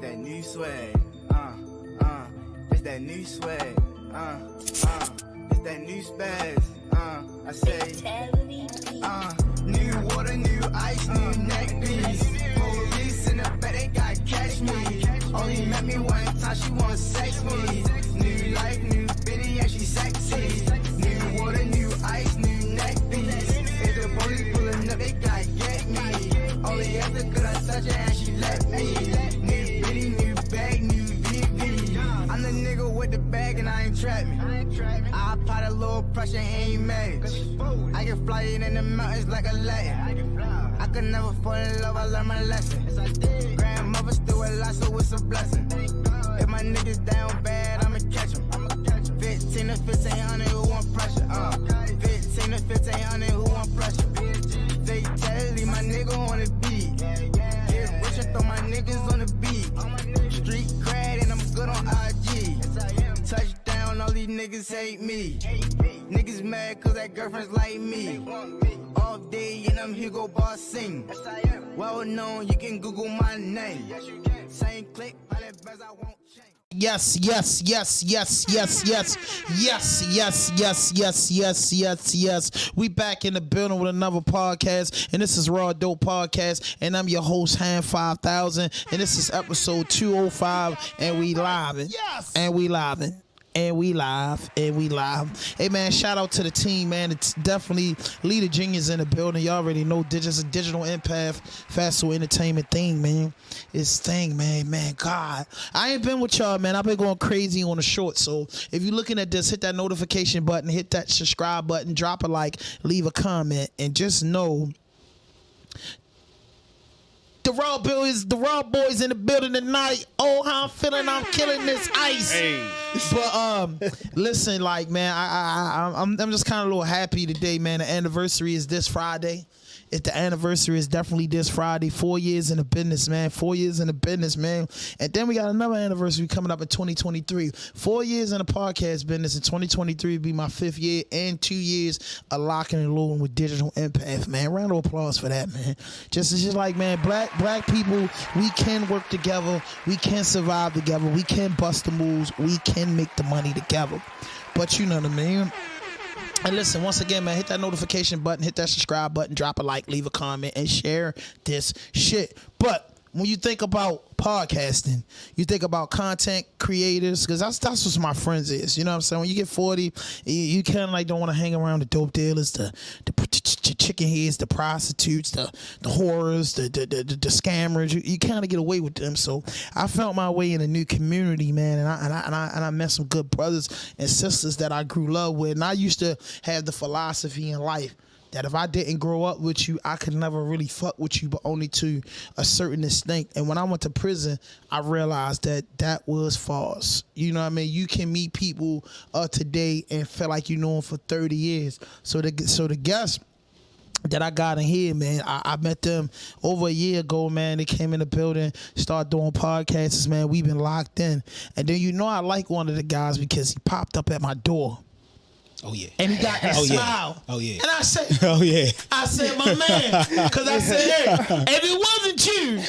that new swag, it's that new swag, it's that new spaz, I say, new water, new ice, new neck piece, police in the back, they gotta catch me, only met me one time, she wanna sex me, new life, new bitty, and she sexy, new water, new ice, new neck piece, if the police pulling up, they gotta get me, only after could I touch her and she let me, new bitty, new bag, new VV, I'm the nigga with the bag and I ain't trap me, I apply a little pressure, he ain't mad, I can fly it in the mountains like a Latin, I could never fall in love, I learned my lesson, grandmother still alive, so it's a blessing, if my niggas down bad, I'ma catch them, 15 to 1500, who want pressure, 15 to 1500, who want pressure, fatality, my nigga on the beat, get rich and throw my niggas on the beat, street cred and I'm good on IG, touchdown, all these niggas hate me, niggas mad cause that girlfriend's like me, all day and I'm Hugo Boss sing, well known, you can Google my name, same click, all that best I won't change. Yes. We back in the building with another podcast, and this is RawDope Podcast, and I'm your host, Hand 5000, and this is episode 205, and we live. And we live. Hey, man, shout out to the team, man. It's definitely Leader Genius in the building. Y'all already know digital empath, fast entertainment thing, man. It's thing, man. God, I ain't been with y'all, man. I've been going crazy on the short. So if you're looking at this, hit that notification button, hit that subscribe button, drop a like, leave a comment, and just know the Raw boys in the building tonight. Oh, how I'm feeling! I'm killing this ice. Hey. But listen, like, man, I'm just kind of a little happy today, man. The anniversary is this Friday. The anniversary is definitely this Friday. 4 years in the business, man. 4 years in the business, man. And then we got another anniversary coming up in 2023. 4 years in the podcast business. In 2023 will be my 5th year, and 2 years of locking and loading with Digital Empath, man. Round of applause for that, man. It's just like, man, black people, we can work together. We can survive together. We can bust the moves. We can make the money together. But you know what I mean? And listen, once again, man, hit that notification button, hit that subscribe button, drop a like, leave a comment, and share this shit. But when you think about podcasting, you think about content creators, because that's what my friends is. You know what I'm saying? When you get 40, you kind of like don't want to hang around the dope dealers, the chicken heads, the prostitutes, the whores, the scammers. You kind of get away with them. So I found my way in a new community, man, and I met some good brothers and sisters that I grew up with. And I used to have the philosophy in life that if I didn't grow up with you, I could never really fuck with you, but only to a certain extent. And when I went to prison, I realized that was false. You know what I mean? You can meet people today and feel like you know them for 30 years. So the guests that I got in here, man, I met them over a year ago, man. They came in the building, started doing podcasts, man. We've been locked in. And then I like one of the guys because he popped up at my door. Oh, yeah. And he got this smile. Oh, yeah. And I said, oh, yeah. I said, my man, because I said, hey, if it wasn't you,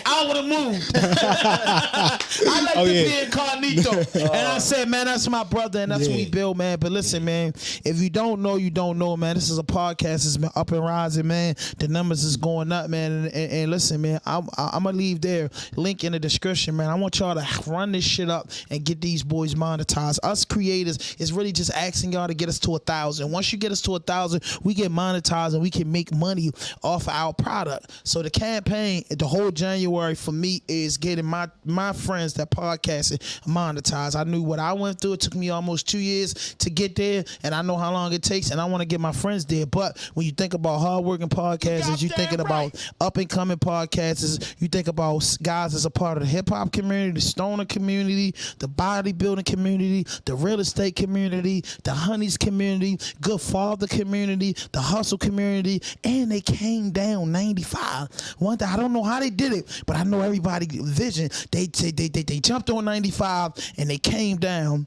I would have moved. I like to be incognito. And I said, man, that's my brother, and that's what we build, man. But listen, man, if you don't know, you don't know, man. This is a podcast. It's been up and rising, man. The numbers is going up, man. And listen, man, I'm going to leave their link in the description, man. I want y'all to run this shit up and get these boys monetized. Us creators is really just asking y'all to get us to 1,000. Once you get us to 1,000, we get monetized and we can make money off of our product. So the campaign, the whole January for me is getting my friends that podcasting monetized. I knew what I went through. It took me almost 2 years to get there, and I know how long it takes, and I want to get my friends there. But when you think about hardworking podcasters, you're thinking about up-and-coming podcasters, you think about guys that's a part of the hip-hop community, the stoner community, the bodybuilding community, the real estate community, the Honeys community, Good Father community, the Hustle community, and they came down 95. One day, I don't know how they did it, but I know everybody vision. They jumped on 95 and they came down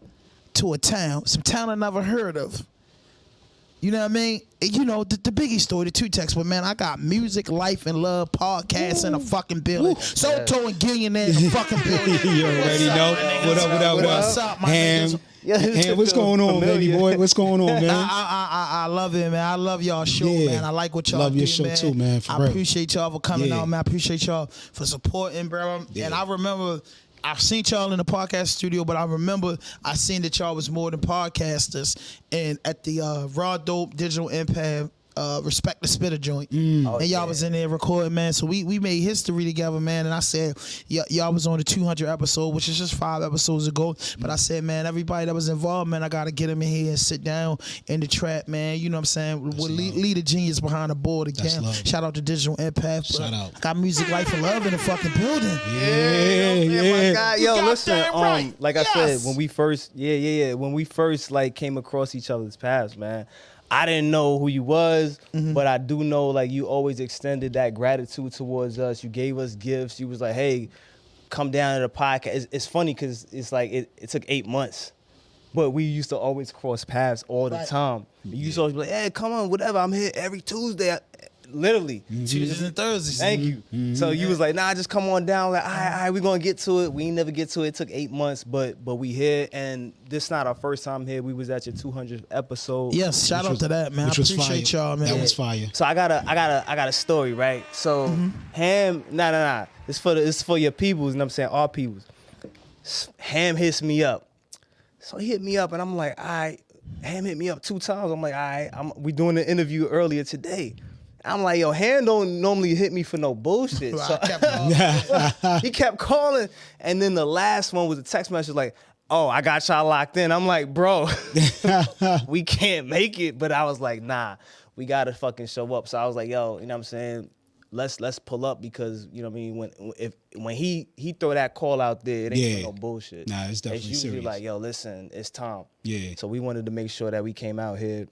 to some town I never heard of. You know what I mean? You know, the Biggie story, the two texts, but man, I got music, life, and love podcast in the fucking building. Soto and Gillionaire in the fucking building. You already know. What up? What's up, my niggas? Ham, what's going on, baby boy? What's going on, man? I love it, man. I love y'all show, man. I like what y'all do, love your show man. Too, man. For I real. appreciate y'all for coming out, man. I appreciate y'all for supporting, bro. Yeah. And I remember I've seen y'all in the podcast studio, but I remember I seen that y'all was more than podcasters. And at the RawDope Digital Impact Respect the Spitter joint, and y'all was in there recording, man. So we made history together, man. And I said, y'all was on the 200 episode, which is just 5 episodes ago. But I said, man, everybody that was involved, man, I gotta get them in here and sit down in the trap, man. You know what I'm saying? With lead a genius behind the board again. Shout out to Digital Impact. Shout out. I got music, life, and love in the fucking building. My God. Yo, listen, right. like I said, when we first, when we first like came across each other's paths, man. I didn't know who you was, but I do know like you always extended that gratitude towards us. You gave us gifts. You was like, hey, come down to the podcast. It's funny because it's like it took 8 months, but we used to always cross paths all the time. You used to always be like, hey, come on, whatever. I'm here every Tuesday. Literally. Tuesdays and Thursdays. Thank you. So you was like, nah, just come on down. Like, all right, we gonna get to it. We ain't never get to it. It took 8 months, but we here, and this not our first time here. We was at your 200th episode. Yes, shout out to that, man. I appreciate y'all, man. That was fire. So I got a story, right? So Ham, nah. It's for your peoples, you know what I'm saying? Our peoples. Ham hits me up. So he hit me up, and I'm like, all right. Ham hit me up 2 times. I'm like, all right, we doing an interview earlier today. I'm like, yo, Ham don't normally hit me for no bullshit. So he kept calling. And then the last one was a text message like, oh, I got y'all locked in. I'm like, bro, we can't make it. But I was like, nah, we got to fucking show up. So I was like, yo, you know what I'm saying? Let's pull up because, you know what I mean, when he throw that call out there, it ain't for no bullshit. Nah, it's definitely usually serious. like, yo, listen, it's time. Yeah. So we wanted to make sure that we came out here.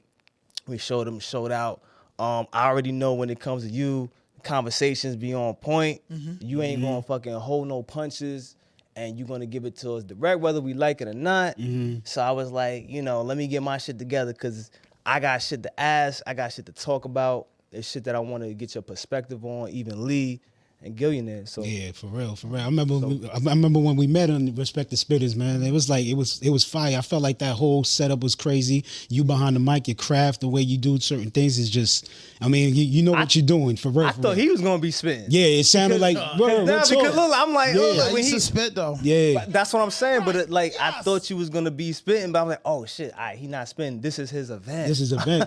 We showed out. I already know when it comes to you, conversations be on point. You ain't gonna fucking hold no punches, and you gonna give it to us direct, whether we like it or not. So I was like, you know, let me get my shit together because I got shit to ask, I got shit to talk about. There's shit that I want to get your perspective on, even Lee and Gillionaire. So yeah, for real. I remember when we met on Respect the Spitters, man. It was like it was fire. I felt like that whole setup was crazy. You behind the mic, your craft, the way you do certain things is just. I mean, you know what you're doing for real. I thought he was gonna be spitting. Yeah, it sounded like. Because look, I'm like, when he spit though. Yeah, that's what I'm saying. But I thought you was gonna be spitting, but I'm like, oh shit, he not spitting. This is his event.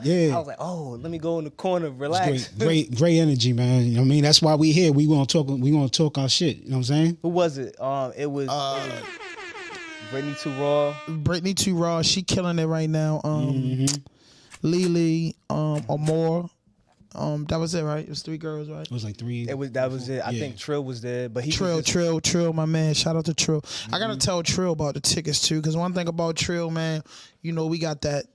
Yeah. I was like, oh, let me go in the corner, relax. Great energy, man. You know what I mean, that's why we here. We gonna talk our shit. You know what I'm saying? Who was it? It was Brittany Too Raw. Brittany Too Raw. She killing it right now. Lily, Amore. That was it, right? It was 3 girls, right? It was like 3. That was it. I think Trill was there, but Trill, my man. Shout out to Trill. I gotta tell Trill about the tickets too, because one thing about Trill, man, you know, we got that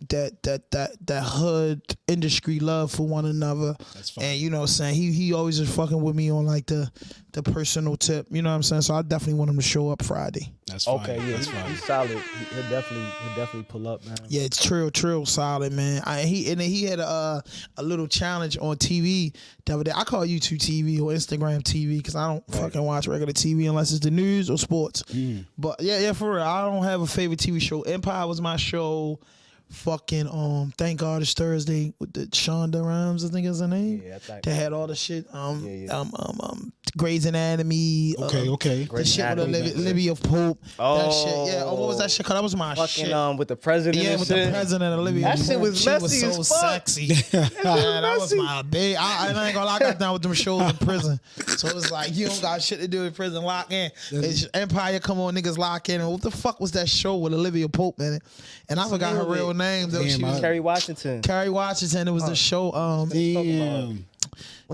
hood industry love for one another. That's fine. And you know what I'm saying? He always is fucking with me on like the personal tip. You know what I'm saying? So I definitely want him to show up Friday. That's fine. Okay, yeah, that's fine. He's solid. He'll definitely pull up, man. Yeah, it's Trill solid, man. He had a little challenge on TV the other day. I call YouTube TV or Instagram TV because I don't fucking watch regular TV unless it's the news or sports. But yeah, for real, I don't have a favorite TV show. Empire was my show. Fucking Thank God It's Thursday with the Shonda Rhimes, I think is her name. Yeah, they had all the shit. Grey's Anatomy. Okay. The shit with Olivia Pope. That shit. Yeah. What was that shit called? That was my shit. With the president. Yeah, with the president Olivia. That shit was messy. She was so sexy. Man, that was my babe. I ain't gonna lie. I got down with them shows in prison. So it was like you don't got shit to do in prison. Lock in. It's Empire come on, niggas lock in. And what the fuck was that show with Olivia Pope in it? And I forgot her real name. Though. She was Kerry Washington. It was the show.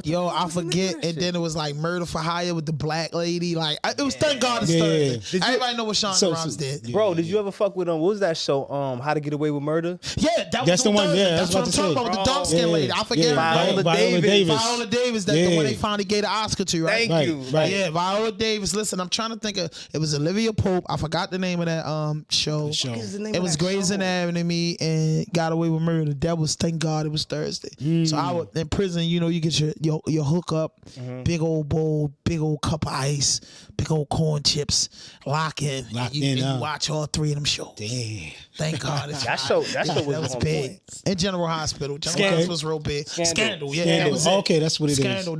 Yo, I forget. And then it was like Murder for Hire with the black lady. Like it was Thank God It's Thursday. Everybody know what Shonda Rhimes did. Bro, did you ever fuck with what was that show? How to Get Away with Murder? Yeah, that's the one. Yeah, that's what I'm talking about with the dark skin lady. I forget Viola Davis. Viola Davis. That's the one they finally gave the Oscar to, right? Thank you. Right. Yeah, Viola Davis. Listen, I'm trying to think of. It was Olivia Pope. I forgot the name of that show. It was Grey's Anatomy and Got Away with Murder. That was Thank God It Was Thursday. So I was in prison. You know, you get your hookup, big old bowl, big old cup of ice, big old corn chips, lock in. You watch all three of them shows. Damn. Thank God. That show was big. In General Hospital. General Hospital was real big. Scandal. Yeah, Scandal. that was it. Okay, that's what it is. Scandal.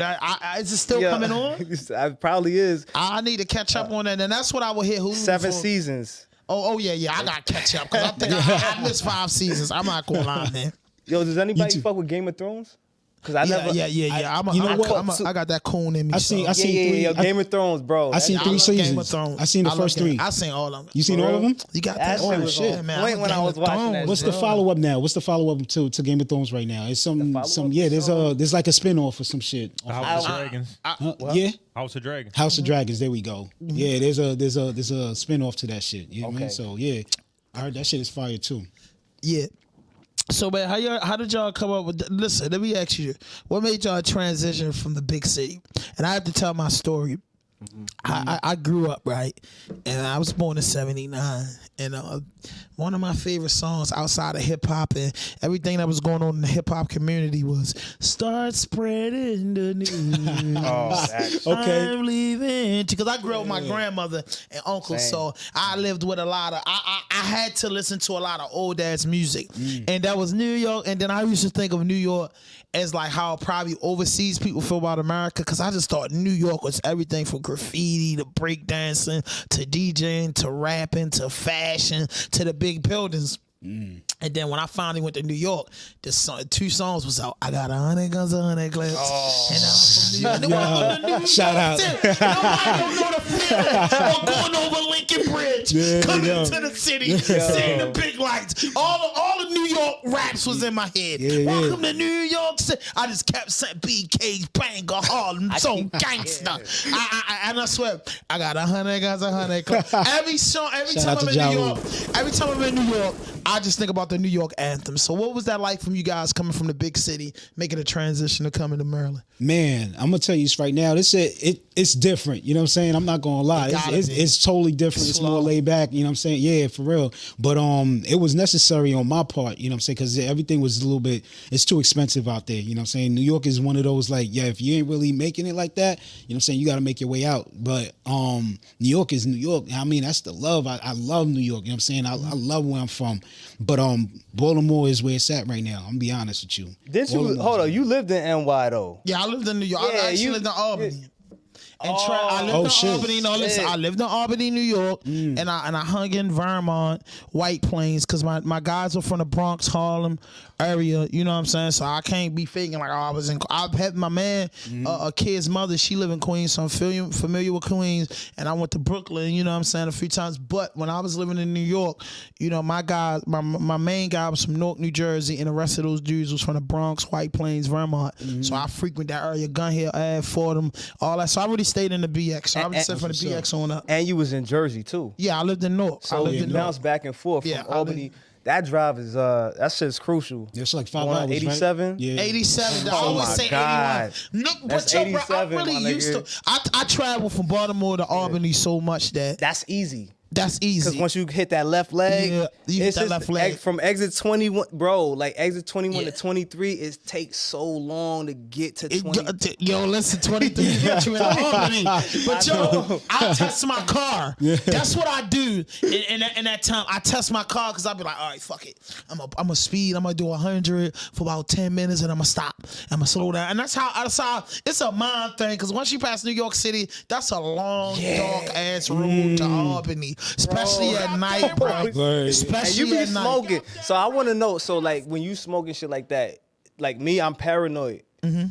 Is it still coming on? It probably is. I need to catch up on that, and that's what I would hit Hulu 7 for. seasons. Oh yeah. I got to catch up because I think I missed 5 seasons. I'm not going to lie, man. Yo, does anybody fuck with Game of Thrones? Cause I never. Yeah. I got that coon in me. I seen 3. Game of Thrones, bro. I seen 3 seasons. Game of Thrones. I seen the first 3. I seen all of them. You seen all of them? You got that that shit, man. When I was watching that. What's the follow up now? What's the follow up to Game of Thrones right now? It's some yeah. There's like a spinoff or some shit. House of Dragons. Yeah. House of Dragons. House of Dragons. There we go. Yeah. There's a spinoff to that shit. You know what I mean? So yeah, I heard that shit is fire too. Yeah. So, man, how did y'all come up with that? Listen, let me ask you, what made y'all transition from the big city? And I have to tell my story. I grew up, right? And I was born in 79. And one of my favorite songs outside of hip-hop and everything that was going on in the hip-hop community was Start Spreading the News. Okay. I'm leaving. Because I grew up with my grandmother and uncle, so I lived with a lot of, I had to listen to a lot of old-ass music. And that was New York. And then I used to think of New York as like how probably overseas people feel about America, because I just thought New York was everything from graffiti to breakdancing to DJing to rapping to fashion to the big buildings. And then when I finally went to New York, the 2 songs was out. I got 100 guns, 100 clips. And I'm from New York. Shout out. Nobody don't know the feeling of going over Lincoln Bridge, coming to the city, seeing the big lights. All the New York raps was in my head. Welcome to New York City. I just kept saying BK's banger, Harlem, so gangster. And I swear, I got 100 guns, 100 clips. Every time I'm in New York, I just think about the New York anthem. So what was that like from you guys coming from the big city, making a transition to coming to Maryland? Man, I'm gonna tell you this right now. It's different. You know what I'm saying? I'm not gonna lie. It's totally different. It's more laid back. You know what I'm saying? Yeah, for real. But it was necessary on my part. You know what I'm saying? Because everything was a little bit. It's too expensive out there. You know what I'm saying? New York is one of those like, yeah, if you ain't really making it like that, you know what I'm saying? You got to make your way out. But New York is New York. I mean, that's the love. I love New York. You know what I'm saying? I love where I'm from. But Baltimore is where it's at right now. I'm gonna be honest with you. Hold on, you lived in NY though. Yeah, I lived in New York. I actually lived in Albany. I lived in Albany, New York, and I hung in Vermont, White Plains, because my guys were from the Bronx, Harlem area. You know what I'm saying? So I can't be faking like I had my man, a kid's mother. She lived in Queens, so I'm familiar with Queens, and I went to Brooklyn. You know what I'm saying, a few times. But when I was living in New York, you know, my main guy was from Newark, New Jersey, and the rest of those dudes was from the Bronx, White Plains, Vermont. So I frequent that area, Gun Hill, Ave, Fordham, all that. So I really stayed in the BX. So I was sitting from the BX on up. And you was in Jersey too. Yeah, I lived in Newark. So you bounced back and forth from Albany. That drive is that shit's crucial. It's like 5 hours. 87. Right? Yeah. 87. I Oh always my say God. 81. No, That's but yo, bro, I 87, really my used nigga. to. I traveled from Baltimore to Albany so much that That's easy. that's easy. Because once you hit that left leg, you hit that left leg. From exit 21, bro, like exit 21 to 23, it takes so long to get to 20. Yo, listen, 23 got you in Albany. But yo, I test my car. That's what I do in that time. I test my car because I'll be like, all right, fuck it. I'm a speed. I'm going to do 100 for about 10 minutes and I'm going to stop. I'm going to slow down. And that's how it's a mind thing, because once you pass New York City, that's a long, dark-ass road to Albany. Especially at night, bro. Especially and you be at night. smoking. So I want to know. So like when you smoking shit like that, like me, I'm paranoid,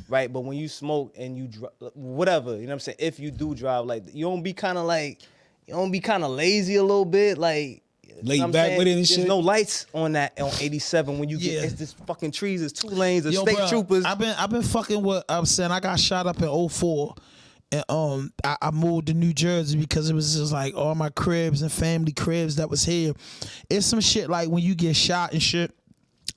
right? But when you smoke and you whatever, you know what I'm saying? If you do drive, like you don't be kind of lazy a little bit, like. Laid know what I'm back saying? with it and There's shit. no lights on 87 when you get it's just fucking trees. It's 2 lanes of state bruh, troopers. I've been fucking with. I'm saying I got shot up in 04. And I moved to New Jersey because it was just like all my cribs and family cribs that was here. It's some shit like when you get shot and shit.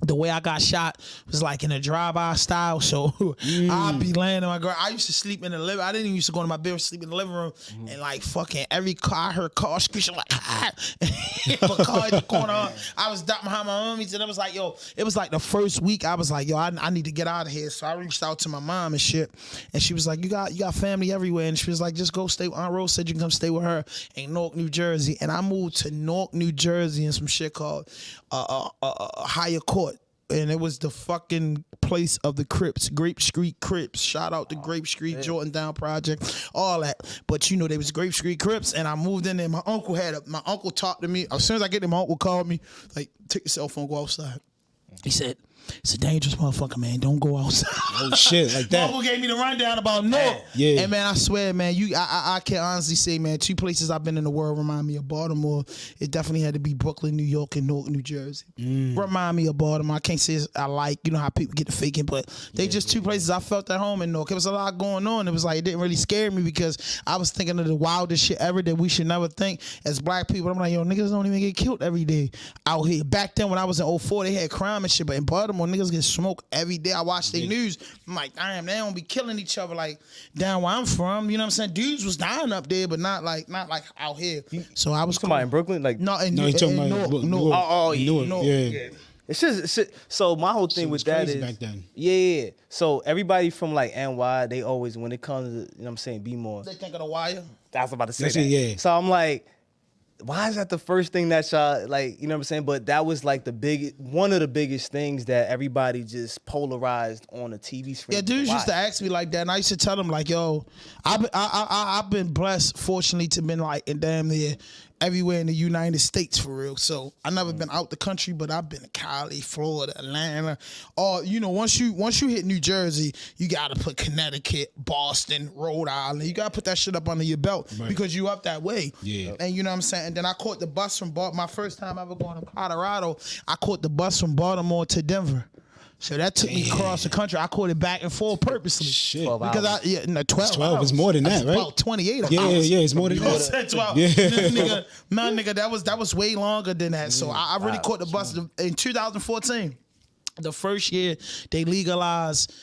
The way I got shot was like in a drive-by style, so I'd be laying in my girl. I used to sleep in the living. I didn't even used to go to my bed, sleep in the living room, and like fucking every car, I heard cars screeching like if a car in the corner. I was ducking behind my homies, and it was like, yo, it was like the first week. I was like, yo, I need to get out of here. So I reached out to my mom and shit, and she was like, you got family everywhere, and she was like, just go stay. Aunt Rose said you can come stay with her in Newark, New Jersey, and I moved to Newark, New Jersey, in some shit called Higher Court. And it was the fucking place of the Crips, Grape Street Crips. Shout out to Grape Street, Jordan Down Project, all that. But you know, they was Grape Street Crips, and I moved in there. My uncle talked to me. As soon as I get there, my uncle called me, like, take your cell phone, go outside. He said, it's a dangerous motherfucker, man. Don't go outside. Oh shit, like that. My uncle gave me the rundown about Newark. Yeah. And man, I swear, man, I can honestly say, man, 2 places I've been in the world remind me of Baltimore. It definitely had to be Brooklyn, New York, and Newark, New Jersey. Remind me of Baltimore. I can't say I like, you know how people get to faking, but they just 2 places I felt at home in Newark. It was a lot going on. It was like, it didn't really scare me because I was thinking of the wildest shit ever that we should never think as black people. I'm like, yo, niggas don't even get killed every day out here. Back then when I was in 04, they had crime and shit, but in Baltimore, niggas get smoked every day. I watch their news. I'm like, damn, they don't be killing each other like down where I'm from. You know what I'm saying? Dudes was dying up there, but not like out here. So I was Come on, in Brooklyn, like no, in No, you talking Newark, about Newark. Oh, yeah. Newark, yeah. It's just so my whole thing Shit with was that crazy is back then. Yeah. So everybody from like NY, they always when it comes to, you know what I'm saying, be more. They think of the wire. I was about to say That's that. it, yeah. So I'm like, why is that the first thing that y'all like, you know what I'm saying? But that was like one of the biggest things that everybody just polarized on the TV screen. Yeah, dudes used to ask me like that, and I used to tell them like, yo, I've been blessed, fortunately, to been like in damn near everywhere in the United States for real. So I never been out the country, but I've been to Cali, Florida, Atlanta. Or you know, once you hit New Jersey, you gotta put Connecticut, Boston, Rhode Island. You gotta put that shit up under your belt because you up that way. Yeah. And you know what I'm saying? And then I caught the bus from my first time ever going to Colorado. I caught the bus from Baltimore to Denver. So that took me across the country. I caught it back and forth purposely. Shit. 12 Because hours. 12 12 hours. is more than that, right? About 28 Yeah, hours. yeah, it's more than You that. said 12. Yeah. Nigga, that was way longer than that. So I really caught the bus in 2014. The first year they legalized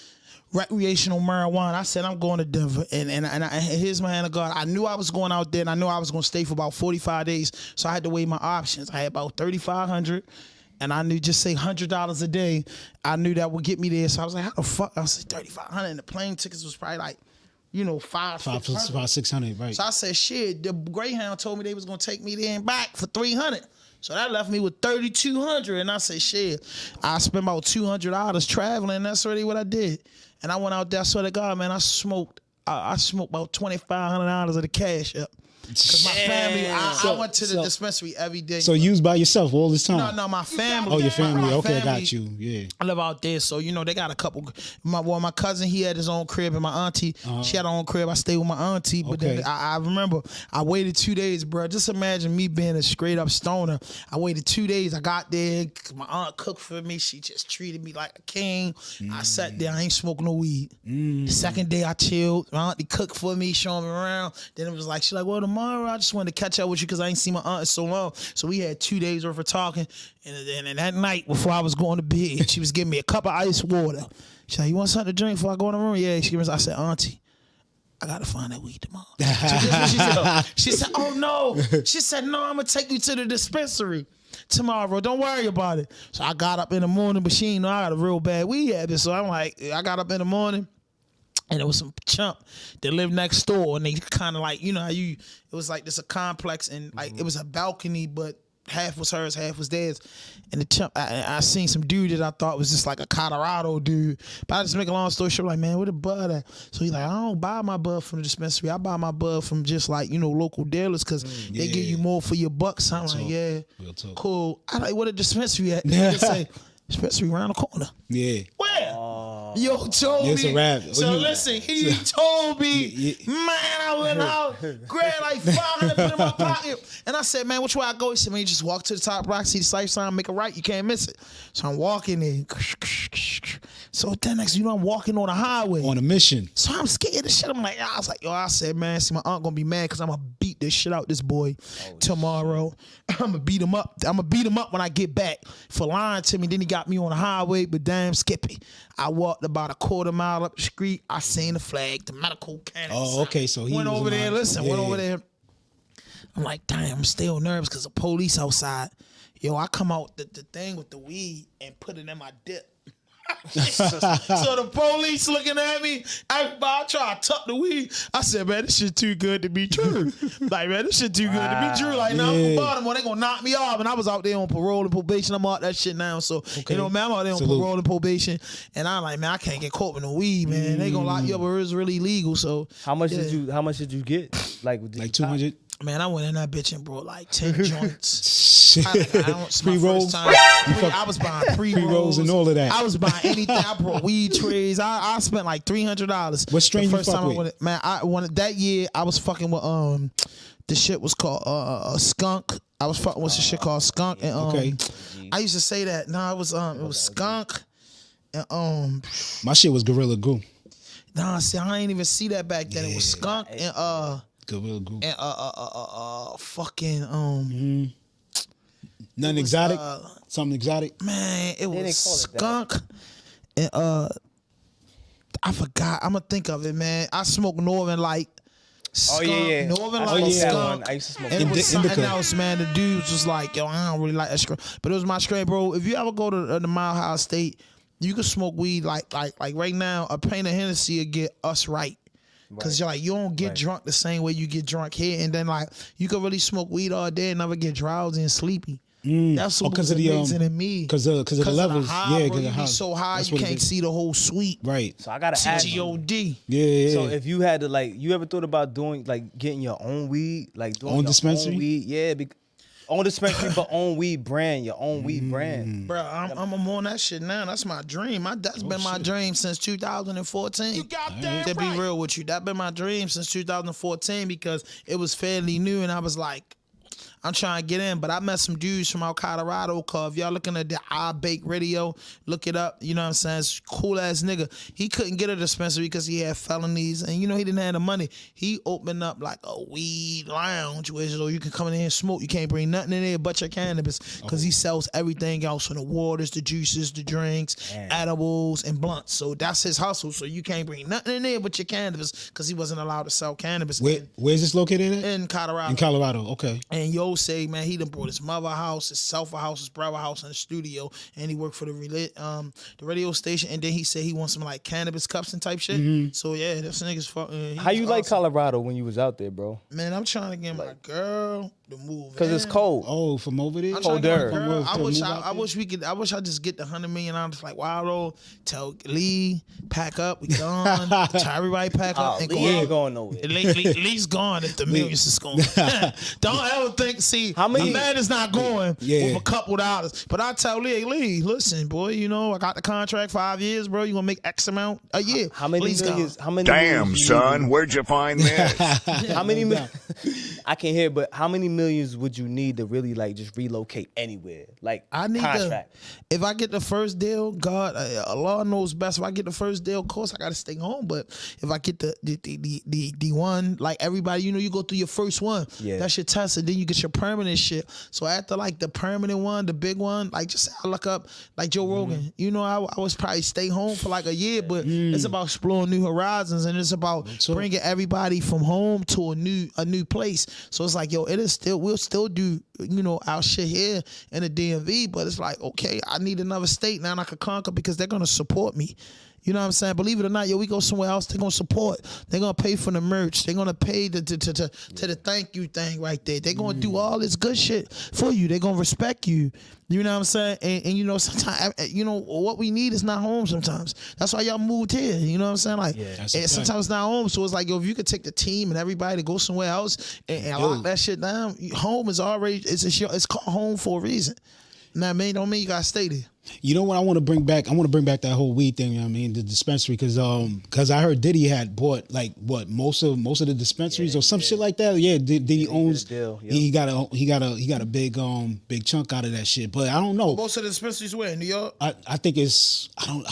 recreational marijuana. I said, I'm going to Denver. And here's my hand of God. I knew I was going out there, and I knew I was going to stay for about 45 days. So I had to weigh my options. I had about $3,500. And I knew just say $100 a day. I knew that would get me there. So I was like, how the fuck? I said $3,500, and the plane tickets was probably like, you know, $500, 600, right? So I said, shit. The Greyhound told me they was gonna take me there and back for $300. So that left me with $3,200, and I said, shit. I spent about $200 traveling. And that's really what I did. And I went out there. I swear to God, man, I smoked about $2,500 of the cash up. Because my family, I went to the dispensary every day. So you was by yourself all this time? No, my family. Oh, your family. My Okay, I family. got you. Yeah. I live out there, so you know they got a couple. My cousin, he had his own crib, and my auntie, she had her own crib. I stayed with my auntie, but then I remember I waited 2 days, bro. Just imagine me being a straight up stoner. I waited 2 days. I got there. My aunt cooked for me. She just treated me like a king. I sat there. I ain't smoking no weed. The second day, I chilled. My auntie cooked for me, showing me around. Then it was like, she's like, well, tomorrow I just wanted to catch up with you because I ain't seen my aunt in so long. So we had 2 days worth of talking. And that night before I was going to bed, she was giving me a cup of ice water. She's like, you want something to drink before I go in the room? Yeah. I said, auntie, I gotta find that weed tomorrow. So this is what she said, oh no. She said, no, I'm gonna take you to the dispensary tomorrow. Don't worry about it. So I got up in the morning, but she ain't know I got a real bad weed habit. So I'm like, I got up in the morning. And it was some chump that lived next door, and they kind of like, you know how it was like this a complex, and like it was a balcony, but half was hers, half was theirs. And the chump, I seen some dude that I thought was just like a Colorado dude. But I just make a long story short, like, man, where the bud at? So he's like, I don't buy my bud from the dispensary. I buy my bud from just like, you know, local dealers because they give you more for your bucks. I'm like, yeah, cool. I like, where the dispensary at? They just say, dispensary around the corner. Yeah. Where? Yo told me. It's a rap. So listen, he told me, man, I went out, grabbed like 500, put in my pocket. And I said, man, which way I go? He said, man, you just walk to the top block, see the light sign, make a right, you can't miss it. So I'm walking in. So then next, I'm walking on the highway. On a mission. So I'm scared of shit. I'm like, I was like, I said, man, see, my aunt gonna be mad because I'm gonna beat this shit out this boy tomorrow. I'm gonna beat him up. I'm gonna beat him up when I get back for lying to me. Then he got me on the highway, but damn Skippy. I walked about a quarter mile up the street. I seen the flag, the medical cannon. Oh, okay. So he went over there. Listen, went over there. I'm like, damn, I'm still nervous because the police outside. Yo, I come out the thing with the weed and put it in my dip. So the police looking at me. I try to tuck the weed. I said, man, this shit too good to be true. Like, man, this shit too good to be true. Like, now I'm from Baltimore, they gonna knock me off. And I was out there on parole and probation. I'm out that shit now. So, man, I'm out there on parole and probation. And I'm like, man, I can't get caught with no weed, man. They gonna lock you up or it's really illegal. So how much did you get? Like 200? Man, I went in that bitch and brought like 10 joints. Pre-rolls? I was buying pre-rolls and all of that. I was buying anything. I brought weed trays. I spent like $300. What strain you fuck with? I wanted, man, I wanted that year. I was fucking with the shit was called a skunk. I was fucking with some shit called skunk. And I used to say that. No, it was skunk. And my shit was Gorilla Glue. Nah, see, I ain't even see that back then. It was skunk and Gorilla Glue. And fucking nothing exotic? Something exotic? Man, it was skunk. And I forgot. I'm gonna think of it, man. I smoked Northern Light. Skunk, Northern Light skunk. I used to smoke. And it was something else, man. The dudes was like, yo, I don't really like that strain. But it was my strain, bro. If you ever go to the Mile High State, you can smoke weed like right now, a pint of Hennessy will get us right. Cause you're like, you don't get drunk the same way you get drunk here, and then like you can really smoke weed all day and never get drowsy and sleepy. That's what was amazing to me. Because of the levels, because you be so high you can't see the whole suite. Right. So I gotta ask you. G-O-D. Yeah. So if you had to you ever thought about doing getting your own weed, doing own your dispensary? Own weed? Yeah. Own dispensary, but own weed brand, your own weed brand. Bro, I'm on that shit now. That's my dream. That's been my dream since 2014. You got that to be real with you. That's been my dream since 2014 because it was fairly new and I was like, I'm trying to get in, but I met some dudes from out Colorado. Cause if y'all looking at the iBake Radio, look it up. You know what I'm saying? It's cool ass nigga. He couldn't get a dispensary because he had felonies, and he didn't have the money. He opened up like a weed lounge where you can come in there and smoke. You can't bring nothing in there but your cannabis because he sells everything else from the waters, the juices, the drinks, edibles, and blunts. So that's his hustle. So you can't bring nothing in there but your cannabis because he wasn't allowed to sell cannabis. Where's this located at? In Colorado. In Colorado, okay. And yo say, man, he done brought his mother house, his self house, his brother house, and the studio, and he worked for the radio station. And then he said he wants some like cannabis cups and type shit. So yeah, this nigga's fucking. How you like Colorado when you was out there, bro? Man, I'm trying to get my girl to move because it's cold. Oh, from over there. Colder. I wish I just get the $100 million like Wildo, tell Lee pack up, we gone. Tell everybody pack up and Lee ain't going nowhere. Lee's gone if the millions is going. Don't ever think. See, how many man is not going with a couple dollars. But I tell Lee, listen, boy, I got the contract 5 years, bro. You gonna make X amount a year. How many millions? How many? Damn, son, where'd you find this? How many? I can't hear, but how many millions would you need to really just relocate anywhere? I need contract. If I get the first deal, God, Allah knows best. If I get the first deal, of course I gotta stay home. But if I get the one, like everybody, you go through your first one. Yeah. That's your test, and then you get your permanent shit. So after the permanent one, the big one, just I look up Joe Rogan. I was probably stay home for a year, but it's about exploring new horizons, and it's about bringing everybody from home to a new place. So it's we'll still do our shit here in the DMV, but it's okay, I need another state now I could conquer because they're gonna support me. You know what I'm saying? Believe it or not, we go somewhere else, they're going to support. They're going to pay for the merch. They're going to pay to the thank you thing right there. They're going to do all this good shit for you. They're going to respect you. You know what I'm saying? And sometimes, what we need is not home sometimes. That's why y'all moved here. You know what I'm saying? And sometimes it's not home. So it's if you could take the team and everybody to go somewhere else and lock that shit down, home is already, it's called home for a reason. Now, man, don't mean you got to stay there. You know what I want to bring back? I want to bring back that whole weed thing. You know what I mean, the dispensary, because I heard Diddy had bought like what most of the dispensaries or some shit like that. Yeah, Diddy owns. Deal, yep. He got a big chunk out of that shit. But I don't know. Most of the dispensaries where in New York. I think it's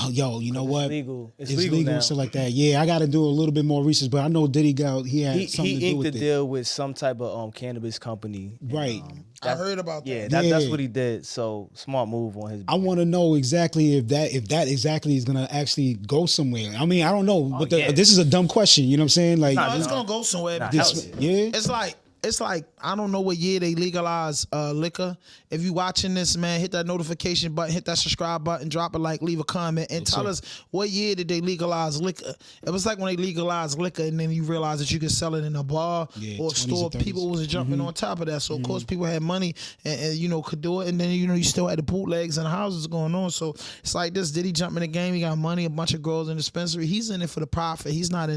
you know what? It's legal now. and stuff like that. Yeah, I got to do a little bit more research. But I know Diddy had something to do with it. He inked a deal with some type of cannabis company. Right. I heard about that. Yeah, that's what he did. So smart move on his. I want to know exactly if that exactly is gonna actually go somewhere. I mean, I don't know, but this is a dumb question. You know what I'm saying? Like, No, it's gonna go somewhere. yeah. It's like I don't know what year they legalized liquor. If you watching this, man, hit that notification button, hit that subscribe button, drop a like, leave a comment, and tell us what year did they legalize liquor. It was like when they legalized liquor, and then you realize that you could sell it in a bar or a store. People was jumping on top of that, so of course people had money and could do it. And then you still had the bootlegs and the houses going on. So it's like this: Did he jump in the game? He got money, a bunch of girls in the dispensary. He's in it for the profit. He's not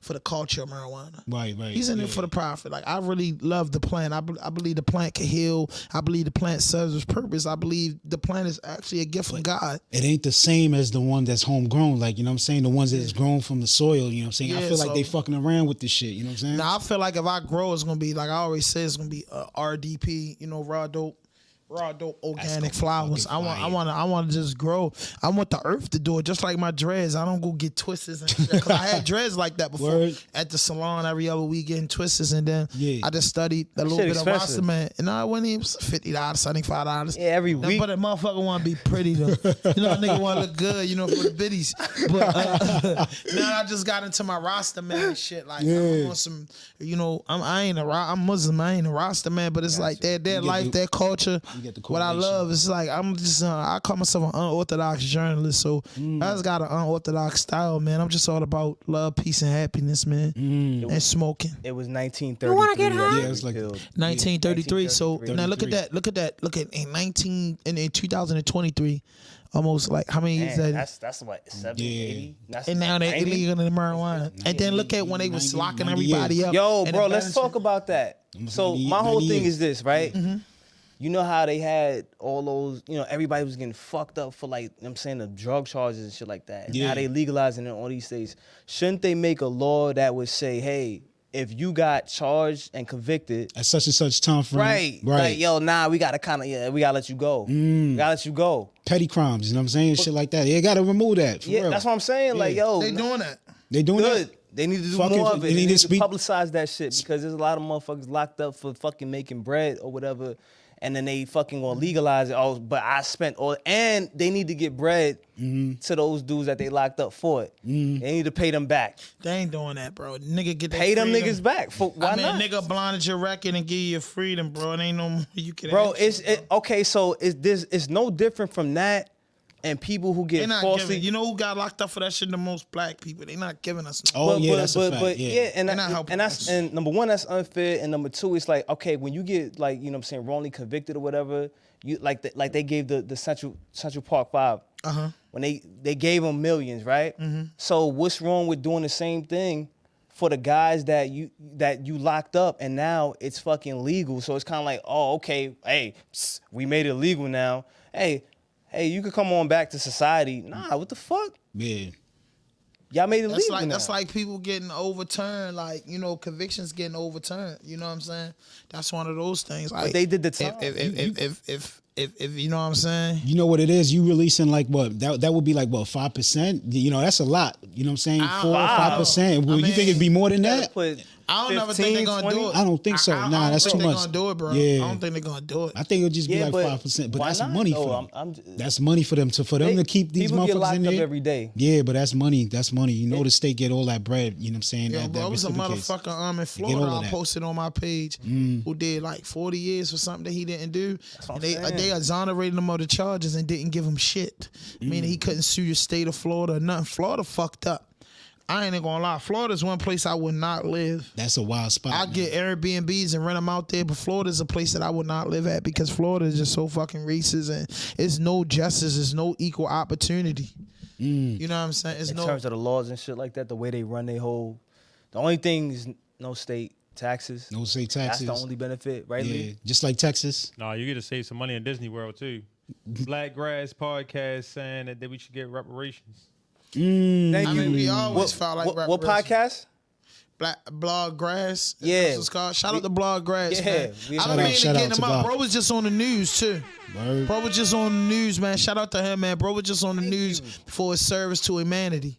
for the culture of marijuana. Right. He's in it for the profit. Like I really love the plant. I believe the plant can heal. I believe the plant serves its purpose. I believe the plant is actually a gift from God. It ain't the same as the one that's homegrown. Like, you know what I'm saying? The ones that's grown from the soil, you know what I'm saying? I feel like they fucking around with this shit, you know what I'm saying? Now, I feel like if I grow, it's going to be, like I always say, it's going to be RDP, raw dope organic flowers. I want to just grow. I want the earth to do it, just like my dreads. I don't go get twisters and shit. Cause I had dreads like that before. Word. At the salon every other week getting twisters, and then I just studied a little bit expensive. of Rastaman. And I went in $50, $75. Yeah, every week. But that motherfucker want to be pretty though. A nigga want to look good, for the biddies. But now I just got into my Rastaman and shit. Like I'm on some, I'm Muslim. I ain't a Rastaman, but it's like their life, their culture. What I love is like I'm just I call myself an unorthodox journalist, so I just got an unorthodox style, man. I'm just all about love, peace, and happiness, man, and smoking. It was 1933. You want to get high? Yeah, it was like 1933. So now look at that. Look at in 2023. Almost like how many years that? That's what 70, 80. And now they're illegal in marijuana. And then look at when they was locking everybody up. Yo, bro, let's talk about that. So my whole thing is this, right? You know how they had all those, everybody was getting fucked up for the drug charges and shit like that. Yeah. How they legalizing it in all these states. Shouldn't they make a law that would say, hey, if you got charged and convicted at such and such time frame, right? Like, yo, we gotta we gotta let you go. We gotta let you go. Petty crimes, you know what I'm saying? Shit like that. They gotta remove that. For real. That's what I'm saying. Like, yo, they doing that. They doing good. that. They need to do Fucking, more of it. They need to speak. publicize that shit because there's a lot of motherfuckers locked up for fucking making bread or whatever. And then they fucking gonna legalize it. Oh, but I spent all, and they need to get bread to those dudes that they locked up for it. They need to pay them back. They ain't doing that, bro. Nigga, get pay them niggas back. For why not? Nigga blinded your record and give you your freedom, bro. It ain't no more you can. Bro, okay. So it's no different from that. And people who get falsely, you know who got locked up for that shit? The most black people. They not giving us. That's a fact. And number one, that's unfair. And number two, it's like, okay, when you get wrongly convicted or whatever, you like they gave the Central Park 5 when they gave them millions, right? So what's wrong with doing the same thing for the guys that you locked up and now it's fucking legal? So it's kind of like, oh, okay, hey, we made it legal now. Hey, you could come on back to society. Nah, what the fuck? Yeah. Y'all made it legal now. That's like people getting overturned, convictions getting overturned. You know what I'm saying? That's one of those things. Like, but they did the time. If you know what I'm saying? You know what it is? You releasing that would be 5%? That's a lot. You know what I'm saying? 4 or 5%. Well, you think it'd be more than that? I don't ever think they're gonna do it. I don't think so. Nah, that's too much. I don't think they're gonna do it, bro. Yeah. I don't think they're gonna do it. I think it'll just be 5%. But that's money for them. That's money for them. For them to keep these motherfuckers get locked in there up every day. Yeah, but that's money. That's money. You know the state get all that bread. You know what I'm saying? Yo, bro, it was a motherfucker in Florida I posted on my page who did 40 years for something that he didn't do. And they exonerated him of the charges and didn't give him shit. Meaning he couldn't sue your state of Florida or nothing. Florida fucked up. I ain't gonna lie. Florida's one place I would not live. That's a wild spot. I get Airbnbs and rent them out there, but Florida's a place that I would not live at because Florida is just so fucking racist and it's no justice, it's no equal opportunity. You know what I'm saying? In terms of the laws and shit like that, the way they run their whole, the only thing is no state taxes. No state taxes. That's the only benefit, right? Yeah, Lee? just like Texas. No, you get to save some money in Disney World too. Black Grass Podcast saying that we should get reparations. Thank I you. mean, we always felt like what podcast? Blog Grass. Yeah. That's what it's called. Shout out to Blog Grass, Yeah. man. We- I've Shout been out- meaning to shout get out him to up. Bob. Bro was just on the news, too. Word. Bro was just on the news, man. Shout out to him, man. Bro was just on the news for his service to humanity.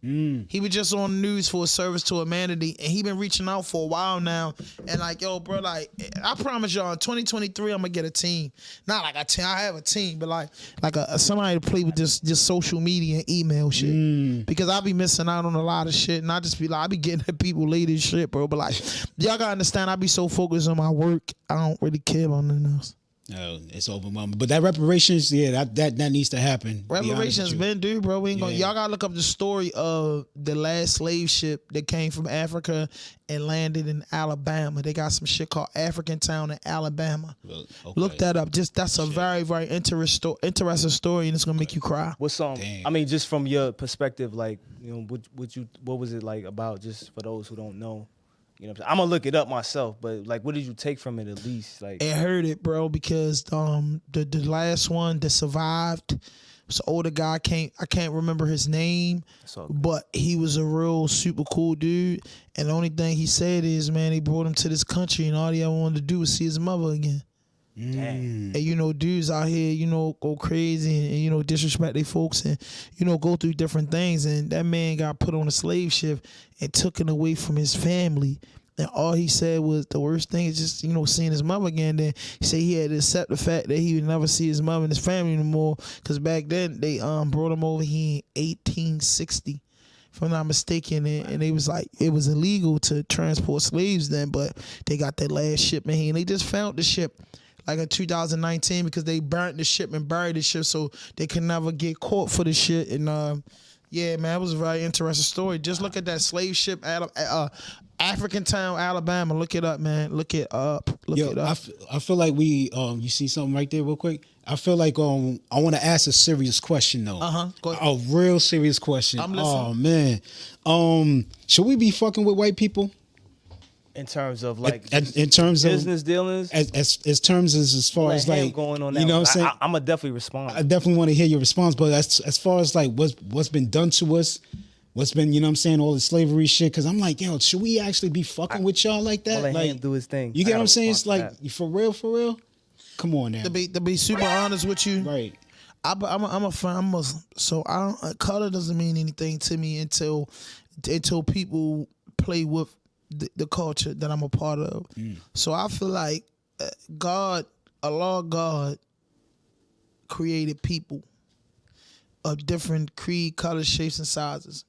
He was just on the news for his service to humanity, and he been reaching out for a while now. And like, yo, bro, like, I promise y'all, in 2023, I'm gonna get a team. Not like a team. I have a team, but like a somebody to play with just social media and email shit. Because I be missing out on a lot of shit, and I just be like, I be getting at people late as shit, bro. But like, y'all gotta understand, I be so focused on my work, I don't really care about nothing else. No, it's overwhelming. But that reparations, yeah, that needs to happen. Reparations been due, bro. We ain't gonna. Yeah. Y'all gotta look up the story of the last slave ship that came from Africa and landed in Alabama. They got some shit called African Town in Alabama. Okay. Look that up. Just that's a very, very interesting story, and it's gonna make you cry. What's Damn. I mean, just from your perspective, like, you know, what was it like about, just for those who don't know? You know what I'm saying? I'm gonna look it up myself, but like, what did you take from it at least? Like, It hurt it, bro, because the last one that survived was an older guy. I can't remember his name, all good. but he was a real super cool dude. And the only thing he said is, man, they brought him to this country, and all he ever wanted to do was see his mother again. dang. And you know, dudes out here, you know, go crazy and you know, disrespect their folks and you know, go through different things. And that man got put on a slave ship and taken away from his family. And all he said was the worst thing is just, you know, seeing his mother again. Then he said he had to accept the fact that he would never see his mother and his family anymore. Because back then they brought him over here in 1860. If I'm not mistaken, and they was like, it was illegal to transport slaves then, but they got that last shipment here and they just found the ship like in 2019 because they burnt the ship and buried the ship so they could never get caught for the shit. And yeah, man, it was a very interesting story. Just look at that slave ship, African Town, Alabama. Look it up, man. Look it up. Look it up. I feel like you see something right there real quick? I feel like I want to ask a serious question though. Go ahead. A real serious question. I'm listening. Oh man. Should we be fucking with white people? In terms of like, In terms of business dealings, as terms as far as like going on, you know what I'm saying? I'm gonna definitely respond. I definitely want to hear your response, but as far as like what's been done to us, what's been, you know what I'm saying, all the slavery shit, because I'm like, yo, should we actually be fucking with y'all like that? I'll let like, him do his thing. You I get what gotta I'm saying? It's respond like, to that. for real? Come on now. To be super honest with you, Right. So I don't. Color doesn't mean anything to me until people play with the culture that I'm a part of. So I feel like Allah created people of different creed, color, shapes, and sizes.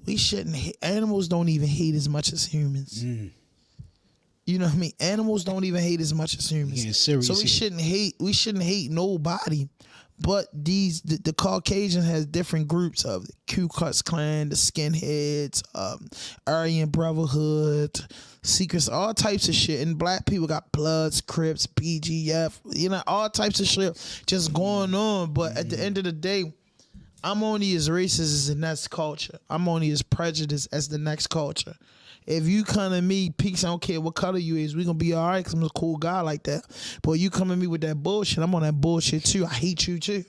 We shouldn't hate. Animals don't even hate as much as humans. You know what I mean? Animals don't even hate as much as humans. Getting serious So we here. shouldn't hate nobody. But the Caucasian has different groups of the Ku Klux Klan, the skinheads, Aryan Brotherhood, secrets, all types of shit. And black people got Bloods, Crips, BGF, you know, all types of shit just going on. But at the end of the day, I'm only as racist as the next culture. I'm only as prejudiced as the next culture. If you come to me, peace, I don't care what color you is, we gonna be all right because I'm a cool guy like that. But you come at me with that bullshit, I'm on that bullshit too. I hate you too.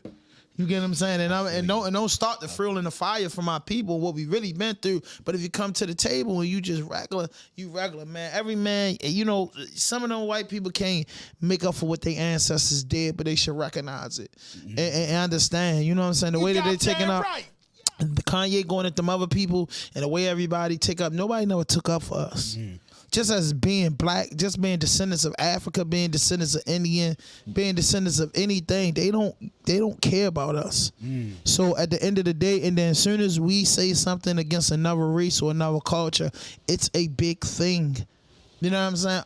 You get what I'm saying? And don't start the fuel in the fire for my people, what we really been through. But if you come to the table and you just regular, man. Every man, you know, some of them white people can't make up for what their ancestors did, but they should recognize it and understand. You know what I'm saying? The way that they're taking up. The Kanye going at them other people and the way everybody take up, nobody never took up for us. Just as being black, just being descendants of Africa, being descendants of Indian, being descendants of anything, they don't care about us. So at the end of the day, and then as soon as we say something against another race or another culture, it's a big thing. You know what I'm saying?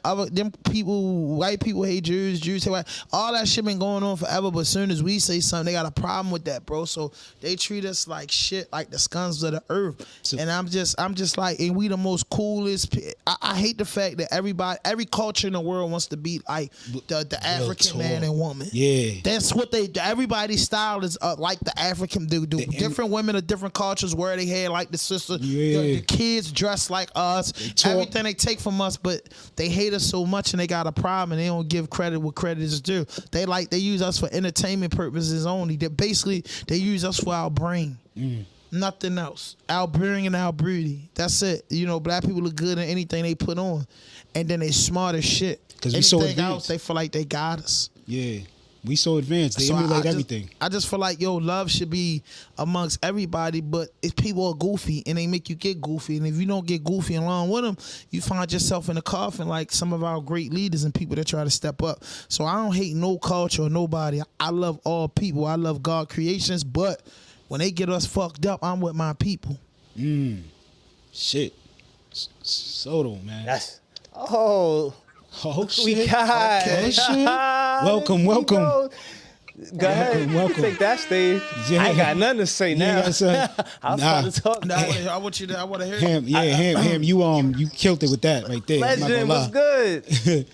White people hate Jews hate white. All that shit been going on forever, but as soon as we say something, they got a problem with that, bro. So they treat us like shit, like the scums of the earth. And I'm just like, and we the most coolest. I hate the fact that every culture in the world wants to be like the African man and woman. Yeah. That's what everybody's style is like the African dude. Different women of different cultures wear their hair like the sister. Yeah. The kids dress like us. Everything they take from us, but they hate us so much and they got a problem and they don't give credit where credit is due. They use us for entertainment purposes only. They use us for our brain. Nothing else. Our brain and our beauty. That's it. You know, black people look good in anything they put on. And then they smart as shit. Because we so Anything else, advanced. they feel like they got us. Yeah. We so advanced. They So emulate everything. I just feel like, love should be amongst everybody, but if people are goofy and they make you get goofy, and if you don't get goofy along with them, you find yourself in a coffin like some of our great leaders and people that try to step up. So I don't hate no culture or nobody. I love all people. I love God creations, but when they get us fucked up, I'm with my people. Shit. Soto, man. That's Oh, shit. we got. Okay. Shit. Welcome. Go ahead. Welcome. Take that stage. Yeah. I ain't got nothing to say now. got something? I was Nah. about to talk. I want to hear it. Ham, you killed it with that right there. I'm not Legend gonna was lie. good.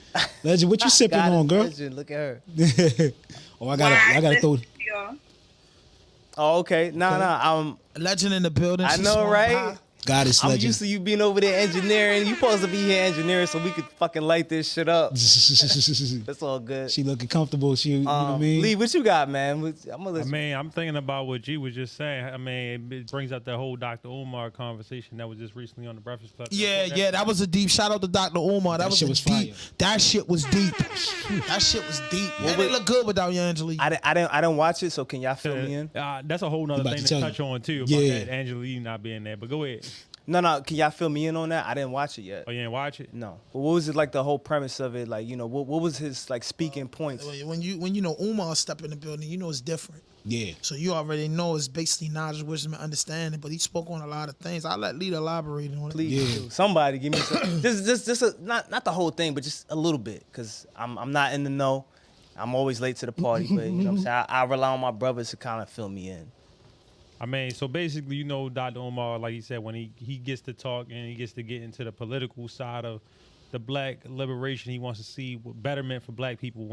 Legend, what you sipping God, on, girl? Legend, look at her. Oh, I gotta throw. Oh, okay. Nah. Legend in the building. I She know, swung right? high. Goddess I'm legend. used to you being over there engineering. You supposed to be here engineering so we could fucking light this shit up. That's all good. She looking comfortable. She, you know what I mean? Lee, what you got, man? I'm gonna I listen. mean, I'm thinking about what G was just saying. I mean, it brings up that whole Dr. Umar conversation that was just recently on the Breakfast Club. Yeah, that was a deep. Shout out to Dr. Umar. That shit was was deep. fire. That shit was deep. That shit was deep. Yeah, they look good without you, Angela. I didn't watch it, so can y'all fill me in? That's a whole nother about thing to to tell touch you. on too about Yeah. that Angela Yee not being there. But go ahead. No, can y'all fill me in on that? I didn't watch it yet. Oh, you didn't watch it? No. But what was it like? The whole premise of it, like, what was his like speaking points? When you know Umar step in the building, you know it's different. Yeah. So you already know it's basically knowledge, wisdom, and understanding. But he spoke on a lot of things. I'll let Lita elaborate on it. Please, do. Somebody give me some. just not the whole thing, but just a little bit, because I'm not in the know. I'm always late to the party, but you know what I'm saying. I rely on my brothers to kind of fill me in. I mean, so basically, Dr. Umar, like he said, when he gets to talk and he gets to get into the political side of the black liberation, he wants to see betterment for black people.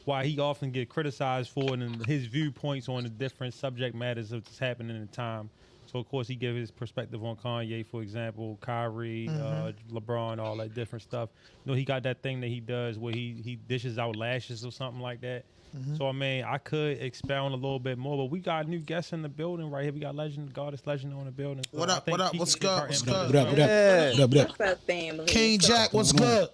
Why he often get criticized for it and his viewpoints on the different subject matters that's happening in the time. So of course he gave his perspective on Kanye, for example, Kyrie, LeBron, all that different stuff. He got that thing that he does where he dishes out lashes or something like that. So I mean, I could expound a little bit more, but we got new guests in the building right here. We got Goddess Legend on the building. So What up? I think he What's can get good? her What's input. good? What up? What's up, family? King So, Jack, what's good?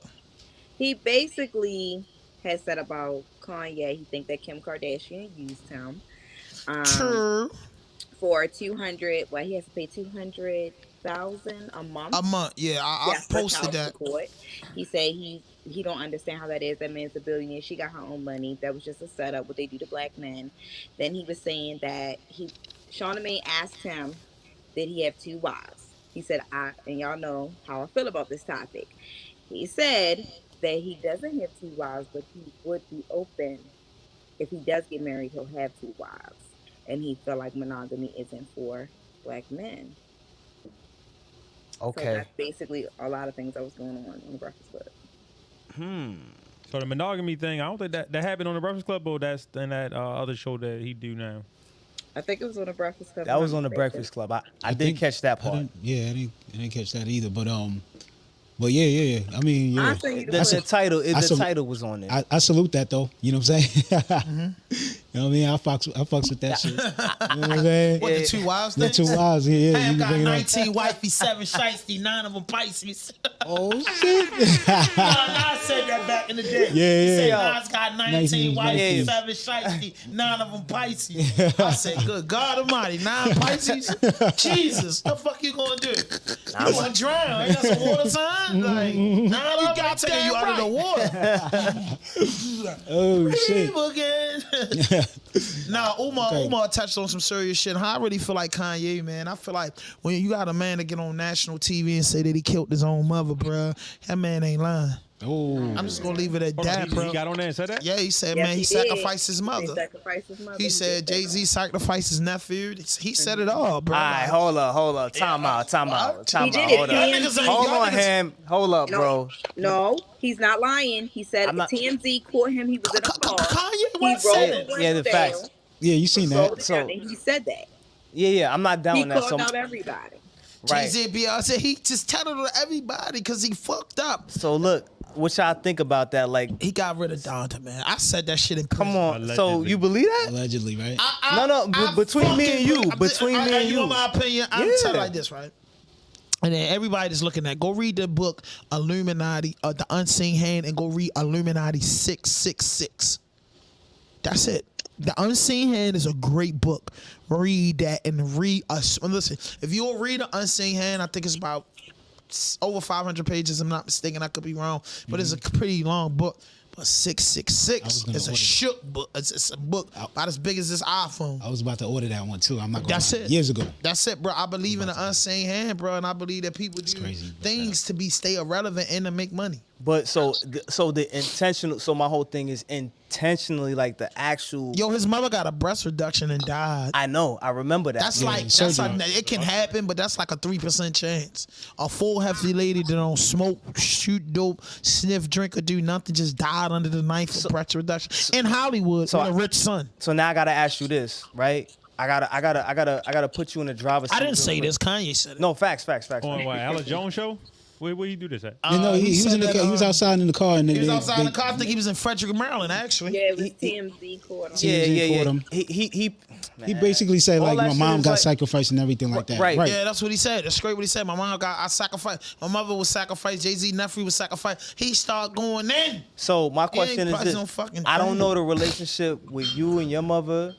He basically has said about Kanye, he think that Kim Kardashian used him. True. For 200, he has to pay 200,000 a month. A month, yeah. I Yes, for posted child that. support. He said he don't understand how that is. That man's a billionaire. She got her own money. That was just a setup, what they do to black men. Then he was saying that Charlamagne asked him, did he have 2 wives? He said, and y'all know how I feel about this topic. He said that he doesn't have 2 wives, but he would be open. If he does get married, he'll have 2 wives. And he felt like monogamy isn't for black men. Okay. So that's basically a lot of things that was going on the Breakfast Club. So the monogamy thing, I don't think that happened on the Breakfast Club, or that's in that other show that he do now. I think it was on the Breakfast Club. That was on the Breakfast Club. I didn't catch that part. I didn't catch that either. But yeah. I mean, yeah. I'll send you the The link. title was on there. I salute that though. You know what I'm saying? You know what I mean? I fucks with that shit. You know what I'm saying? What, the 2 wives The thing? 2 wives, yeah. Ham You got bring it up. 19 wifey, 7 shiesty, 9 of them Pisces. Oh shit. I said that back in the day. Yeah. He said Nas got 19 wifey, wifey. 7 shiesty, 9 of them Pisces. I said, good God Almighty, 9 Pisces? Jesus, what the fuck you gonna do? You gonna drown? Ain't that some water sign? Like, you got to take you out of the water. Oh shit. Nah, Umar touched on some serious shit. I really feel like Kanye, man. I feel like when you got a man to get on national TV and say that he killed his own mother, bruh, that man ain't lying. Oh. I'm just gonna leave it at that, bro. He got on there and said that? Yeah, he said, Yes, man, he did. sacrificed his mother. He sacrificed his mother. He said Jay-Z sacrificed his nephew. He said it all, bro. All right, hold up. Time out. He did it. Hold Y'all up. niggas ain't- Hold y'all on, niggas- Ham. Hold up, bro. No, he's not lying. He said I'm not- TMZ caught him. He was in a car. Kanye He once rolled said the it. window Yeah, the down, facts. Yeah, you seen rolled that. it So- down, and he said that. Yeah, I'm not down He on that. called out everybody. Right. Jay-Z be out there, he just telling it to everybody because he fucked up. So look, what y'all think about that? Like, He got rid of Donda, man. I said that shit in prison. come on. So Allegedly. you believe that? Allegedly, right? Between me and you. Between me and You know you. my opinion? I'm Yeah. telling like this, right? And then everybody that's looking at, go read the book Illuminati, The Unseen Hand, and go read Illuminati 666. That's it. The Unseen Hand is a great book. Read that and read us. Listen, if you'll read The Unseen Hand, I think it's about over 500 pages. I'm not mistaken. I could be wrong, but it's a pretty long book. But 666 is a shook book. It's a book about as big as this iPhone. I was about to order that one too. I'm not gonna That's lie. it. Years ago. That's it, bro. I believe in the unseen hand, bro, and I believe that people do crazy, things to be stay irrelevant and to make money. But so the intentional. So my whole thing is intentionally like the actual. Yo, his mother got a breast reduction and died. I know. I remember that. That's like surgery. it can happen, but that's like a 3% chance. A full hefty lady that don't smoke, shoot dope, sniff, drink, or do nothing just died under the knife for breast reduction in Hollywood with a rich son. So now I gotta ask you this, right? I gotta put you in the driver's seat. I didn't say real this. quick. Kanye said it. No, facts. On what, Alex Jones show? Where you do this at? You know, he was in the car, he was outside in the car, and He was outside the car. I think he was in Frederick, Maryland, actually. Yeah, it was TMZ caught him. Yeah. caught him. He He basically said All like that my shit mom is got like- sacrificed and everything like that. Right. Yeah, that's what he said. That's straight what he said. My mom I sacrificed. My mother was sacrificed. Jay-Z nephew was sacrificed. He started going in. So my question is plus this: no fucking I don't thing. know the relationship with you and your mother.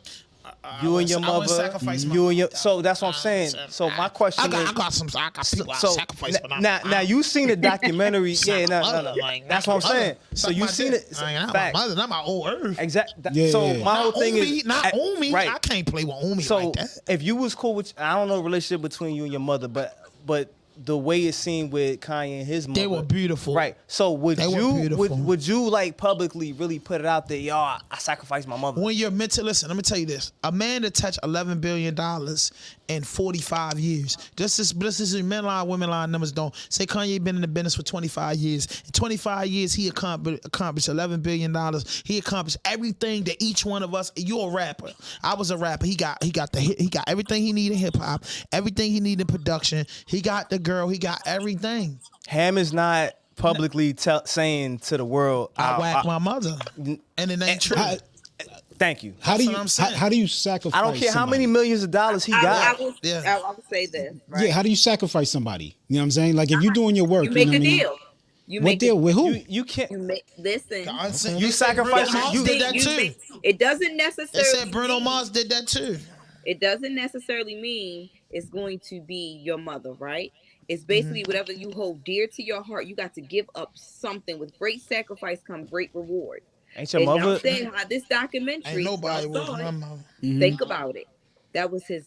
You and your I wouldn't mother. sacrifice my You and your. mom. So that's what I'm saying. So my question I is. got people I So sacrifice, but now you seen the documentary. Yeah, no. That's what I'm saying. So you seen it. Not my Facts. mother, not my old earth. Exactly. Yeah, So yeah. my whole Not thing Omi, is not Omi. Right. I can't play with Omi So like that. if you was cool with, I don't know the relationship between you and your mother, but the way it's seen with Kanye and his mother, They were beautiful. Right. So would They were you beautiful. would you like publicly really put it out there, y'all? I sacrificed my mother. When you're mental, listen, let me tell you this. A man that touched $11 billion in 45 years. This is men lie, women lie, numbers don't. Say Kanye been in the business for 25 years. In 25 years, he accomplished $11 billion. He accomplished everything that each one of us, you're a rapper. I was a rapper. He got the hit. He got everything he needed in hip hop, everything he needed in production. He got the girl. He got everything. Ham is not publicly saying to the world, I whacked my mother. And it ain't true. Thank you. How do That's you what I'm saying. how do you sacrifice? I don't care how somebody? many millions of dollars he I got. will say this. Right? Yeah, how do you sacrifice somebody? You know what I'm saying? Like if you're doing your work, You make know a what I mean? deal. You What make deal with who? You can't. You make listen. You sacrifice. Bruno Mars You did that You too. make- it doesn't They necessarily. said Bruno mean- Mars did that too. It doesn't necessarily mean it's going to be your mother, right? It's basically whatever you hold dear to your heart. You got to give up something. With great sacrifice comes great reward. Ain't your And mother? I'm saying how this documentary. Ain't nobody y'all saw was it. my mother. Think about it. That was his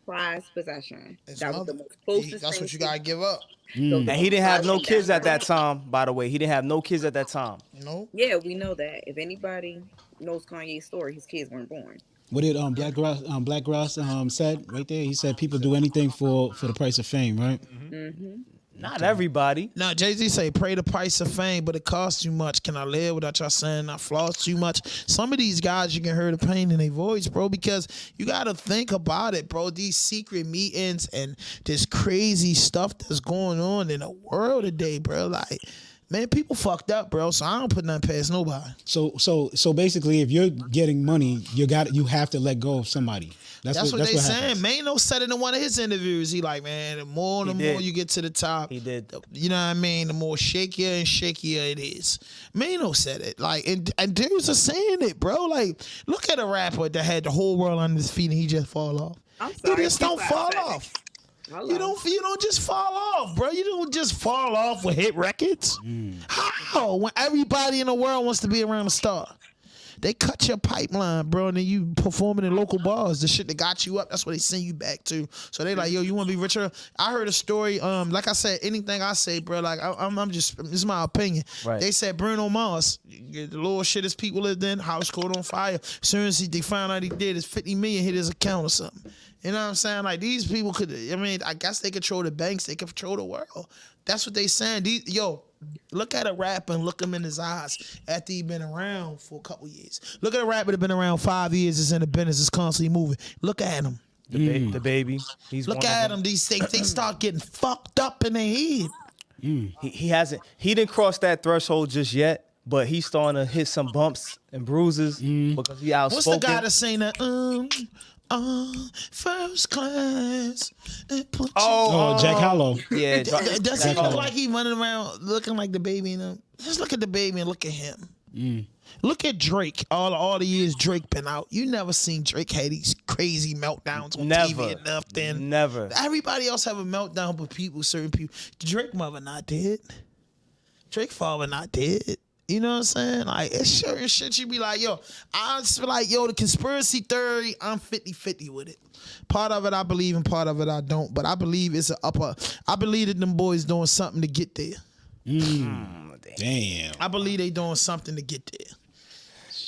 prized possession. His That was mother. the most closest. That's thing what you to- gotta give up. So the And he didn't have no most kids at that prized- time. By the way, he didn't have no kids at that time. You know? Yeah, we know that. If anybody knows Kanye's story, his kids weren't born. What did Black Ross said right there? He said people do anything for the price of fame, right? Not everybody. Now Jay-Z say, pay the price of fame, but it costs too much. Can I live without y'all saying I floss too much? Some of these guys, you can hear the pain in their voice, bro, because you got to think about it, bro. These secret meetings and this crazy stuff that's going on in the world today, bro. Like, man, people fucked up, bro, so I don't put nothing past nobody. So basically, if you're getting money, you have to let go of somebody. That's what they saying. happens. Mano said it in one of his interviews. He like, man, the more you get to the top, He did. You know what I mean? The more shakier and shakier it is. Mano said it. Like, and dudes are saying it, bro. Like, look at a rapper that had the whole world under his feet and he just fall off. I'm You sorry. just don't people fall are off. Hello. You don't just fall off, bro. You don't just fall off with hit records. How? When everybody in the world wants to be around a star. They cut your pipeline, bro, and then you performing in local bars. The shit that got you up, that's what they send you back to. So they like, yo, you want to be richer? I heard a story. Like I said, anything I say, bro, like I'm just, this is my opinion. Right. They said Bruno Mars, the little shit his people lived in, house caught on fire. As soon as they found out he did, his 50 million hit his account or something. You know what I'm saying? Like these people could, I mean, I guess they control the banks, they control the world. That's what they saying. Look at a rapper and look him in his eyes after he been around for a couple years. Look at a rapper that been around 5 years, is in the business, is constantly moving. Look at him. The baby. He's Look one of at them. them. They start getting fucked up in their head. He didn't cross that threshold just yet, but he's starting to hit some bumps and bruises because he outspoken. What's the guy that's saying that? First class. Jack Harlow. Yeah, Does he look like he running around looking like the baby? Just look at the baby and look at him. Look at Drake. All the years Drake been out, you never seen Drake had these crazy meltdowns on TV and nothing. Never. Everybody else have a meltdown, but certain people. Drake mother not dead. Drake father not dead. You know what I'm saying? Like, it's certain shit you be like, yo, I just feel like, yo, the conspiracy theory, I'm 50-50 with it. Part of it I believe and part of it I don't. But I believe it's I believe that them boys doing something to get there. Damn. I believe they doing something to get there.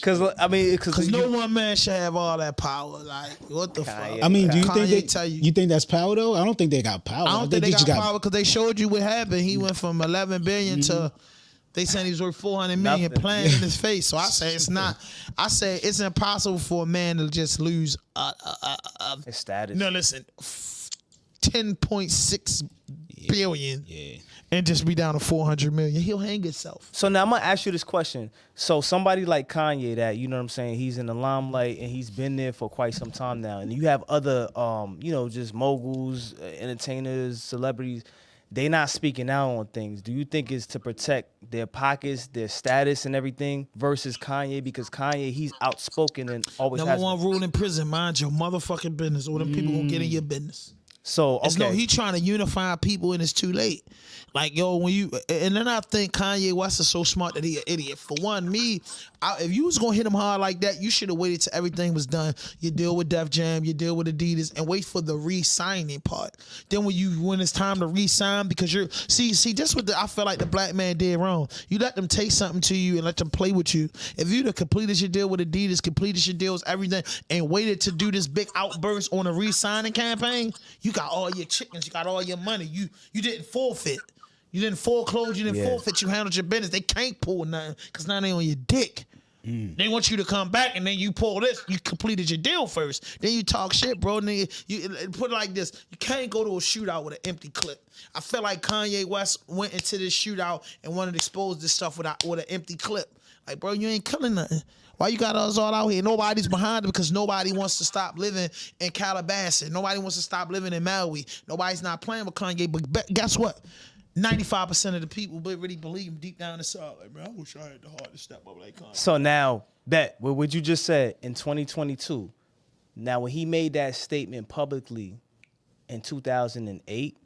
Because no one man should have all that power. Like, what the fuck? I mean, do you Kanye think tell you think that's power though? I don't think they got power. I don't think they got power because they showed you what happened. He went from 11 billion to they said he was worth 400 million playing in his face. So I say it's not. I say it's impossible for a man to just lose his status. No, listen, 10.6 billion and just be down to 400 million. He'll hang himself. So now I'm gonna ask you this question. So somebody like Kanye, that, you know what I'm saying, he's in the limelight and he's been there for quite some time now, and you have other just moguls, entertainers, celebrities, they not speaking out on things. Do you think it's to protect their pockets, their status and everything, versus Kanye? Because Kanye, he's outspoken and always Number one rule in prison: mind your motherfucking business, or them people gonna get in your business. So okay, he trying to unify people, and it's too late. Like, yo, and then I think Kanye West is so smart that he an idiot. For one, if you was gonna hit him hard like that, you should have waited till everything was done. You deal with Def Jam, you deal with Adidas, and wait for the re-signing part. Then when it's time to re-sign, because this what I feel like the black man did wrong. You let them take something to you and let them play with you. If you'd have completed your deal with Adidas, completed your deals, everything, and waited to do this big outburst on a re-signing campaign, you got all your chickens, you got all your money. You didn't forfeit. You didn't foreclose, you didn't forfeit, you handled your business. They can't pull nothing because now they on your dick. They want you to come back and then you pull this. You completed your deal first. Then you talk shit, bro. Nigga, you put it like this. You can't go to a shootout with an empty clip. I feel like Kanye West went into this shootout and wanted to expose this stuff with an empty clip. Like, bro, you ain't killing nothing. Why you got us all out here? Nobody's behind it because nobody wants to stop living in Calabasas. Nobody wants to stop living in Maui. Nobody's not playing with Kanye. But guess what? 95% of the people really believe him deep down inside. Like, man, I wish I had the heart to step up like Kanye. So now, what you just said in 2022, now when he made that statement publicly in 2008,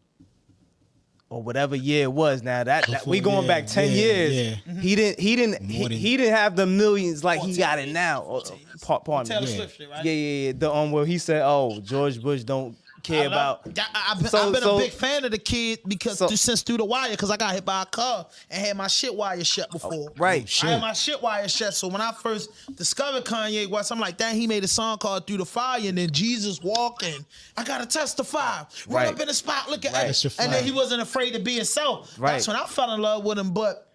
or whatever year it was, now that we going back 10 years. Yeah. He didn't have the millions like he got it now. Pardon Taylor me. Swift shit, right? Yeah. The where he said, "Oh, George Bush don't care about." I've been a big fan of the kid because since Through the Wire, because I got hit by a car and had my shit wire shut before. Right. I had my shit wire shut. So when I first discovered Kanye West, I'm like, dang, he made a song called Through the Fire, and then Jesus Walking. I gotta testify. Run up in the spot, look at it. And then he wasn't afraid to be himself. Right. That's when I fell in love with him. But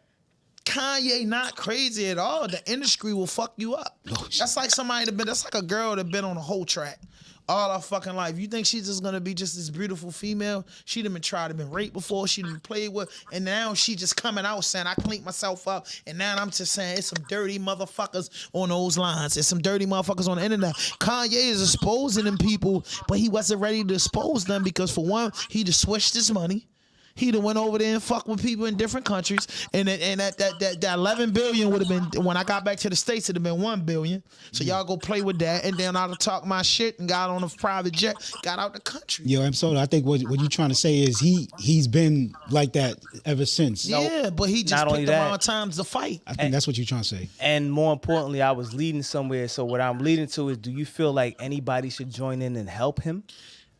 Kanye not crazy at all. The industry will fuck you up. That's like that's like a girl that been on a whole track all her fucking life. You think she's just gonna be just this beautiful female? She done been tried to been raped before, she done been played with, and now she just coming out saying, I cleaned myself up, and now I'm just saying it's some dirty motherfuckers on those lines. It's some dirty motherfuckers on the internet. Kanye is exposing them people, but he wasn't ready to expose them because, for one, he just switched his money. He done went over there and fucked with people in different countries, and that 11 billion would have been, when I got back to the States, it'd have been 1 billion. So y'all go play with that, and then I'd have talked my shit and got on a private jet, got out the country. Yo, I'm sorry. I think what you're trying to say is he's been like that ever since. Yeah, but he just picked the wrong times to fight. I think that's what you're trying to say. And more importantly, I was leading somewhere. So what I'm leading to is, do you feel like anybody should join in and help him?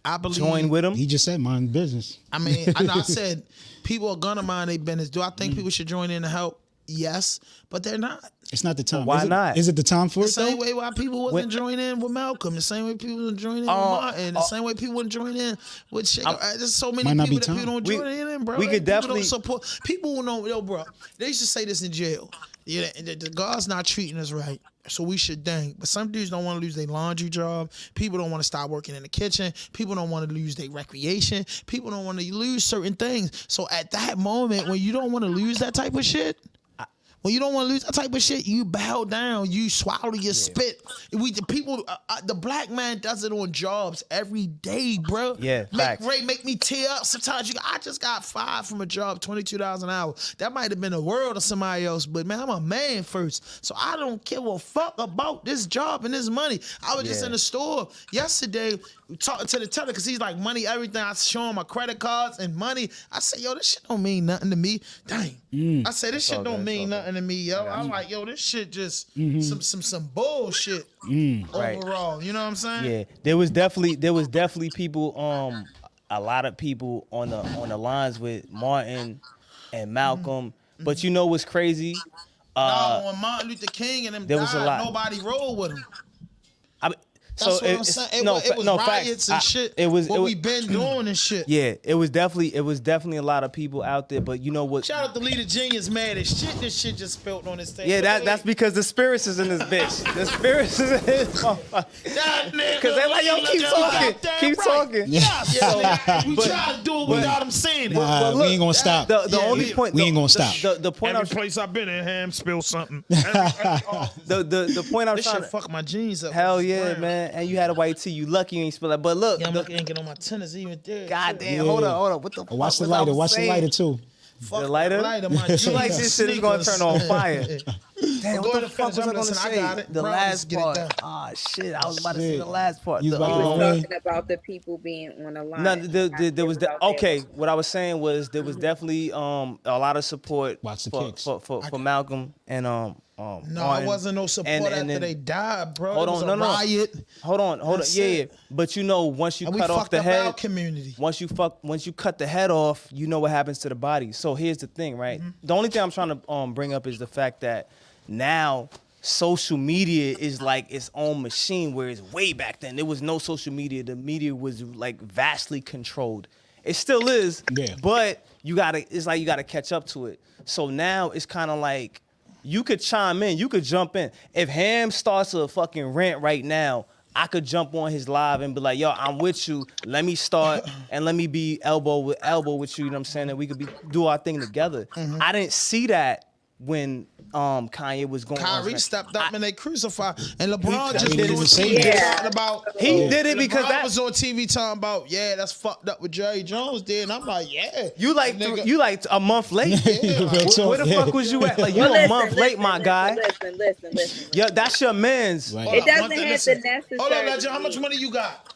I believe join with him. He just said mind business. I mean, I said people are gonna mind their business. Do I think people should join in to help? Yes, but they're not. It's not the time. Why not? Is it the time for The it? same way why people wasn't joining in with Malcolm. The same way people wasn't joining in with Martin. The same way people wouldn't join in with shit. There's so many people that people don't join in, bro. We could definitely don't support. People who know, yo, bro. They used to say this in jail. Yeah, the God's not treating us right, so we should thank. But some dudes don't want to lose their laundry job. People don't want to stop working in the kitchen. People don't want to lose their recreation. People don't want to lose certain things. So at that moment, when you don't want to lose that type of shit, when you don't want to lose that type of shit, you bow down, you swallow your spit. The black man does it on jobs every day, bro. Yeah, facts. Make me tear up. Sometimes I just got fired from a job, $22 an hour. That might have been the world of somebody else, but man, I'm a man first, so I don't give a fuck about this job and this money. I was just in the store yesterday talking to the teller because he's like, money, everything. I show him my credit cards and money. I said, yo, this shit don't mean nothing to me. Dang. I said, this shit don't mean nothing to me, yo. I'm like, yo, this shit just some bullshit overall. You know what I'm saying? Yeah, there was definitely people, a lot of people on the lines with Martin and Malcolm. But you know what's crazy? When Martin Luther King and them there was died, a lot. Nobody rolled with him. That's what I'm saying. It was riots and shit. We've been doing and shit. Yeah, it was definitely a lot of people out there. But you know what? Shout out to Leader Genius, man. This shit just spilled on his table. Yeah, that's because the spirits is in this bitch. The spirits is in this motherfucker. Because they like, yo, keep talking. Yeah. We try to do it without him saying it. Nah, we ain't gonna stop. The only point we ain't gonna stop. The point Every place I've been in, Ham spilled something. the point I'm This trying shit to fuck my jeans up. hell yeah, man. And you had a white tee. You lucky you ain't spill that. But look, Yeah, I'm looking ain't get on my tennis even there. goddamn, hold up. What the fuck? Watch the was I lighter. Watch the saying? lighter too. Fuck The lighter? my You jeans, like this shit is gonna turn on fire. Damn, Go what ahead the and fuck was finish. I I'm gonna listening. I say? got it. The Bro, last let's get it part. done. Ah, shit. I was about to say the last part. You The, was about to go Talking away? about the people being on the line. No, there was About that. okay. What I was saying was there was definitely a lot of support Watch the for, kicks. for Malcolm and No, Martin. it wasn't no support And after then- they died, bro. Hold It on, was a no. riot. Hold on. That's Yeah. it. But you know, once you And we cut off fucked the up head, our community. once you cut the head off, you know what happens to the body. So here's the thing, right? The only thing I'm trying to bring up is the fact that now social media is like its own machine, whereas way back then there was no social media. The media was like vastly controlled. It still is, Yeah. but you gotta catch up to it. So now it's kind of like you could chime in, you could jump in. If Ham starts a fucking rant right now, I could jump on his live and be like, yo, I'm with you. Let me start and let me be elbow with elbow with you. You know what I'm saying? And we could do our thing together. I didn't see that when Kanye was going on. Kyrie stepped up and they crucified. And LeBron just did was it on the TV same talking about. He did it because LeBron that was on TV talking about, yeah, that's fucked up what Jerry Jones did. And I'm like, yeah. you like Nigga. a month late. Real talk, Where the yeah. fuck was you at? Like you Well, a month late, my guy. Listen. Yo, that's your man's. Right. It doesn't Hold on, have listen. the necessary. Hold on, Legend. How much money you got?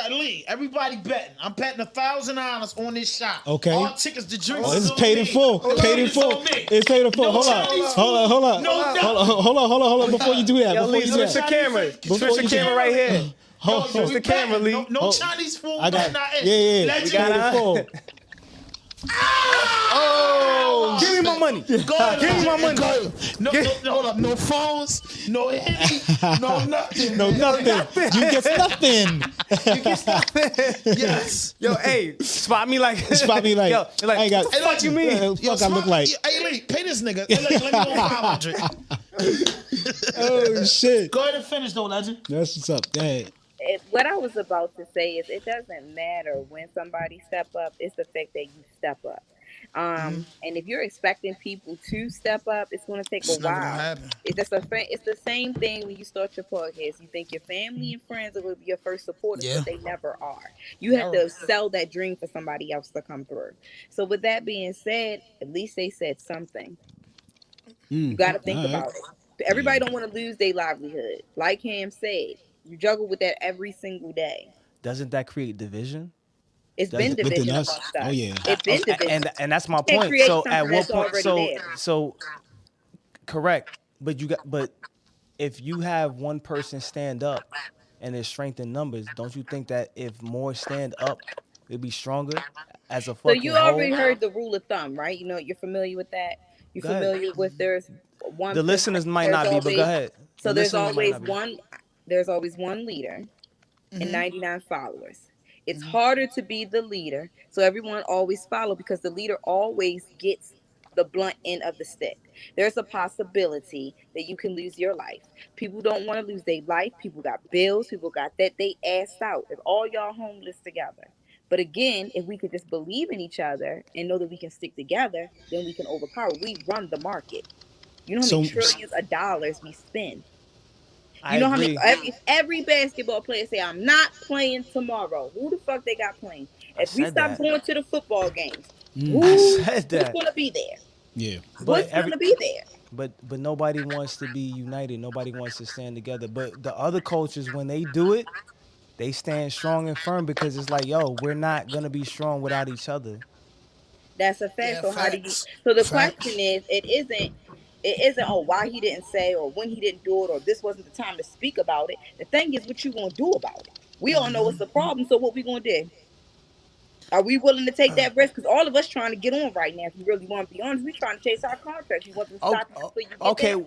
Lee, everybody betting. I'm betting $1,000 on this shot. Okay. All tickets to drinks. Oh, this is on paid in me. full. Hold Paid on, in it's full. on me. It's paid in full. No Hold on. Chinese Hold on. food. Hold on. No doubt. Hold on. Before you do that. Yo, Before Lee, you do switch the that. camera. Before Switch the you do camera that. right here. Hold Yo, on. we the camera, betting. Lee. No Hold- Chinese food. I got not it. it. Yeah. Legend. We got it in full. Oh, give me my money. Go ahead, Give me my money. Go ahead. No, hold up. No phones. No Henny. No nothing. No, nothing. You get nothing. Yes. Yo, hey, spot me like. Spot me like, Yo, like I ain't got. what the fuck you mean? Fuck, I look like. Hey, Lee, pay this nigga. Let me on 500. Oh shit. Go ahead and finish though, Legend. That's what's up. Dad. What I was about to say is it doesn't matter when somebody step up. It's the fact that you step up. And if you're expecting people to step up, it's going to take It's a never gonna while. happen. It's the same thing when you start your podcast. You think your family and friends are going to be your first supporters, Yeah. but they never are. You have to sell that dream for somebody else to come through. So with that being said, at least they said something. You got to think All right. about it. Everybody don't want to lose their livelihood. Like Ham said, you juggle with that every single day. Doesn't that create division? It's Does been it- division Within us? amongst us. Oh, yeah. It's been division. And that's my can't point. create So something at what that's point? already there. So correct. But if you have one person stand up and there's strength in numbers, don't you think that if more stand up, it'd be stronger as a So fucking you already whole? heard the rule of thumb, right? You know, you're familiar with that. You're Go ahead. familiar with there's one. The listeners might there's not be, but always- go ahead. So The there's listeners might always not be. one. There's always one leader and 99 followers. It's harder to be the leader, so everyone always follow because the leader always gets the blunt end of the stick. There's a possibility that you can lose your life. People don't want to lose their life. People got bills. People got that. They assed out. If all y'all homeless together. But again, if we could just believe in each other and know that we can stick together, then we can overpower. We run the market. You know how many trillions of dollars we spend. You know how many every basketball player say, I'm not playing tomorrow. Who the fuck they got playing? If we stop going to the football games, who's gonna be there? Yeah. What's gonna be there? But nobody wants to be united. Nobody wants to stand together. But the other cultures, when they do it, they stand strong and firm because it's like, yo, we're not gonna be strong without each other. That's a fact. So how do you? So the question is, it isn't why he didn't say or when he didn't do it or this wasn't the time to speak about it. The thing is, what you gonna do about it? We all know it's a problem. So what we gonna do? Are we willing to take that risk? Because all of us trying to get on right now. If you really want to be honest, we trying to chase our contracts. You want to stop you before you get there.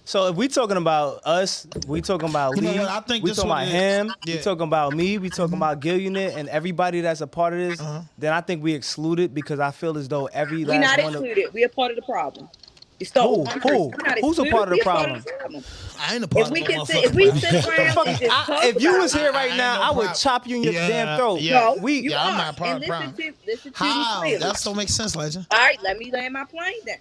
So if we talking about us, we talking about Lee, I think we this talking about him, yeah. we talking about me, we talking about Gillionaire and everybody that's a part of this, then I think we excluded because I feel as though every we're last not one excluded. We're a part of the problem. Who? Who's a part of the problem? I ain't a part of the problem. If we sit around and just talk if you about was here right now, I would chop you in your damn throat. Yeah. No, I'm not part of the problem. Listen to How? me That don't make sense, Legend. All right, let me land my plane then.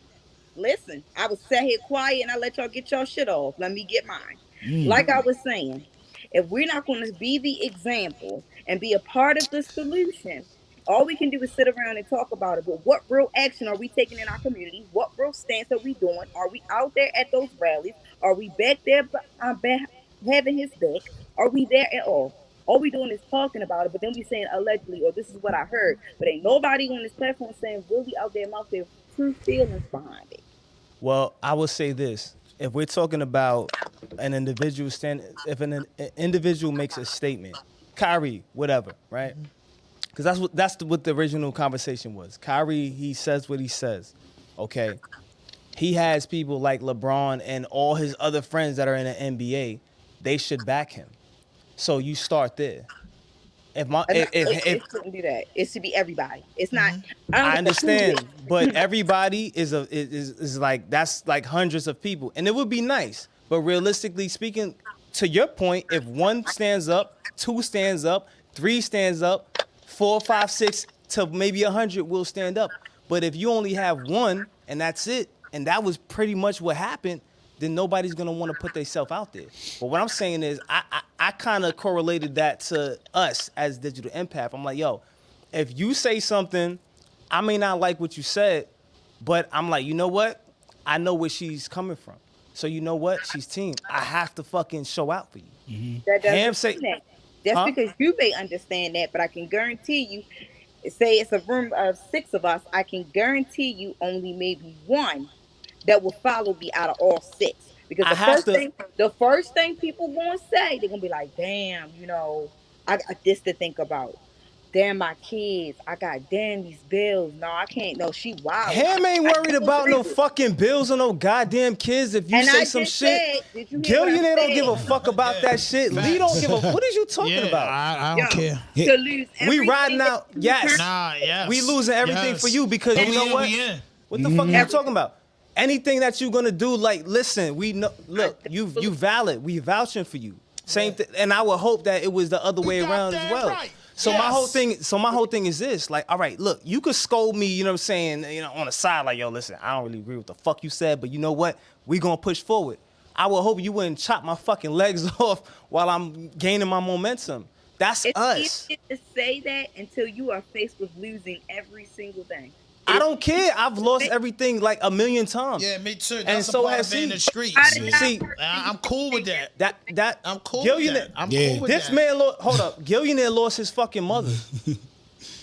Listen, I was sat here quiet and I let y'all get y'all shit off. Let me get mine. Like I was saying, if we're not going to be the example and be a part of the solution, all we can do is sit around and talk about it. But what real action are we taking in our community? What real stance are we doing? Are we out there at those rallies? Are we back there having his back? Are we there at all? All we doing is talking about it, but then we saying allegedly, or this is what I heard. But ain't nobody on this platform saying really out there mouth their true feelings behind it. Well, I will say this. If we're talking about an individual if an individual makes a statement, Kyrie, whatever, right? Because that's what the original conversation was. Kyrie, he says what he says, okay? He has people like LeBron and all his other friends that are in the NBA. They should back him. So you start there. It shouldn't do that. It should be everybody. It's not. I understand, but everybody is like that's like hundreds of people, and it would be nice. But realistically speaking, to your point, if one stands up, two stands up, three stands up, 4, 5, 6 to maybe 100 will stand up. But if you only have one and that's it, and that was pretty much what happened, then nobody's gonna want to put themselves out there. But what I'm saying is, I kind of correlated that to us as Digital Empath. I'm like, yo, if you say something, I may not like what you said, but I'm like, you know what? I know where she's coming from. So you know what? She's team. I have to fucking show out for you. That doesn't mean that. That's because you may understand that, but I can guarantee you, say it's a room of 6 of us, I can guarantee you only maybe one that will follow me out of all 6. Because the first thing people gonna say, they're gonna be like, damn, you know, I got this to think about. Damn, my kids. I got these bills. No, I can't. No, she wild. Him ain't worried about no fucking bills or no goddamn kids. If you say some shit, Gillionaire don't give a fuck about that shit. Lee don't give a. What is you talking about? I don't care. To lose we riding out. Yes. Yes. We losing everything for you because you know what? What the fuck are you talking about? Anything that you're gonna do, like, listen, we know. Look, you valid. We vouching for you. Same thing, and I would hope that it was the other way around as well. Right. So my whole thing is this, like, all right, look, you could scold me, you know what I'm saying, you know, on the side, like, yo, listen, I don't really agree with the fuck you said, but you know what? We gonna push forward. I would hope you wouldn't chop my fucking legs off while I'm gaining my momentum. That's us. It's easy to say that until you are faced with losing every single thing. I don't care. I've lost everything like a million times. Yeah, me too. That's and so has he. In the streets. See, I'm cool with that. That I'm cool Gillionaire, with that. I'm cool with this that. man, hold up. Gillionaire lost his fucking mother.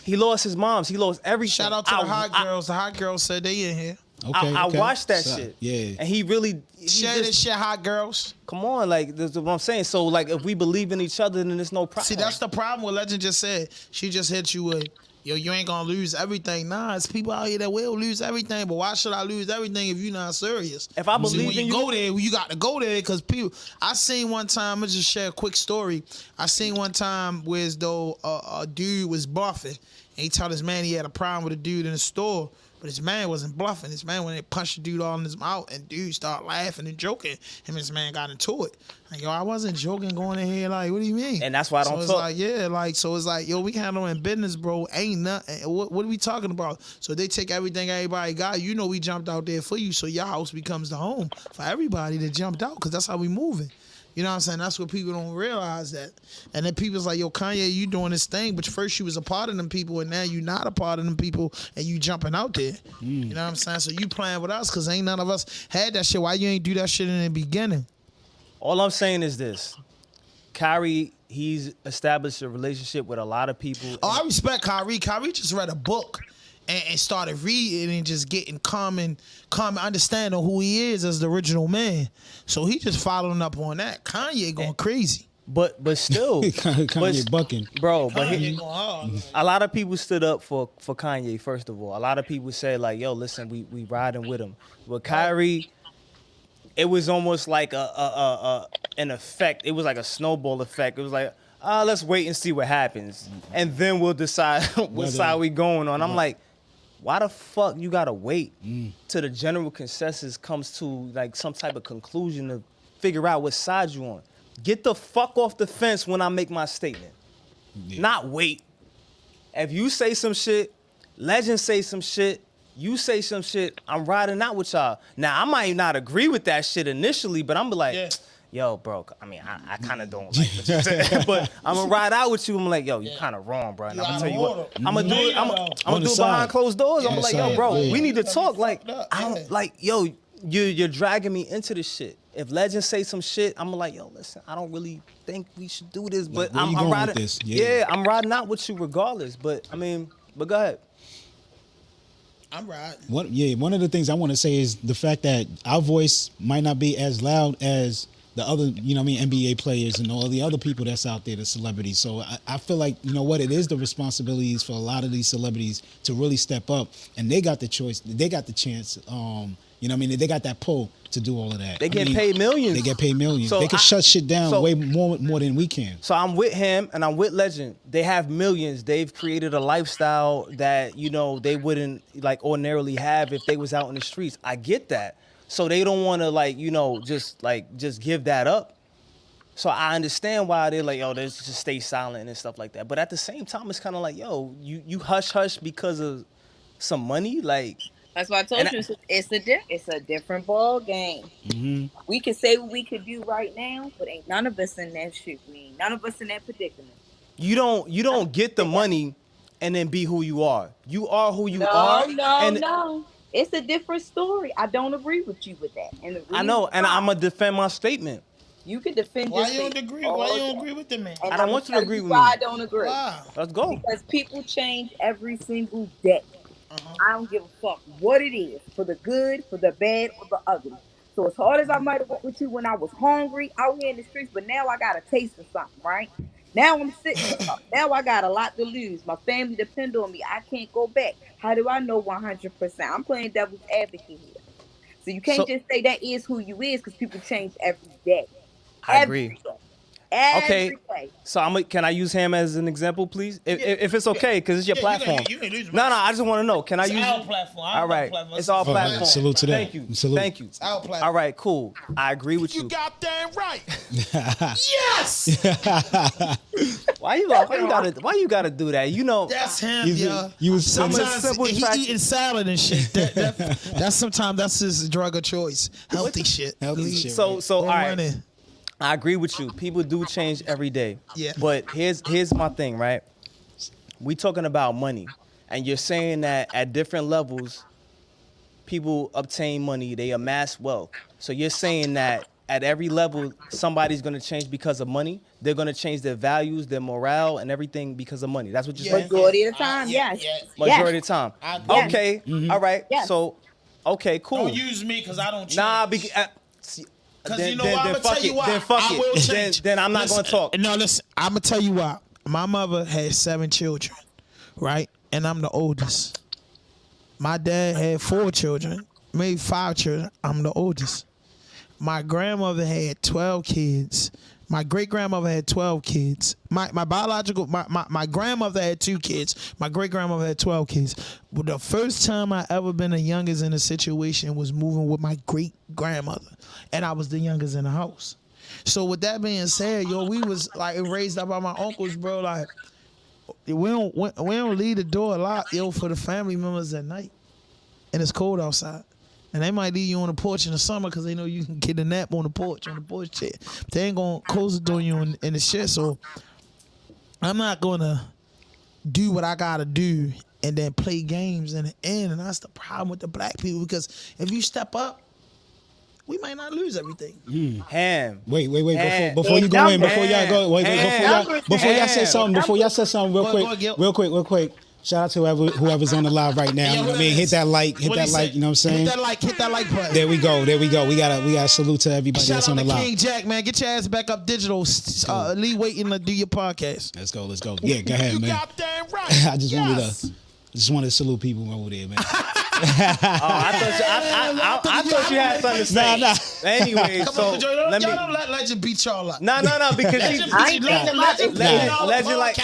He lost his moms. He lost everything. Shout out to the hot girls. The hot girls said they in here. Okay, I watched that shit. Yeah. And he really share this shit, hot girls. Come on, like that's what I'm saying. So like, if we believe in each other, then there's no problem. See, that's the problem. What Legend just said. She just hit you with, yo, you ain't gonna lose everything. Nah, it's people out here that will lose everything. But why should I lose everything if you're not serious? If I believe when you go there, you got to go there because people. I seen one time. I'll just share a quick story. I seen one time where as though a dude was buffing. And he told his man he had a problem with a dude in the store But his man wasn't bluffing. His man went and punched the dude all in his mouth, and dude started laughing and joking. Him and his man got into it. Like, yo, I wasn't joking going in here. Like, what do you mean? And that's why I don't so talk. Like, yeah, like, so it's like, yo, we handling business, bro. Ain't nothing. What are we talking about? So they take everything everybody got. You know, we jumped out there for you, so your house becomes the home for everybody that jumped out, because that's how we moving. You know what I'm saying? That's what people don't realize that. And then people's like, yo, Kanye, you doing this thing, but first you was a part of them people, and now you not a part of them people, and you jumping out there. You know what I'm saying? So you playing with us, because ain't none of us had that shit. Why you ain't do that shit in the beginning? All I'm saying is this. Kyrie, he's established a relationship with a lot of people. Oh, I respect Kyrie. Kyrie just read a book and started reading and just getting common understanding of who he is as the original man. So he just following up on that. Kanye going crazy. But still, Kanye bucking. Bro, but Kanye going hard. a lot of people stood up for Kanye, first of all. A lot of people said, like, yo, listen, we riding with him. With Kyrie, it was almost like an effect. It was like a snowball effect. It was like, let's wait and see what happens. And then we'll decide what side we going on. I'm like, why the fuck you gotta wait till the general consensus comes to like some type of conclusion to figure out what side you on? Get the fuck off the fence when I make my statement. Not wait. If you say some shit, Legend say some shit, you say some shit, I'm riding out with y'all. Now, I might not agree with that shit initially, but I'm be like, yo, bro, I mean, I kind of don't like what you said, but I'm going to ride out with you. I'm like, yo, you kind of wrong, bro. And I'm going to tell you what, I'm going to do it. I'm going to do it behind closed doors. I'm like, yo, bro, we need to talk. Like, I don't, like, yo, you're dragging me into this shit. If Legend say some shit, I'm like, yo, listen, I don't really think we should do this, but I'm riding. With this? Yeah, I'm riding out with you regardless. But I mean, but go ahead. I'm riding. One of the things I want to say is the fact that our voice might not be as loud as the other, you know what I mean, NBA players and all the other people that's out there, the celebrities. So I feel like, you know what, it is the responsibilities for a lot of these celebrities to really step up, and they got the choice, they got the chance, you know what I mean, they got that pull to do all of that. They get paid millions. They get paid millions. So they can shut shit down way more than we can. So I'm with him and I'm with Legend. They have millions. They've created a lifestyle that, you know, they wouldn't like ordinarily have if they was out in the streets. I get that. So they don't want to like, you know, just give that up. So I understand why they're like, yo, let's just stay silent and stuff like that. But at the same time, it's kind of like, yo, you hush because of some money, like. That's why I told you it's a different ball game. Mm-hmm. We can say what we could do right now, but ain't none of us in that shit. None of us in that predicament. You don't get the money and then be who you are. You are who you are. No. It's a different story. I don't agree with you with that. And I know, and I'm gonna defend my statement. You can defend your statement. Why you don't agree with the man? I don't want you to agree with me. I don't agree. Wow. Let's go. Because people change every single day. I don't give a fuck what it is, for the good, for the bad, or the ugly. So as hard as I might have worked with you when I was hungry out here in the streets, but now I got a taste of something, right? Now I'm sitting up. Now I got a lot to lose. My family depend on me. I can't go back. How do I know 100%? I'm playing devil's advocate here. So you can't just say that is who you is, because people change every day. I agree. Every okay, day. so can I use him as an example, please? If it's okay, because it's your platform. You can use no, I just want to know. Can I use our platform? All right, it's our platform. Salute to that. Thank you. Salute. Thank you. It's our platform. All right, cool. I agree with you. You got damn right. Yes. Why you gotta do that? You know, That's him, yo. You was Sometimes he eating salad and shit. That's sometimes that's his drug of choice. Healthy shit. Healthy shit. So all right. Running. I agree with you. People do change every day. Yeah. But here's my thing, right? We talking about money, and you're saying that at different levels, people obtain money, they amass wealth. So you're saying that at every level, somebody's gonna change because of money. They're gonna change their values, their morale, and everything because of money. That's what you're saying? Majority of the time, yes. Majority of the time. Okay. Mm-hmm. All right. Yes. So, okay, cool. Don't use me because I don't change. Nah, because you know what? I'm gonna tell you why. Then fuck I will it. change. Then I'm not gonna talk. No, listen. I'm gonna tell you why. My mother had 7 children, right? And I'm the oldest. My dad had 4 children, maybe 5 children. I'm the oldest. My grandmother had 12 kids. My great grandmother had 12 kids. My grandmother had 2 kids. My great grandmother had 12 kids. But the first time I ever been the youngest in a situation was moving with my great grandmother, and I was the youngest in the house. So with that being said, yo, we was like raised up by my uncles, bro. Like we don't leave the door locked, yo, for the family members at night, and it's cold outside. And they might leave you on the porch in the summer because they know you can get a nap on the porch chair. They ain't gonna close the door on you in the shit. So I'm not gonna do what I gotta do and then play games in the end. And that's the problem with the black people, because if you step up, we might not lose everything. Ham. Wait. Ham. Before you go in, before y'all go, Ham. before y'all say something, Go, real quick. Shout out to whoever's on the live right now. Yeah, You know what I mean? Hit that like, you know what I'm saying? Hit that like button. There we go. We got a salute to everybody Shout that's out on the to live. King Jack, man. Get your ass back up digital. Lee waiting to do your podcast. Let's go. Yeah, go ahead, man. Goddamn right. I just wanted to salute people over there, man. I thought you had something to say. Nah. Anyway, so let me. Y'all don't let Legend beat y'all up. No, because Legend like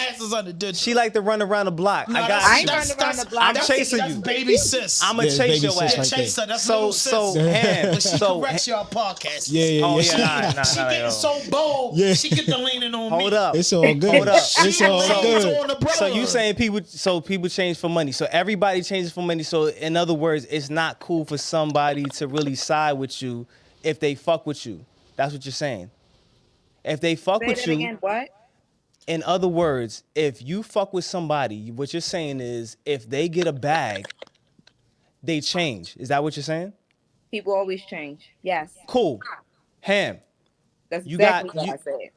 she like to run around the block. No, I got I you. ain't running around the block. I'm chasing That's you. baby sis. I'm a Yeah, chase baby your sis ass. right Chase her. That's little So sis. Ham. But she So corrects y'all podcast. Yeah. oh yeah, nah. She getting so bold. Yeah. She get the leaning on me. Hold up. It's all good. Hold up. It's all So- good. So you saying people change for money. So everybody changes for money. So in other words, it's not cool for somebody to really side with you if they fuck with you. That's what you're saying. If they fuck Say with that you, again, what? in other words, if you fuck with somebody, what you're saying is if they get a bag, they change. Is that what you're saying? People always change. Yes. Cool. Ham. That's You exactly got- what you- I said.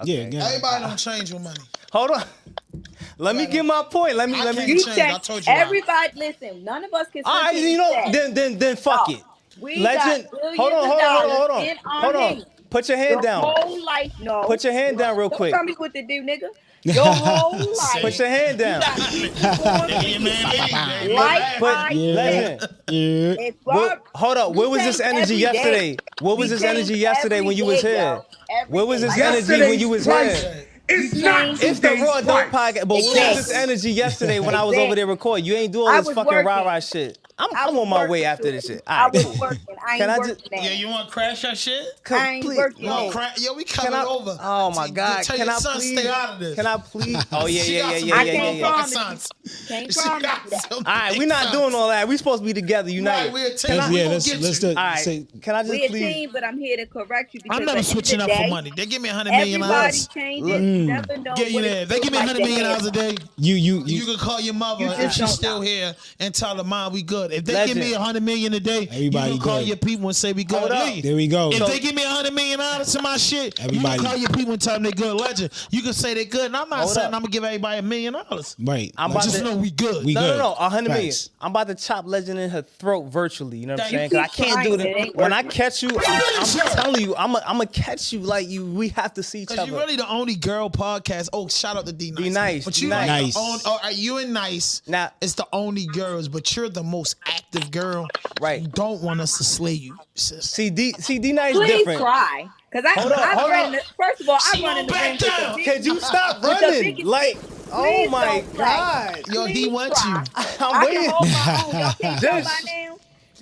Yeah. Everybody don't change with money. Hold on. Let me get my point. Let me. can't You change. I change. told you why. Everybody, listen. None of us can. All right, you know, then fuck it. We Legend. got billions Hold of dollars on. in our Hold on. hands. Put your hand Your down. whole life, no. Put your hand down real Don't quick. tell me what to do, nigga. Your whole life. Put your hand down. Legend. Yeah. Hold up. Where was this energy yesterday? What was this energy yesterday when you was here? Where was this energy when you was here? It's not It's the today's RawDope price. Podcast. But where was this energy yesterday when I was over there recording? You ain't doing I this was fucking working. rah-rah shit. I I'm was on my way working, after too. this shit. I All right, was cool. working. I Can I ain't just- working now. Yeah, you want to crash that shit? I ain't working. You want No. to crash? Yo, we Can coming I? over. Oh my God! Tell Can your I son please? stay out of this. Can I please? Oh yeah, She yeah, got yeah, some yeah, I yeah, can't yeah. motherfucking promise sons. Can't She promise got that. some All right, big we're not sons. doing all that. We supposed to be together, united. Right, we're a team. Yeah, We gonna let's get let's you. do. All right, Say, can I just We're a please? team, but I'm here to correct you because I'm at never the end switching of up the for day, money. They give me $100 million. everybody changes. You never know. Get you what there. it They give me feels like $100 million to a day. you You can call your mother You if just she's don't still know. here and tell her, Mom, we good. If they give Legend. me $100 million a day, Everybody you can call good. your people and say we good. Hold up. Lee. There we go. If they give me $100 million to my shit, Everybody- you can call your people and tell them they good. Legend. You can say they good, and I'm not Hold saying up. I'm gonna give everybody $1 million. Right. I'm Like, about Just to- know we good. We good. No, 100 million. Facts. I'm about to chop Legend in her throat virtually. You know what I'm Now, saying? you 'Cause I keep can't do trying, it it. ain't When I working. catch you, I'm telling you, I'm gonna catch you like you. We have to see each Because other. you're really the only girl podcast. Oh, shout out to D Nice. D Nice, But D you Nice. like Nice. the only, oh, you and Nice. Now- it's the only girls, but you're the most active girl. Right. You don't want us to slay you, sis. See, D Nice Please different. try. Because Hold up, hold run up. first of all, She I run in the won't ring back with the down. biggest- Could you stop with the running? biggest- Like, oh Please my don't play. God. Yo, he Please wants try. you. I'm I waiting. can hold my own. Y'all can't tell Just- by now.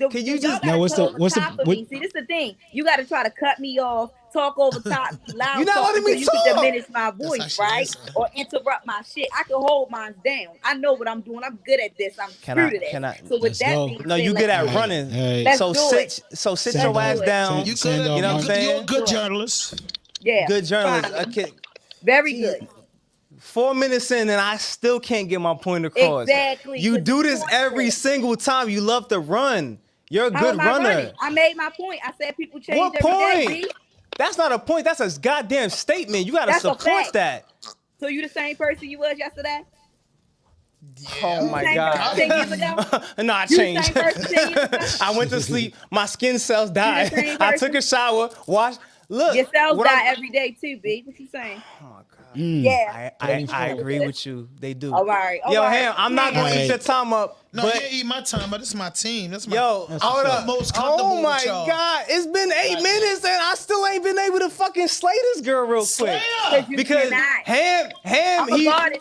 Can you y'all just- gotta Now, what's come the- over what's the- top of what- me. See, this is the thing. You got to try to cut me off, talk over top, loud You're not talk, letting me so you can talk. diminish my how voice, she right? is. Or interrupt my shit. I can hold mine down. I know what I'm doing. I'm good at this. I'm Can true I- to this. can I- So with Let's that go. being No, said, you good at let's- running. Hey. Let's So do sit Stand your up. ass down. You Stand could. up, You know what I'm Mike. You're a saying? good journalist. Yeah. Good journalist. fine. Okay. Very good. 4 minutes in and I still can't get my point across. Exactly, You 'cause do it's this pointless. every single time. You love to run. You're a How good am I runner. running? I made my point. I said people change What every day, point? B. That's not a point. That's a goddamn statement. You gotta That's a support fact. that. So you the same person you was yesterday? Oh my Same God. person 10 years ago? No, I You the changed. same person 10 years ago? I went to sleep. My skin cells died. same I person? took a shower. Washed. Look. Your cells what die I'm- every day too, B. What you saying? Oh my God. Yeah. I agree with you. They do. All right. Yo, Ham, I'm not going to eat your time up. No, but you eat my time, but this is my team. That's my hold up. most comfortable Oh my with y'all. God. It's been 8 minutes and I still ain't been able to fucking slay this girl real quick. Because Ham,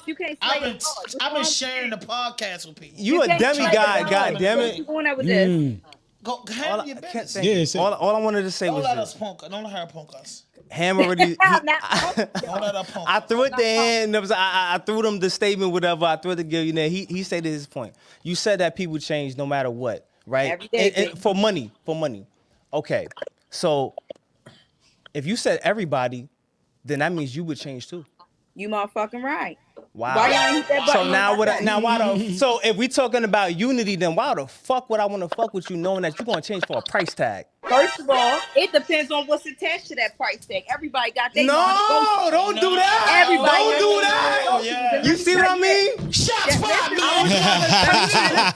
you can't slay I've been sharing the podcast with people. You a demigod, goddammit. You going out with this? Go handle your business. Yeah, all I wanted to say Don't was let this. us punk. Don't let her punk us. Ham already. Don't let her punk I us. threw it there, and I threw them the statement, whatever. I threw it to Gillionaire. He stated his point. You said that people change no matter what, right? Every day, And for money. Okay, so if you said everybody, then that means you would change too. You motherfucking right. Wow. Why y'all hit that So button? so if we talking about unity, then why the fuck would I want to fuck with you knowing that you're gonna change for a price tag? First of all, it depends on what's attached to that price tag. Everybody got their No, don't do that. Everybody Don't do got that. You see what I mean? Shots fired, man.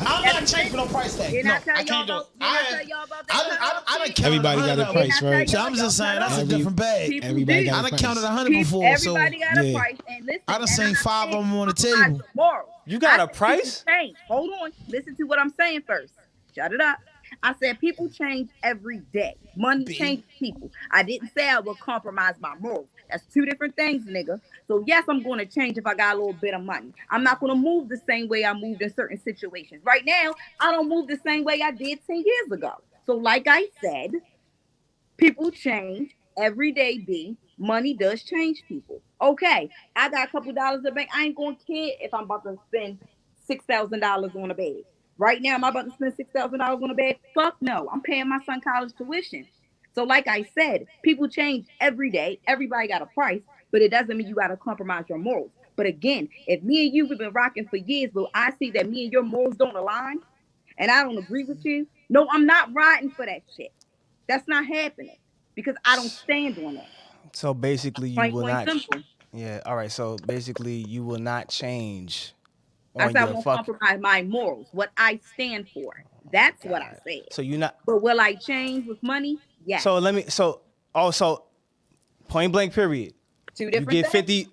I'm not changing no price tag. Didn't No, I tell I y'all can't do it. about? Didn't I tell y'all about that? I done counted Everybody got 100 a price, right? So I'm just saying that's a different bag. People Everybody do. got I a done price. counted 100 before, so Everybody got a Yeah. price. And listen, I done seen 5 of them on the table. Tomorrow. You got I a said price? people change. Hold on. Listen to what I'm saying first. Shut it up. I said people change every day. Money changes people. I didn't say I would compromise my morals. That's 2 different things, nigga. So yes, I'm going to change if I got a little bit of money. I'm not going to move the same way I moved in certain situations. Right now, I don't move the same way I did 10 years ago. So like I said, people change every day, B. Money does change people. Okay, I got a couple dollars in the bank. I ain't going to care if I'm about to spend $6,000 on a bed. Right now, am I about to spend $6,000 on a bed? Fuck no. I'm paying my son college tuition. So like I said, people change every day. Everybody got a price, but it doesn't mean you got to compromise your morals. But again, if me and you, we've been rocking for years, but I see that me and your morals don't align, and I don't agree with you, no, I'm not riding for that shit. That's not happening because I don't stand on that. So basically, you Point will not. simple. Yeah. All right. So basically, you will not change. I said I won't compromise my morals, what I stand for. That's what I said. So you're not. But will I change with money? Yes. So let me. So also, point blank. Period. 2 You different get things. 50.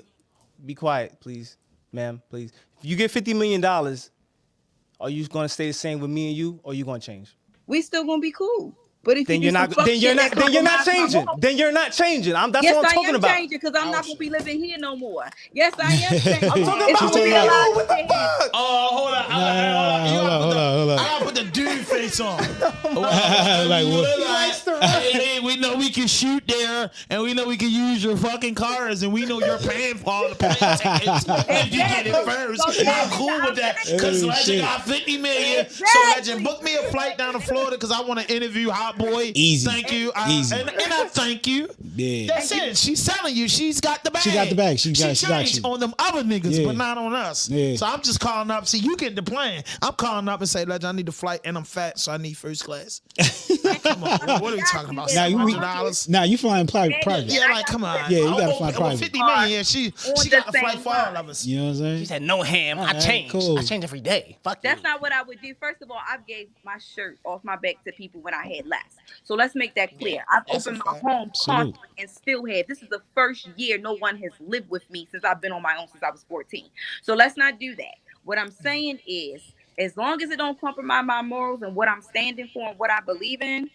Be quiet, please, ma'am. Please. If you get $50 million, are you gonna stay the same with me and you, or are you gonna change? We still gonna be cool. But if Then you you're not. Then you're not. Then you're not changing. Then you're not changing. That's yes, what I'm talking I am about. changing because I'm not gonna be living here no more. Yes, I am changing. I'm talking It's about gonna be you. a lot What of the shit. fuck? Oh, hold on. Hold on. I gotta put the dude face on. Like what? Hey, we know we can shoot there, and we know we can use your fucking cars, and we know you're paying for all the plane tickets if you get it first. I'm cool with that because Oh, Legend shit. got $50 million. So Legend, book me a flight down to Florida because I want to interview Hot Boy. Easy. Thank you. Easy. And I thank you. Yeah. That's it. She's telling you she's got the bag. She got the bag. She got changed you. on them other niggas, Yeah. but not on us. Yeah. So I'm just calling up. See, you get the plan. I'm calling up and say, Legend, I need the flight, and I'm fat, so I need first class. Come on, bro. What are we talking about? Now you $700? Nah, you flying private. Yeah, like come on. Yeah, you gotta Oh, fly oh, private. 50 million. Yeah, she got the flight for all of us. You know what I'm saying? He said no ham. I Alright, change. cool. I change every day. Fuck That's you. not what I would do. First of all, I've gave my shirt off my back to people when I had less. So let's make that clear. I've that's opened a my fact. home Salute. constantly and still have. This is the first year no one has lived with me since I've been on my own since I was 14. So let's not do that. What I'm saying is, as long as it don't compromise my morals and what I'm standing for and what I believe in,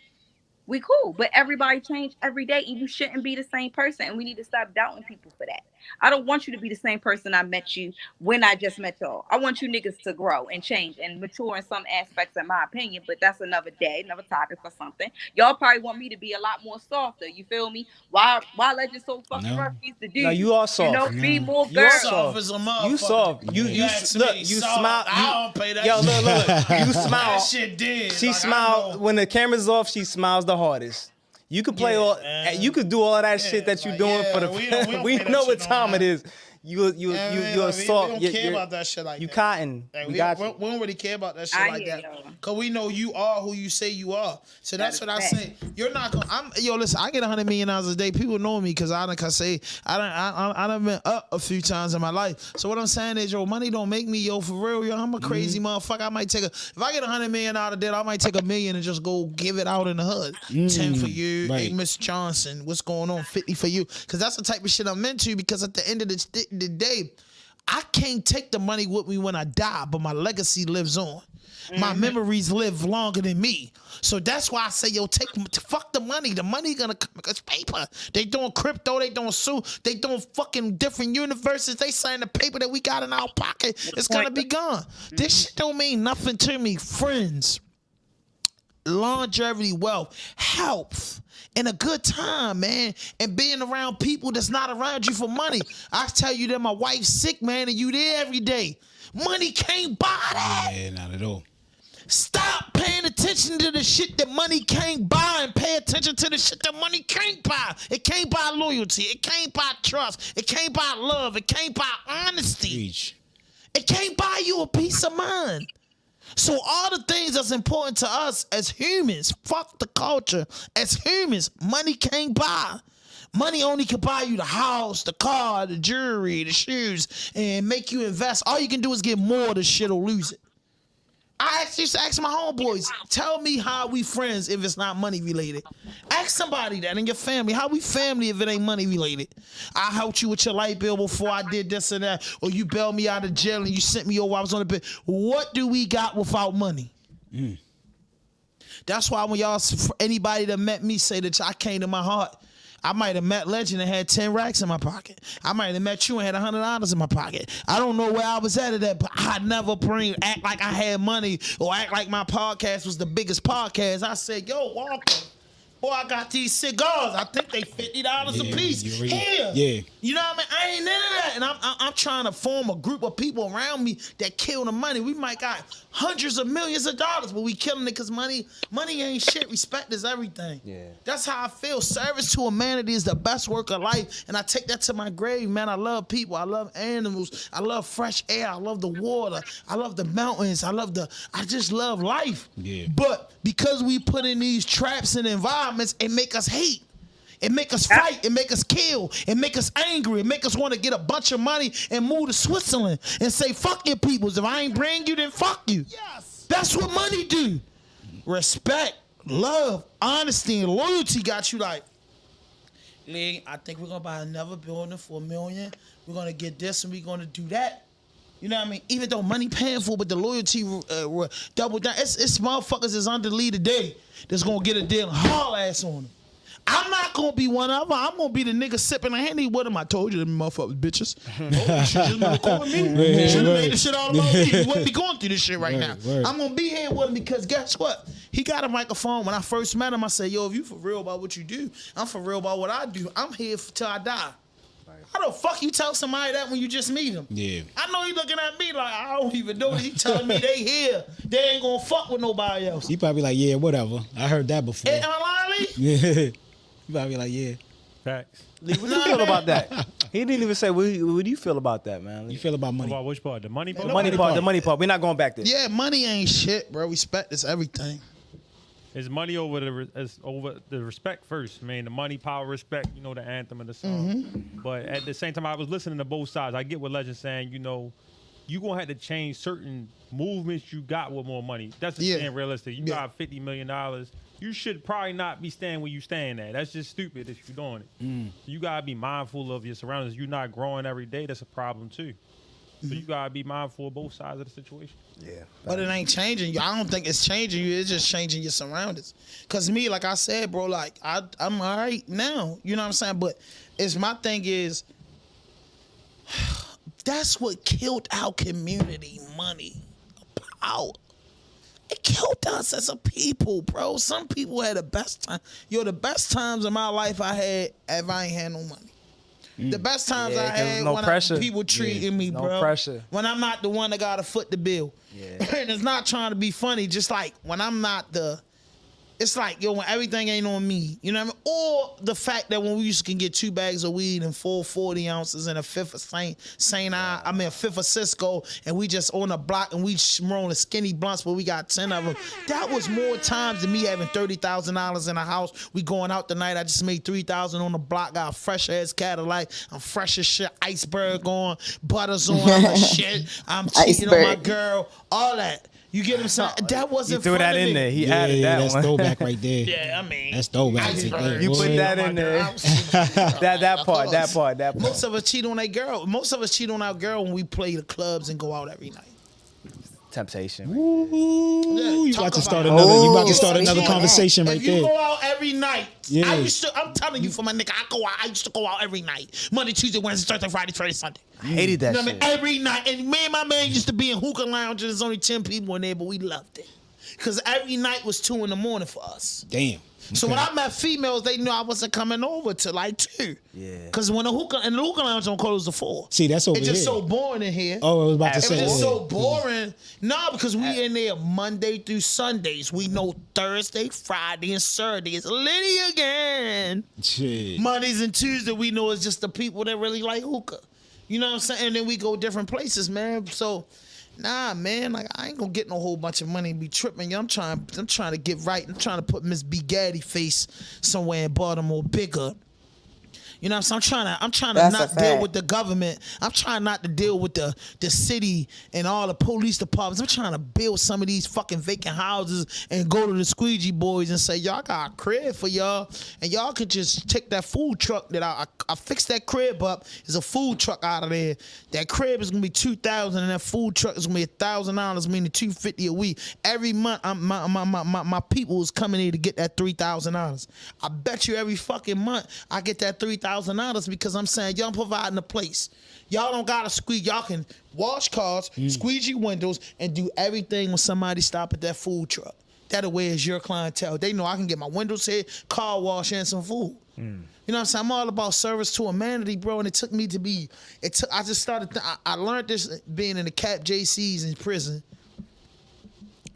we cool. But everybody change every day, and you shouldn't be the same person. And we need to stop doubting people for that. I don't want you to be the same person I met you when I just met y'all. I want you niggas to grow and change and mature in some aspects, in my opinion. But that's another day, another topic for something. Y'all probably want me to be a lot more softer. You feel me? Why Legend so fucking rough used to do? No, you are soft. You know, be more You are girl. soft. As a motherfucker. You soft. You ask look. me, You soft. smile. I don't pay that Yo, shit. look. You smile. That shit did. She Like, I smiled know. when the camera's off. She smiles the hardest. You could play Yeah, all. man. You could do all of that shit that you're like, doing yeah, for the. we don't We pay that know shit what no time mind. it is. you're soft. We don't care about that shit like you that. cotton. Like, we we don't really care about that shit I like hear that. y'all. Cause we know you are who you say you are. So that's That what I is say. You're not gonna. Listen. I get $100 million a day. People know me because I done been up a few times in my life. So what I'm saying is, money don't make me for real. I'm a crazy motherfucker. I might take if I get $100 million out of debt, I might take $1 million and just go give it out in the hood. 10 for you. Right. Hey, Miss Johnson, what's going on? 50 for you. Cause that's the type of shit I'm into. Because at the end of the day, I can't take the money with me when I die, but my legacy lives on. My memories live longer than me. So that's why I say, fuck the money. The money gonna come because paper. They doing crypto, they doing they doing fucking different universes. They saying the paper that we got in our pocket is gonna be gone. This shit don't mean nothing to me. Friends, longevity, wealth, health, and a good time, man, and being around people that's not around you for money. I tell you that my wife's sick, man, and you there every day. Money can't buy that. Yeah, not at all. Stop paying attention to the shit that money can't buy and pay attention to the shit that money can't buy. It can't buy loyalty. It can't buy trust. It can't buy love. It can't buy honesty. Preach. It can't buy you a peace of mind. So all the things that's important to us as humans, fuck the culture. As humans, money can't buy. Money only can buy you the house, the car, the jewelry, the shoes, and make you invest. All you can do is get more of the shit or lose it. I used to ask my homeboys, tell me how we friends if it's not money related. Ask somebody that in your family, how we family if it ain't money related. I helped you with your light bill before I did this and that, or you bailed me out of jail and you sent me over, I was on the bed. What do we got without money? That's why when anybody that met me say that I came to my heart, I might have met Legend and had 10 racks in my pocket. I might have met you and had $100 in my pocket. I don't know where I was at that, but I never act like I had money or act like my podcast was the biggest podcast. I said, yo, Walker, boy, I got these cigars. I think they $50 a piece. Here. Yeah. You know what I mean? I ain't into that. And I'm trying to form a group of people around me that kill the money. We might got hundreds of millions of dollars, but we killing it because money ain't shit. Respect is everything. Yeah. That's how I feel. Service to humanity is the best work of life. And I take that to my grave, man. I love people. I love animals. I love fresh air. I love the water. I love the mountains. I just love life. Yeah. But because we put in these traps and environments, it make us hate. It make us fight. It make us kill. It make us angry. It make us want to get a bunch of money and move to Switzerland and say, fuck your peoples. If I ain't bring you, then fuck you. Yes. That's what money do. Respect, love, honesty, and loyalty got you like, Lee, I think we're going to buy another building for $1 million. We're going to get this and we're going to do that. You know what I mean? Even though money painful, but the loyalty double down. It's motherfuckers that's under lead today that's going to get a deal and haul ass on them. I'm not gonna be one of them. I'm gonna be the nigga sipping a Henny with him. I told you them motherfuckers bitches. You should just been recording me. You should have made the shit all about me. You wouldn't be going through this shit right now. I'm gonna be here with him because guess what? He got a microphone. When I first met him, I said, yo, if you for real about what you do, I'm for real about what I do. I'm here till I die. How the fuck you tell somebody that when you just meet him? Yeah. I know he looking at me like, I don't even know. He telling me they here. They ain't gonna fuck with nobody else. He probably like, yeah, whatever. I heard that before. Am I lying? Yeah. He probably like, yeah. Facts. Lee, what do you feel about that? He didn't even say, what do you feel about that, man? You feel about money? About which part? The money part? The money part. We're not going back there. Yeah, money ain't shit, bro. Respect is everything. It's money over the respect first, man. The money, power, respect, you know, the anthem of the song. Mm-hmm. But at the same time, I was listening to both sides. I get what Legend's saying, you know, you going to have to change certain movements you got with more money. That's just being realistic. You got $50 million. You should probably not be staying where you staying at. That's just stupid if you're doing it. You got to be mindful of your surroundings. You're not growing every day. That's a problem, too. So you got to be mindful of both sides of the situation. Yeah. But it ain't changing you. I don't think it's changing you. It's just changing your surroundings. Because me, like I said, bro, like, I'm all right now. You know what I'm saying? But my thing is, that's what killed our community, money. Power. It killed us as a people, bro. Some people had the best time. The best times in my life I had if I ain't had no money. The best times I had when people treating me, bro. No pressure. When I'm not the one that got to foot the bill. Yeah. And it's not trying to be funny. Just like when I'm not the it's like, yo, when everything ain't on me, you know what I mean? Or the fact that when we used to get 2 bags of weed and 4 40 ounces and a fifth of a fifth of Cisco, and we just on the block and we rolling skinny blunts, but we got 10 of them. That was more times than me having $30,000 in a house. We going out tonight. I just made $3,000 on the block. Got a fresh ass Cadillac. I'm fresh as shit. Iceberg on, butters on, I'm shit. I'm cheating on my girl. All that. You get what I'm saying? That wasn't. You threw that in there. He added that that's one. throwback right there. Yeah, I mean, that's throwback. You put that in there. that part. Most of us cheat on that girl. Most of us cheat on our girl when we play the clubs and go out every night. Temptation. Ooh, you about to start another conversation right there. If you go out every night, yeah. I'm telling you for my nigga, I used to go out every night. Monday, Tuesday, Wednesday, Thursday, Friday, Saturday, Sunday. I hated that shit. I mean, every night. And me and my man used to be in hookah lounge. There's only 10 people in there, but we loved it. Because every night was 2 in the morning for us. Damn. So when I met females, they knew I wasn't coming over till like 2. Yeah. Because when the hookah lounge don't close to 4. See, that's over It's here. just so boring in here. Oh, I was about to say. It was just so boring. No, because we in there Monday through Sundays. We know Thursday, Friday, and Saturday is Liddy again. Shit. Mondays and Tuesday, we know it's just the people that really like hookah. You know what I'm saying? And then we go different places, man. So, nah, man, like I ain't gonna get no whole bunch of money and be tripping. I'm trying to get right. I'm trying to put Miss B Gaddy face somewhere in Baltimore bigger. You know what I'm saying? I'm trying to not deal with the government. I'm trying not to deal with the city and all the police departments. I'm trying to build some of these fucking vacant houses and go to the squeegee boys and say, y'all got a crib for y'all, and y'all can just take that food truck that I fixed that crib up. There's a food truck out of there. That crib is gonna be $2,000 and that food truck is gonna be $1,000, meaning $250 a week. Every month, my people is coming here to get that $3,000. I bet you every fucking month I get that $3,000 because I'm saying y'all providing a place. Y'all don't gotta squeeze. Y'all can wash cars, squeegee windows, and do everything when somebody stop at that food truck. That way is your clientele. They know I can get my windows here, car wash, and some food. You know what I'm saying? I'm all about service to humanity, bro. And it took me to be. I just started. I learned this being in the Cap JCs in prison.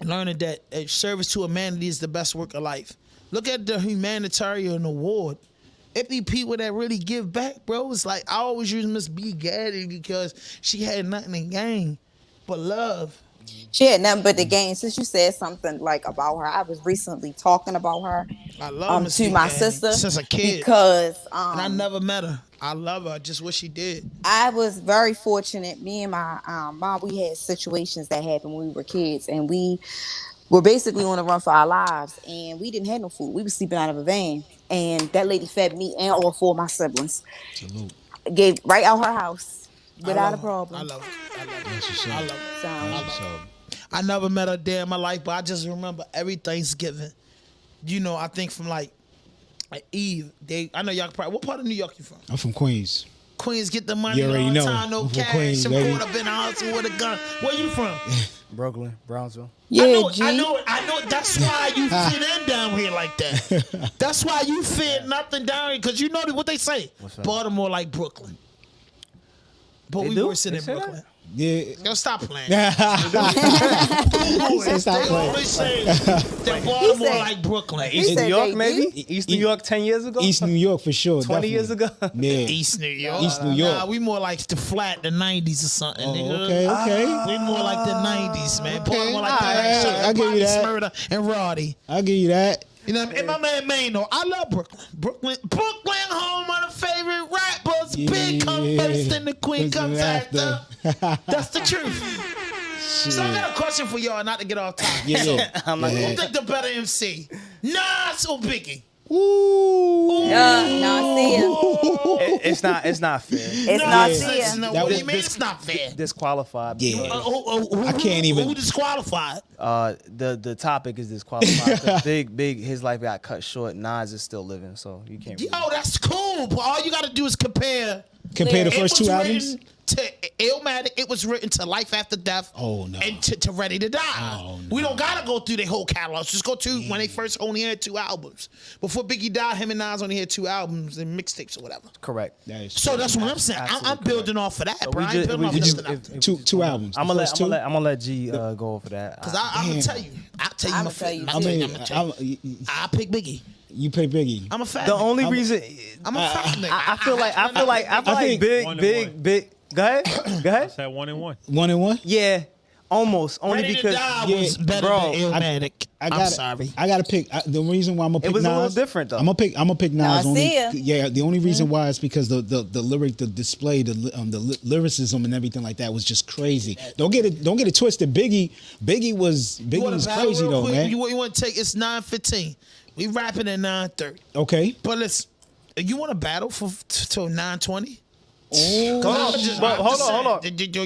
Learning that service to humanity is the best work of life. Look at the humanitarian award. It be people that really give back, bro. It's like I always use Miss B Gaddy because she had nothing to gain but love. She had nothing but the gain. Since you said something like about her, I was recently talking about her I love to my sister since a kid because and I never met her. I love her. Just what she did. I was very fortunate. Me and my mom, we had situations that happened when we were kids, and we were basically on the run for our lives, and we didn't have no food. We were sleeping out of a van, and that lady fed me and all 4 of my siblings. Salute. Gave right out her house without a problem. I love her. I love her. That's what's up. I love her. So, I love her. I never met her day in my life, but I just remember every Thanksgiving. You know, I think from like Eve. I know y'all probably. What part of New York you from? I'm from Queens. Queens get the money You already all the know. time, no I'm from cash. Queens, I'm baby. going up in the house with a gun. Where you from? Brooklyn, Brownsville. yeah, I know. That's why you fit in down here like that. That's why you fit nothing down here, because you know what they say. Baltimore like Brooklyn. But we were sitting in Brooklyn. Yeah. Yo, stop playing. Said stop They playing. always say that Baltimore said- like Brooklyn. he East said New York, they maybe? East New York 10 years ago? East New York for sure. 20 years definitely. ago? Yeah. East New York. East New York. Nah, we more like the flat, the 90s or something, Oh, nigga. okay. We more like the 90s, man. Okay. Baltimore like the Alright, 90s. I'll give you that. Smyrna and Roddy. I'll give you that. You know what I mean? And my man Maine, though, I love Brooklyn, home of the favorite rappers. Big come first and the queen comes after. That's the truth. So I got a question for y'all, not to get off topic. Yeah. I'm like, Who think the better MC? Nas or Biggie? Ooh. no, see ya. it's not fair. It's not fair. No, That what do was you mean it's not fair? Disqualified. Yeah. Who, I can't even- Who disqualified? The topic is disqualified. 'Cause Big, his life got cut short. Nas is still living, so you can't. Yo, that's cool, but all you got to do is compare. Compare the It first was 2 written albums. to Illmatic, it was written to Life After Death. Oh, no. And to Ready to Die. Oh, no. We don't gotta go through their whole catalog. Just go to when they first only had 2 albums. Before Biggie died, him and Nas only had 2 albums and mixtapes or whatever. Correct. So that's what I'm saying. I'm building off of that, So bro. I ain't building off nothing else. Two albums. I'm gonna let G go for that. Cause I'm gonna tell you. I'll tell you. I pick Biggie. You pick Biggie. I'm a fat. The only reason I'm a fat nigga. I feel like big. Go ahead. I said 1-1. 1-1. Yeah, almost. Only Ready because to Die was better bro, than Illmatic. I'm sorry. I gotta pick. The reason why I'm gonna pick it was Nas, a little different though. I'm gonna pick Nas. Nas, Yeah. The only reason why is because the lyric, the display, the lyricism and everything like that was just crazy. Don't get it twisted. Biggie was crazy though, man. You want to take? It's 9:15. We rapping at 9:30. Okay. But you want to battle till 9:20? Hold on.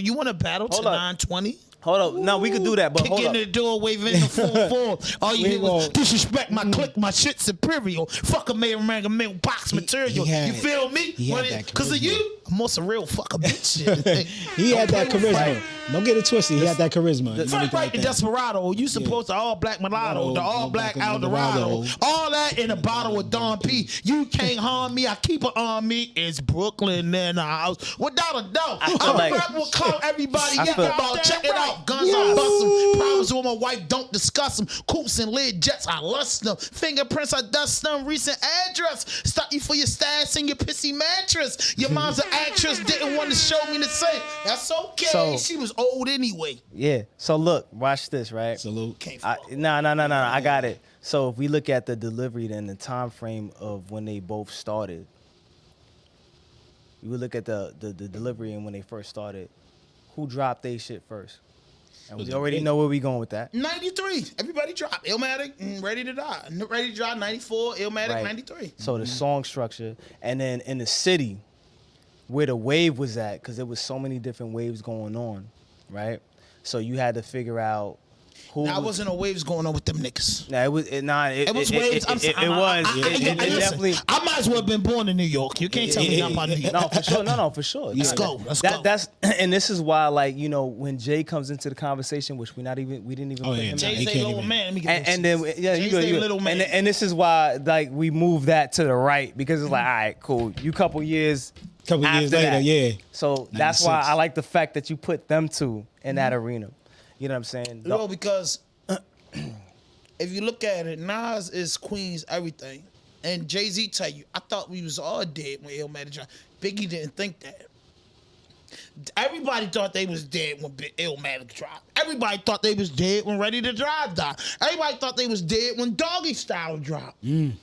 You want to battle till 9:20? Hold up. No, we could do that, but Kick hold in up. the door, waving in the full. All you hear was disrespect my clique, my shit superior. Fuck a man box material. You feel me? Because of you, I'm on some real fuck a bitch shit. He had that charisma. Don't get it twisted. He had that charisma. First right to Desperado. You supposed to all black mulatto, the all black Eldorado. All that in a bottle of Don P. You can't harm me. I keep it on me. It's Brooklyn in the house. Without a doubt. I'm a rap will call everybody. Check it out. Guns, I bust them. Problems with my wife, don't discuss them. Coops and lid jets, I lust them. Fingerprints, I dust them. Recent address. Stop you for your stash and your pissy mattress. Your mom's an actress, didn't want to show me the same. That's okay. So, she was old anyway. Yeah. So look, watch this, right? Salute. No. I got it. So if we look at the delivery then the time frame of when they both started, we would look at the delivery and when they first started, who dropped their shit first? And we already know where we going with that. 93. Everybody dropped. Illmatic and Ready to Die. Ready to Die, 94. Illmatic, Right. 93. So the song structure, and then in the city, where the wave was at, because there was so many different waves going on, right? So you had to figure out who. Now, wasn't no waves going on with them niggas. Nah, it was waves. It definitely. I might as well have been born in New York. You can't tell me nothing about New York. No, for sure. No, for sure. Let's go. That's and this is why, like, you know, when Jay comes into the conversation, which we didn't even put him in. Jay's a little man. And then you go. Little man. And this is why, like, we move that to the right because it's like, all right, cool. You couple years years later, that. yeah. So that's why I like the fact that you put them two in that arena. You know what I'm saying? No, because if you look at it, Nas is Queen's everything. And Jay-Z tell you, I thought we was all dead when Illmatic dropped. Biggie didn't think that. Everybody thought they was dead when Illmatic dropped. Everybody thought they was dead when Ready to Drive died. Everybody thought they was dead when Doggy Style dropped. I'm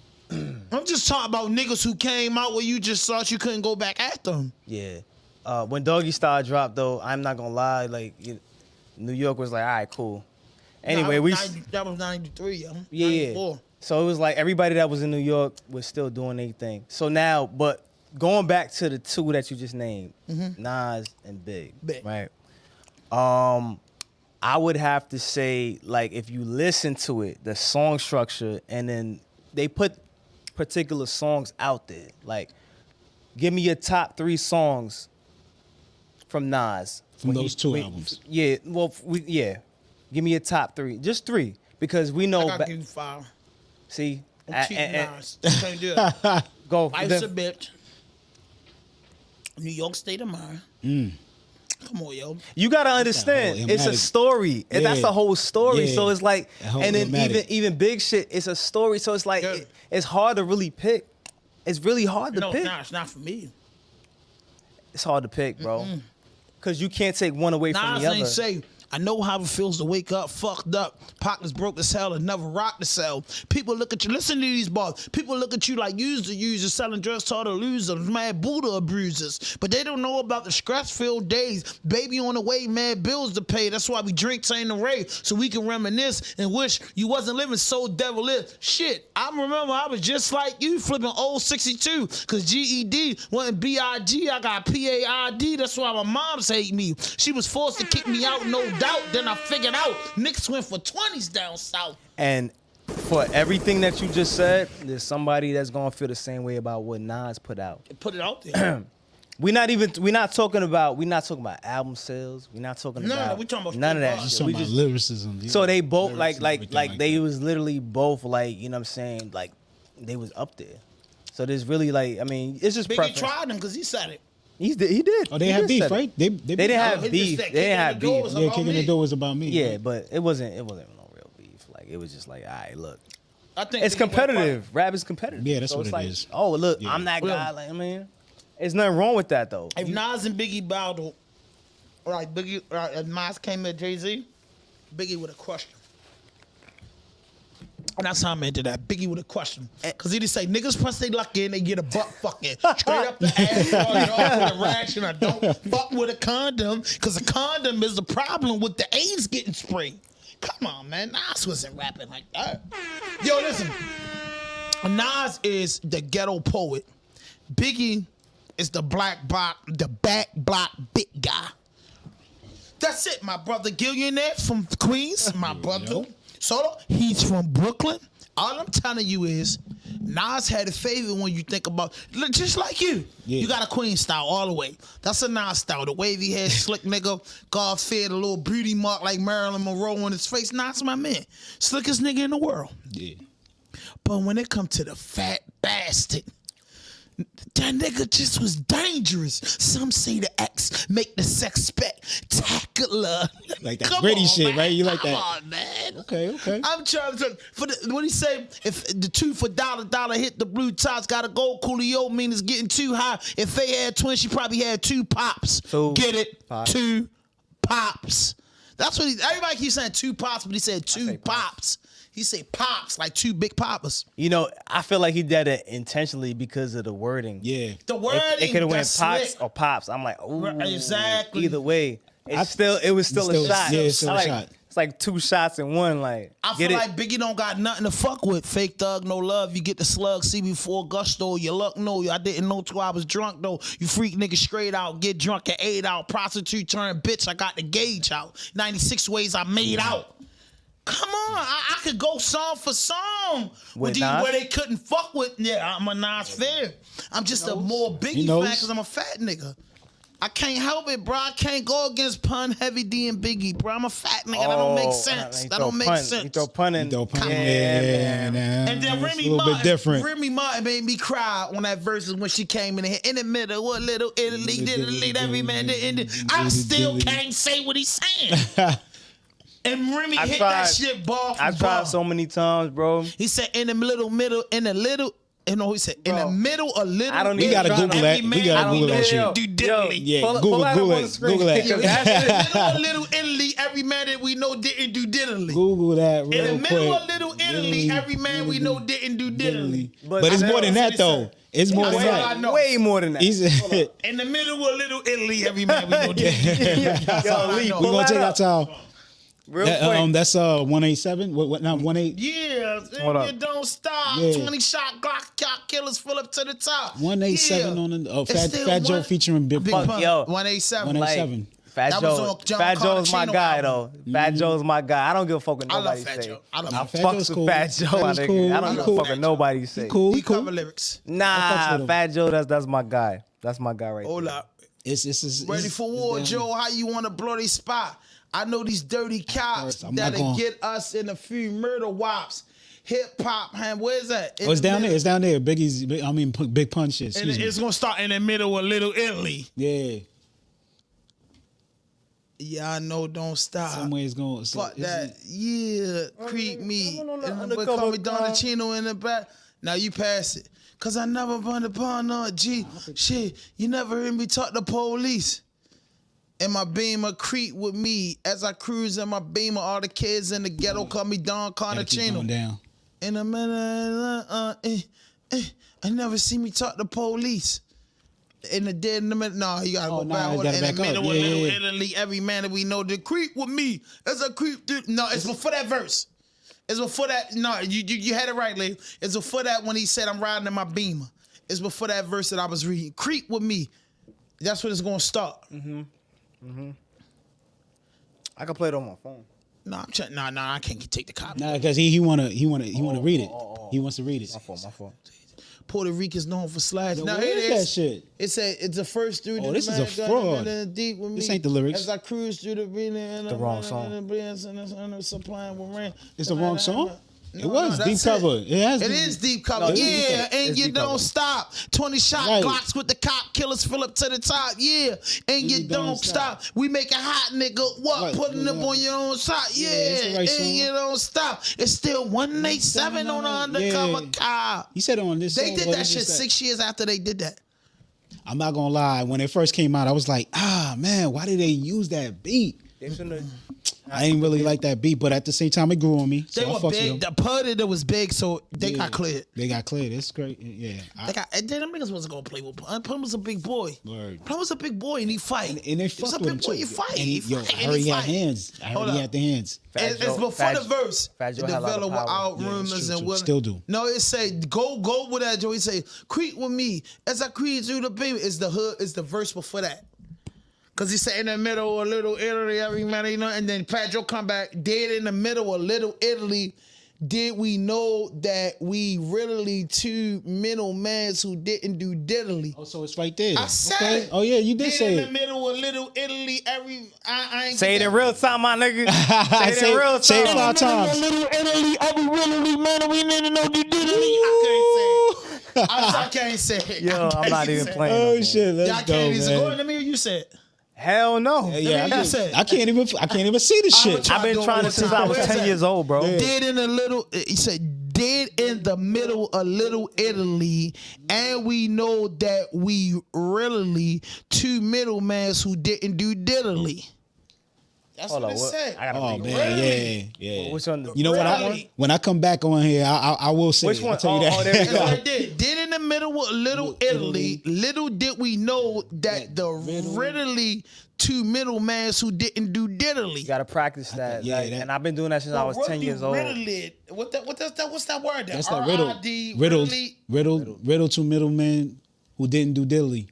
just talking about niggas who came out where you just thought you couldn't go back after them. Yeah. When Doggy Style dropped, though, I'm not gonna lie, like, New York was like, all right, cool. Anyway, that was 93, yo. Yeah. 94. So it was like everybody that was in New York was still doing their thing. So now, but going back to the two that you just named, Nas and Big, right? I would have to say, like, if you listen to it, the song structure, and then they put particular songs out there. Like, give me your top 3 songs from Nas. From those two albums. Yeah, well, give me your top 3. Just 3. Because we know... I gotta give you 5. See? I'm cheating Nas. Can't do it. Go. Life's a bitch. New York State of Mind. Come on, yo. You gotta understand, it's a story. And that's the whole story. So it's like, and then even big shit, it's a story. So it's like, it's hard to really pick. It's really hard to pick. No, it's not for me. It's hard to pick, bro. Because you can't take one away from the other. Ain't say, I know how it feels to wake up fucked up, pockets broke as hell and never rocked the cell. People look at you, listen to these bars. People look at you like users selling drugs to all the losers, mad Buddha abusers. But they don't know about the stress-filled days. Baby on the way, mad bills to pay. That's why we drink, saying the rave, so we can reminisce and wish you wasn't living so devilish. Shit, I remember I was just like you, flipping old 62, because GED wasn't B-I-G, I got P-A-I-D. That's why my moms hate me. She was forced to kick me out, no doubt. Then I figured out Knicks went for 20s down south. And for everything that you just said, there's somebody that's gonna feel the same way about what Nas put out. Put it out there. We're not talking about album sales. We're not talking about we talking about none of that bars. shit. Talking We about just lyricism. Yeah. so they both Lyricism, like they that. was literally both like, you know what I'm saying, like they was up there. So there's really like, I mean, it's just Biggie preference. tried him because he said it. He did. Oh, they He had did beef, said it. right? They They didn't have He beef. just said They didn't have kicking the beef. door Yeah, about kicking me. the door was about me. Yeah, but it wasn't no real beef. Like it was just like, all right, look. I think It's Biggie went competitive. Rap is competitive. Yeah, that's so what it's it like, is. oh, look, Yeah. I'm that Yeah. guy. Like, I mean, there's nothing wrong with that though. If Nas and Biggie battled, like Biggie, if Nas came at Jay-Z, Biggie would have crushed him. And that's how I'm into that. Biggie would have crushed him. Because he just say, niggas press they luck in, they get a butt fucking straight up the ass, fucking off with a ration. I don't fuck with a condom, because a condom is the problem with the AIDS getting sprayed. Come on, man. Nas wasn't rapping like that. Yo, listen. Nas is the ghetto poet. Biggie is the back block big guy. That's it, my brother. Gillionaire from Queens, my brother. Solo, he's from Brooklyn. All I'm telling you is, Nas had a favor when you think about, just like you. Yeah. You got a Queen style all the way. That's a Nas style. The wavy hair, slick nigga, God feared, a little beauty mark like Marilyn Monroe on his face. Nas my man. Slickest nigga in the world. Yeah. But when it come to the fat bastard, that nigga just was dangerous. Some say the X make the sex spectacular. Like that Come gritty on, shit, man. right? You like Come that? on, man. Okay. I'm trying to what he say? If the two for dollar hit the blue tops, got a gold coolio, mean it's getting too high. If they had twins, she probably had two pops. Two Get it? pops. Two pops. That's what everybody keeps saying two pops, but he said two pops. He said pops, like two big poppers. You know, I feel like he did it intentionally because of the wording. Yeah. The wording, It could have went that's pops slick. or pops. I'm like, ooh. Exactly. Either way, it was still a shot. Yeah, it's still I a like, shot. It's like two shots in one. Like, I get feel it? like Biggie don't got nothing to fuck with. Fake thug, no love. You get the slug, see before gusto. Your luck, no. I didn't know till I was drunk, though. You freak nigga straight out. Get drunk at 8 out. Prostitute turn bitch. I got the gauge out. 96 ways I made out. Come on. I could go song for song. With With Nas? where they couldn't fuck with. Yeah, I'm a Nas fan. I'm just a more Biggie He fan knows. because I'm a fat nigga. I can't help it, bro. I can't go against Pun, Heavy D, and Biggie, bro. I'm a fat nigga. That don't make sense. That don't make sense. He throw pun in. Dope. Yeah, man. And then It's Remy a little Martin, bit different. Remy Martin made me cry on that verses when she came in the middle. What little Italy did lead every man to end it. I still can't say what he's saying. And Remy hit that shit ball for I ball. tried so many times, bro. He said in the middle, in a little. You know, he said in the middle, a little. I don't bit. need gotta Google that. Every We man gotta I Google don't that know shit. do diddly. Yeah, Pull Google that up on the it. screen. Google In the that. middle of little Italy, every man that we know didn't do diddly. Google that real In the middle quick. of little Italy, every man we know didn't do diddly. But it's more than that, though. It's more than That's all I that. know. Way more than that. He's In the middle of little Italy, every man we know didn't. That's all I Lee, know. We're gonna take our time. Real quick. That's 187. What? Not 18. Yeah, Hold up. it don't stop. Yeah. 20 shot Glock killers full up to the top. 187 on the It's Fat still Fat Joe one- featuring Big Big Pun. Pun. Yo. 187. 187. Fat That was Joe, on John Fat Joe's my Carcino guy album. though. Fat Joe's my guy. I don't give a fuck what I love nobody Fat say. Joe. I love I Fat Joe. fucks Joe's with cool. Fat Joe, Fat my Joe's nigga. cool. I don't He give cool. a fuck what nobody say. Cool. He He cool. cover lyrics. I fucks Nah, with him. Fat Joe, that's my guy. That's my guy right Hold there. up. It's Ready for war, down. Joe. How you want to blow they spot? I know these dirty cops I'm not that'll going. get us in a few murder wops. Hip hop, man. Where's that? Oh, it's down there. It's down there. Biggie's. Big Pun shit. And Excuse me. it's gonna start in the middle of Little Italy. Yeah. Yeah, I know. Don't stop. Somewhere it's going. Fuck that. Yeah, creep me. I'm on the And undercover call me car. Donachino in the back. Now you pass it. Cause I never run upon no G. Shit, you never heard me talk to police. And my beamer creep with me as I cruise in my beamer. All the kids in the ghetto call me Don Gotta keep going Carnacino. down. In a minute, I never see me talk to police. In the dead in the minute, no, you gotta Oh, go nah, back. you Hold gotta on. In back the up. middle of Yeah, Little yeah. Italy, every man that we know to creep with me as I creep through. No, it's before that verse. It's before that. No, you had it right, Lee. It's before that when he said I'm riding in my beamer. It's before that verse that I was reading. Creep with me. That's what it's gonna start. I can play it on my phone. No, I'm trying. No, I can't take the copy. Nah, because he wanna read it. He wants to read it. My fault. Puerto Ricans known for slash. Yo, Now where it is that shit? It said it's the first through. Oh, the this is a man got fraud. in deep with This me. ain't the lyrics. As I cruise through the arena, The wrong song. Supplying with rain. It's the wrong song? No, It was no, deep that's cover. It, It has it deep- is deep cover. No, it is deep Yeah, cover. and It's you deep don't cover. stop. 20 shot Right. Glocks with the cop killers fill up to the top. Yeah, and you don't stop. We make a hot nigga. What? Right. Putting up Yeah. on your own shot. Yeah, it's the right and song. you don't stop. It's still 187 on the undercover car. He said on this They song, did what that is shit this 6 years after they did that. I'm not gonna lie. When it first came out, I was like, man, why did they use that beat? They shouldn't. I ain't really like that beat, but at the same time, it grew on me. So They I were fucks with big. them. The party that was big, so they Yeah. got cleared. They got cleared. It's great. Yeah. And then them niggas wasn't gonna play with Pun. Pun was a big boy. Word. Pun was a big boy and he fight. And they He was fucked a with him big boy. too. He fight. And He yo, fight. I and heard he he had fight. hands. I heard Hold he up. had the hands. It's Joe- before Fat- the verse. Fat Joe The had a lot of developer power. out Yeah, rumors it's true, and true. what. Still do. No, it say go with that, Joe. He say creep with me as I creep through the baby. It's the hood. It's the verse before that. Cause he said in the middle a little Italy, everybody, you know, and then Fat Joe come back dead in the middle a little Italy. Did we know that we really two middlemen who didn't do diddly? Oh, so it's right there. I said it. Oh yeah, you did Dead say in the it. middle a little Italy. I ain't Say it get in that. real time, my nigga. Say it in real say it time. 5 times. Little Italy, every really man, we didn't know you diddly. I can't say it. Yo, I'm not even playing. no Oh more. shit, Y'all let's can't go, even go. man. Let me hear you say it. Hell no. Yeah, me hear you I can't even see the shit. try I've been doing trying it to since one I was time. 10 years old, bro. Yeah. Dead in a little, he said, dead in the middle a little Italy, and we know that we really two middlemen who didn't do diddly. That's Hold what on, it what? said. I gotta Oh read. man, yeah. Which one? You know what? Really? When I come back on here, I will say. Which it. one? I'll tell you Oh, that. oh, there we That's go. what it did. Did in the middle of little Italy. Little did we know that the really two middlemen who didn't do diddly. You gotta practice that. Yeah, like, that- and I've been doing that since I was 10 years old. What's that word? That's that riddle. R-I-D, Riddle to middlemen who didn't do diddly.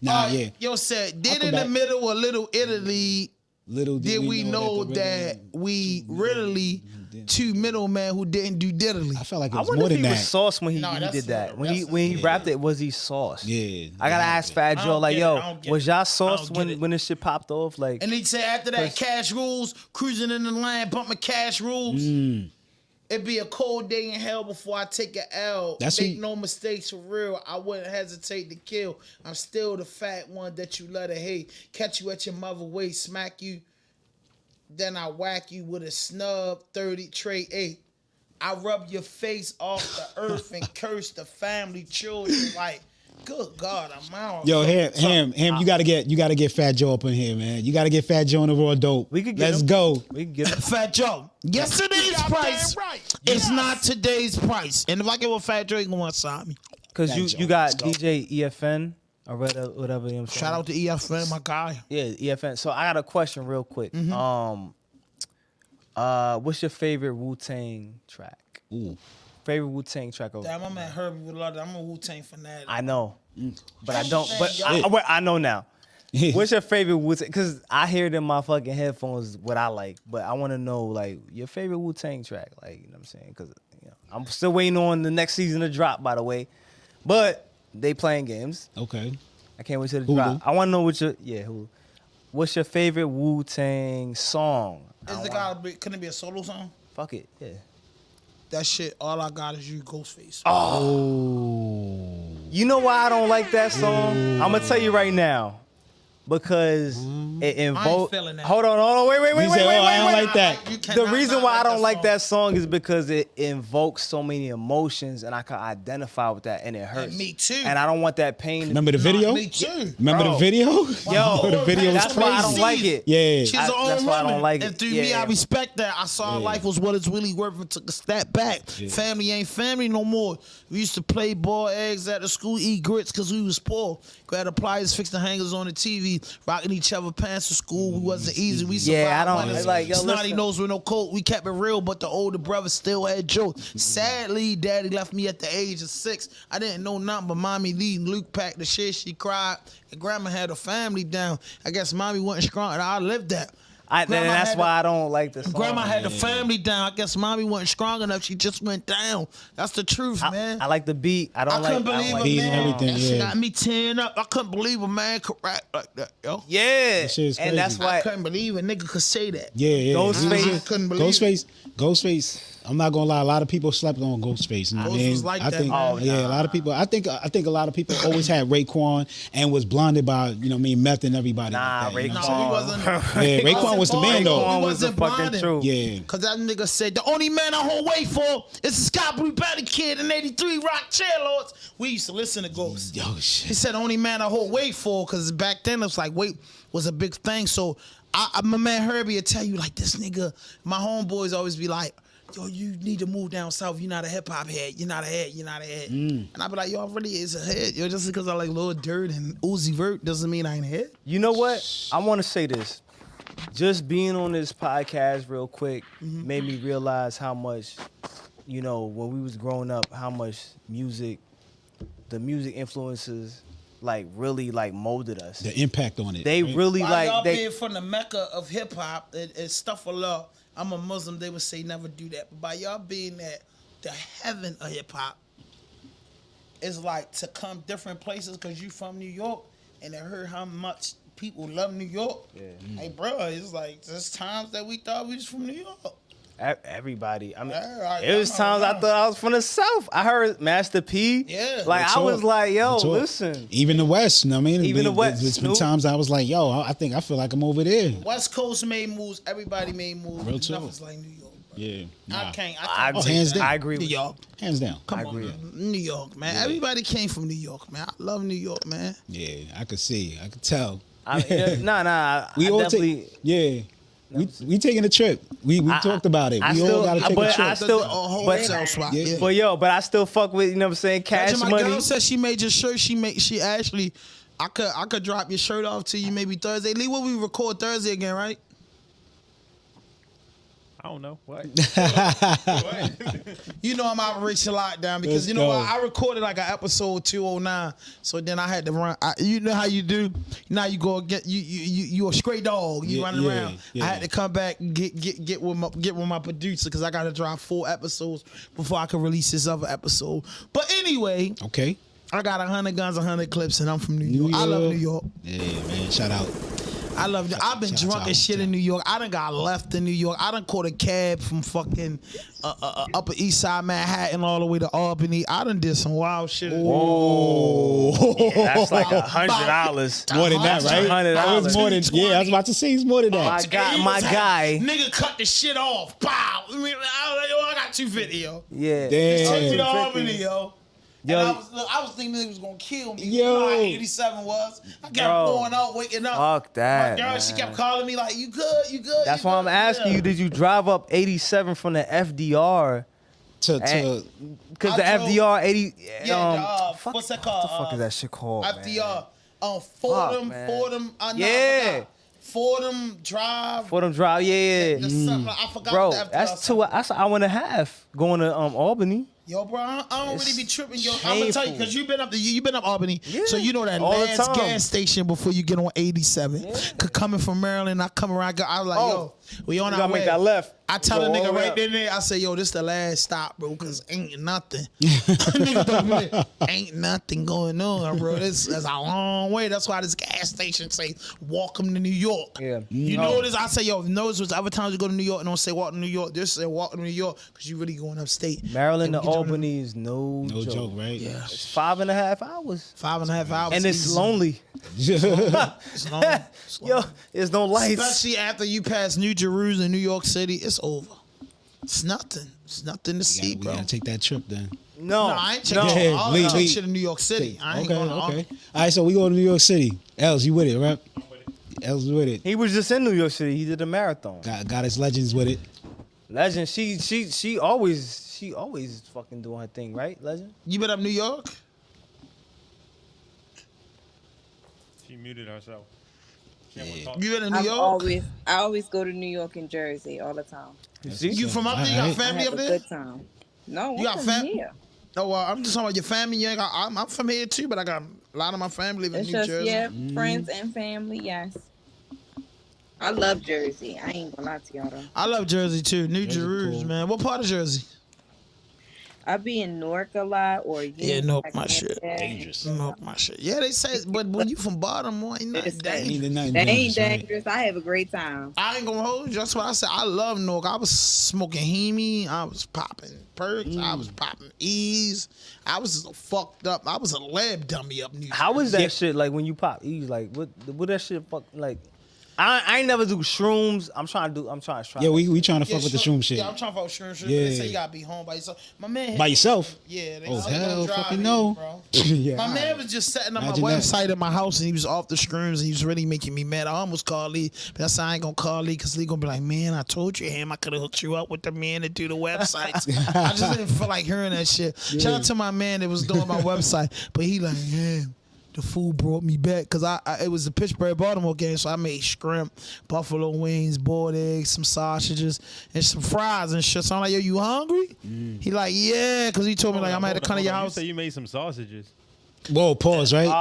Nah, yeah. Yo said, did come in the back. middle of little Italy. Little Did we know that we really two middlemen who didn't do diddly? I felt like it I was wonder more if than he that. was sauce when he that's did that. a- When he that's a- when he rapped it, was he sauce? Yeah. I gotta ask Fat I Joe, don't like, get it. I yo, don't get was it. y'all I sauce don't get it. when this shit popped off? Like, And he said after that, cash rules, cruising in the line, bumping cash rules. It'd be a cold day in hell before I take an L. That's Make who- no mistakes for real. I wouldn't hesitate to kill. I'm still the fat one that you love to hate. Catch you at your mother waist, smack you. Then I whack you with a snub 30 tray 8. I rub your face off the earth and curse the family children like, good God, I'm out. Yo, Ham, you gotta get Fat Joe up in here, man. You gotta get Fat Joe on the raw dope. we could get Let's him. go. We can get him. Fat Joe. Yesterday's price is not today's price. And if I get with Fat Joe, he gonna sign me. Cause Fat you Joe, you got let's go. DJ EFN or whatever. You know what I'm saying? Shout out to EFN, my guy. Yeah, EFN. So I got a question real quick. What's your favorite Wu-Tang track? Ooh. Favorite Wu-Tang track of Damn, my man Herbie would love that. I'm a Wu-Tang fanatic. I know, but I don't. But Shit. I know now. What's your favorite Wu-Tang? Because I hear it in my fucking headphones what I like, but I want to know like your favorite Wu-Tang track. Like, you know what I'm saying? Because I'm still waiting on the next season to drop, by the way. But they playing games. Okay. I can't wait till the Hulu. drop. I want to know what's your favorite Wu-Tang song? Is it gotta be? Couldn't it be a solo song? Fuck it, yeah. That shit. All I got is you, Ghostface. You know why I don't like that song? I'm gonna tell you right now. Because it invokes. feeling that. Hold on, wait. He said, I don't like that. You The cannot reason not why I don't that like song. that song is because it invokes so many emotions, and I can identify with that, and it hurts. me too. And I don't want that pain. Remember the video? Me too. Remember Bro. the video? Yo, the video was that's why I don't crazy. like it. Yeah. She's I- her own that's why I woman. don't like it. And through me, Yeah. I respect that. I saw life was what it's really worth and took a step back. Family ain't family no more. We used to play ball eggs at the school, eat grits because we was poor. Grab the pliers, fix the hangers on the TV, rocking each other pants to school. We wasn't easy. We survived. Yeah, I don't- when it's like, yo, snotty listen. nose with no coat. We kept it real, but the older brother still had jokes. Sadly, daddy left me at the age of 6. I didn't know nothing but mommy Lee and Luke packed the shit. She cried, and grandma had a family down. I guess mommy wasn't strong, and I lived that. That's had why I don't like the song. Grandma had the family down. I guess mommy wasn't strong enough. She just went down. That's the truth, man. I like the beat. I couldn't believe like it, beat and man. everything, That shit yeah. got me tearing up. I couldn't believe a man could rap like that, yo. Yeah, That shit is and that's crazy. I why. couldn't believe a nigga could say that. Yeah. Ghostface. I couldn't believe it. Ghostface. I'm not gonna lie. A lot of people slept on Ghostface. You know what I Ghost mean? was like I that, think, man. a lot of people. I think a lot of people always had Raekwon and was blinded by meth and everybody. Nah, like that, you know? No, we wasn't. Yeah, Raekwon was the man though. Raekwon was the wasn't fucking blinded. truth. Yeah. Cause that nigga said the only man I hold wait for is the Scott Blue Batty Kid and 83 Rock Chairlords. We used to listen to Ghost. Yo, He shit. said the only man I hold wait for, cause back then it was like wait was a big thing. So my man Herbie will tell you like this nigga. My homeboys always be like, yo, you need to move down south. You're not a hip hop head. You're not a head. You're not a head. And I be like, yo, I really is a head. Yo, just because I like Lil Durk and Uzi Vert doesn't mean I ain't a head. You know what? I want to say this. Just being on this podcast real quick made me realize how much, when we was growing up, how much the music influences, like really like molded us. The impact on it. They right? really Why like y'all they. being from the Mecca of hip hop and stuff of love. I'm a Muslim. They would say never do that. But by y'all being at the heaven of hip hop, it's like to come different places because you from New York and I heard how much people love New York. Yeah. Hey, bro, it's like there's times that we thought we was from New York. Everybody. I mean, Yeah, it was times I thought I was from the South. I heard Master P. Yeah. Like Real I was talk. like, yo, Real talk. listen. Even the West, you know what I mean? Even the West, There's been Snoop. times I was like, yo, I feel like I'm over there. West Coast made moves. Everybody made moves. Real talk. Nothing's like New York. Bro. Yeah. I Nah. can't. Oh, hands down. I agree New with you. York. Hands down. Come on, man. New York, man. Everybody came from New York, man. I love New York, man. Yeah, I could see. I could tell. Nah. We I all definitely. take. Yeah. We taking a trip. We talked about it. I We still- all gotta take but a I trip. still- a whole but- hotel spot. Yeah. Yeah. But I still fuck with, you know what I'm saying, Cash Imagine my Money. girl said she made your shirt. She actually, I could drop your shirt off to you maybe Thursday. Lee, what we record Thursday again, right? I don't know. What? You know I'm Operation Lockdown because Let's you know go. what? I recorded like an episode 209, so then I had to run. You know how you do. Now you go get you a stray dog. You Yeah, running yeah, around. yeah. I had to come back and get with my producer because I got to drop 4 episodes before I can release this other episode. But anyway, Okay. I got 100 guns, 100 clips, and I'm from New New York. I love York. New York. Yeah, man. Shout out. I love it. I've been Shout drunk out, as shit in New York. I done got left in New York. I done caught a cab from fucking Upper East Side Manhattan all the way to Albany. I done did some wild shit. That's like $100. More than that, right? $100. That was more than. Yeah, I was about to say it's more than that. My guy. Nigga cut the shit off. Pow. I was like, yo, I got 250, yo. Yeah. Take me to Damn. Albany, yo. Yo. And I was thinking niggas was gonna kill me. Yo. You know how 87 was. I kept Bro. going out, waking up. Fuck that, My girl, she kept calling me like, you good, you good. That's you why I'm good?" asking Yeah. you, did you drive up 87 from the FDR? To Because I the drove- FDR 80. Yeah, fuck, what's that What called? the fuck is that shit called? FDR. Man? Fordham, man. Fordham. I Yeah. Fordham Drive. Fordham Drive, yeah. There's something, I forgot Bro, the FDR. that's an hour and a half going to Albany. Yo, bro, I don't really be tripping. Yo, I'm gonna Shameful. tell you because you've been up Albany, so you know that all the last time. gas station before you get on 87. Cause coming from Maryland, I come around. I was like, yo, we on You our gotta way. make that left. I tell the Go all nigga the way right up. there, I say, yo, this the last stop, bro, cause ain't nothing. Nigga told me, ain't nothing going on, bro. That's a long way. That's why this gas station say, welcome to New York. Yeah. You know this? I say, yo, notice was other times you go to New York and don't say welcome to New York. This say welcome to New York, cause you really going upstate. Maryland to And we can Albany is no joke, right? Yeah. It's 5.5 hours. 5.5 hours. And it's easy. lonely. It's long. It's long. Yo, there's no lights. Especially after you pass New Jerusalem, New York City, it's over. It's nothing. It's nothing to see, We bro. gotta take that trip then. No, No, I ain't checking Yeah, all leave, that leave. shit in New York City. I ain't Okay, going to okay. All right, so we go to New York City. Els, you with it, right? Els with it. He was just in New York City. He did a marathon. Got his legends with it. Legend, she always fucking doing her thing, right? Legend. You been up New York? She muted herself. She didn't wanna talk. You been in New York? I always go to New York and Jersey all the time. You see? You from up there? You got Alright. I family have up a there? good time. No, You got I'm from fam- here. Oh, I'm just talking about your family. You ain't got, I'm from here too, but I got a lot of my family live in It's New just Jersey. friends and family. Yes. I love Jersey. I ain't gonna lie to y'all though. I love Jersey too. New Jersey Jerusalem, cool. man. What part of Jersey? I be in Newark a lot, or Yeah, Newark, my shit. Dangerous. Newark, my shit. Yeah, they say, but when you from Baltimore, ain't nothing It's dangerous. Ain't nothing They ain't dangerous, right? dangerous. I have a great time. I ain't gonna hold you. That's what I said. I love Newark. I was smoking Hemi. I was popping perks. I was popping E's. I was so fucked up. I was a lab dummy up New How was Jersey. that shit like when you pop E's? Like what that shit fuck like? I ain't never do shrooms. I'm trying to try. Yeah, we trying to fuck with the shroom shit. Yeah, I'm trying to fuck with shroom shit. Yeah. They say you gotta be home by yourself. My man had By yourself? Yeah. They Oh, say don't hell drive fucking in, no. bro. Yeah, My all man right. was just setting up Imagine my that. website at my house, and he was off the shrooms, and he was really making me mad. I almost called Lee, but I said I ain't gonna call Lee because Lee gonna be like, man, I told you him I could have hooked you up with the man to do the websites. I just didn't feel like hearing that shit. Shout out to my man that was doing my website, but he like, yeah. The food brought me back because it was the Pittsburgh Baltimore game, so I made shrimp, buffalo wings, boiled eggs, some sausages, and some fries and shit. So I'm like, yo, you hungry? He like, yeah, because he told me like I'm at the come to your You house. say you made some sausages. Whoa, pause, right? Whoa,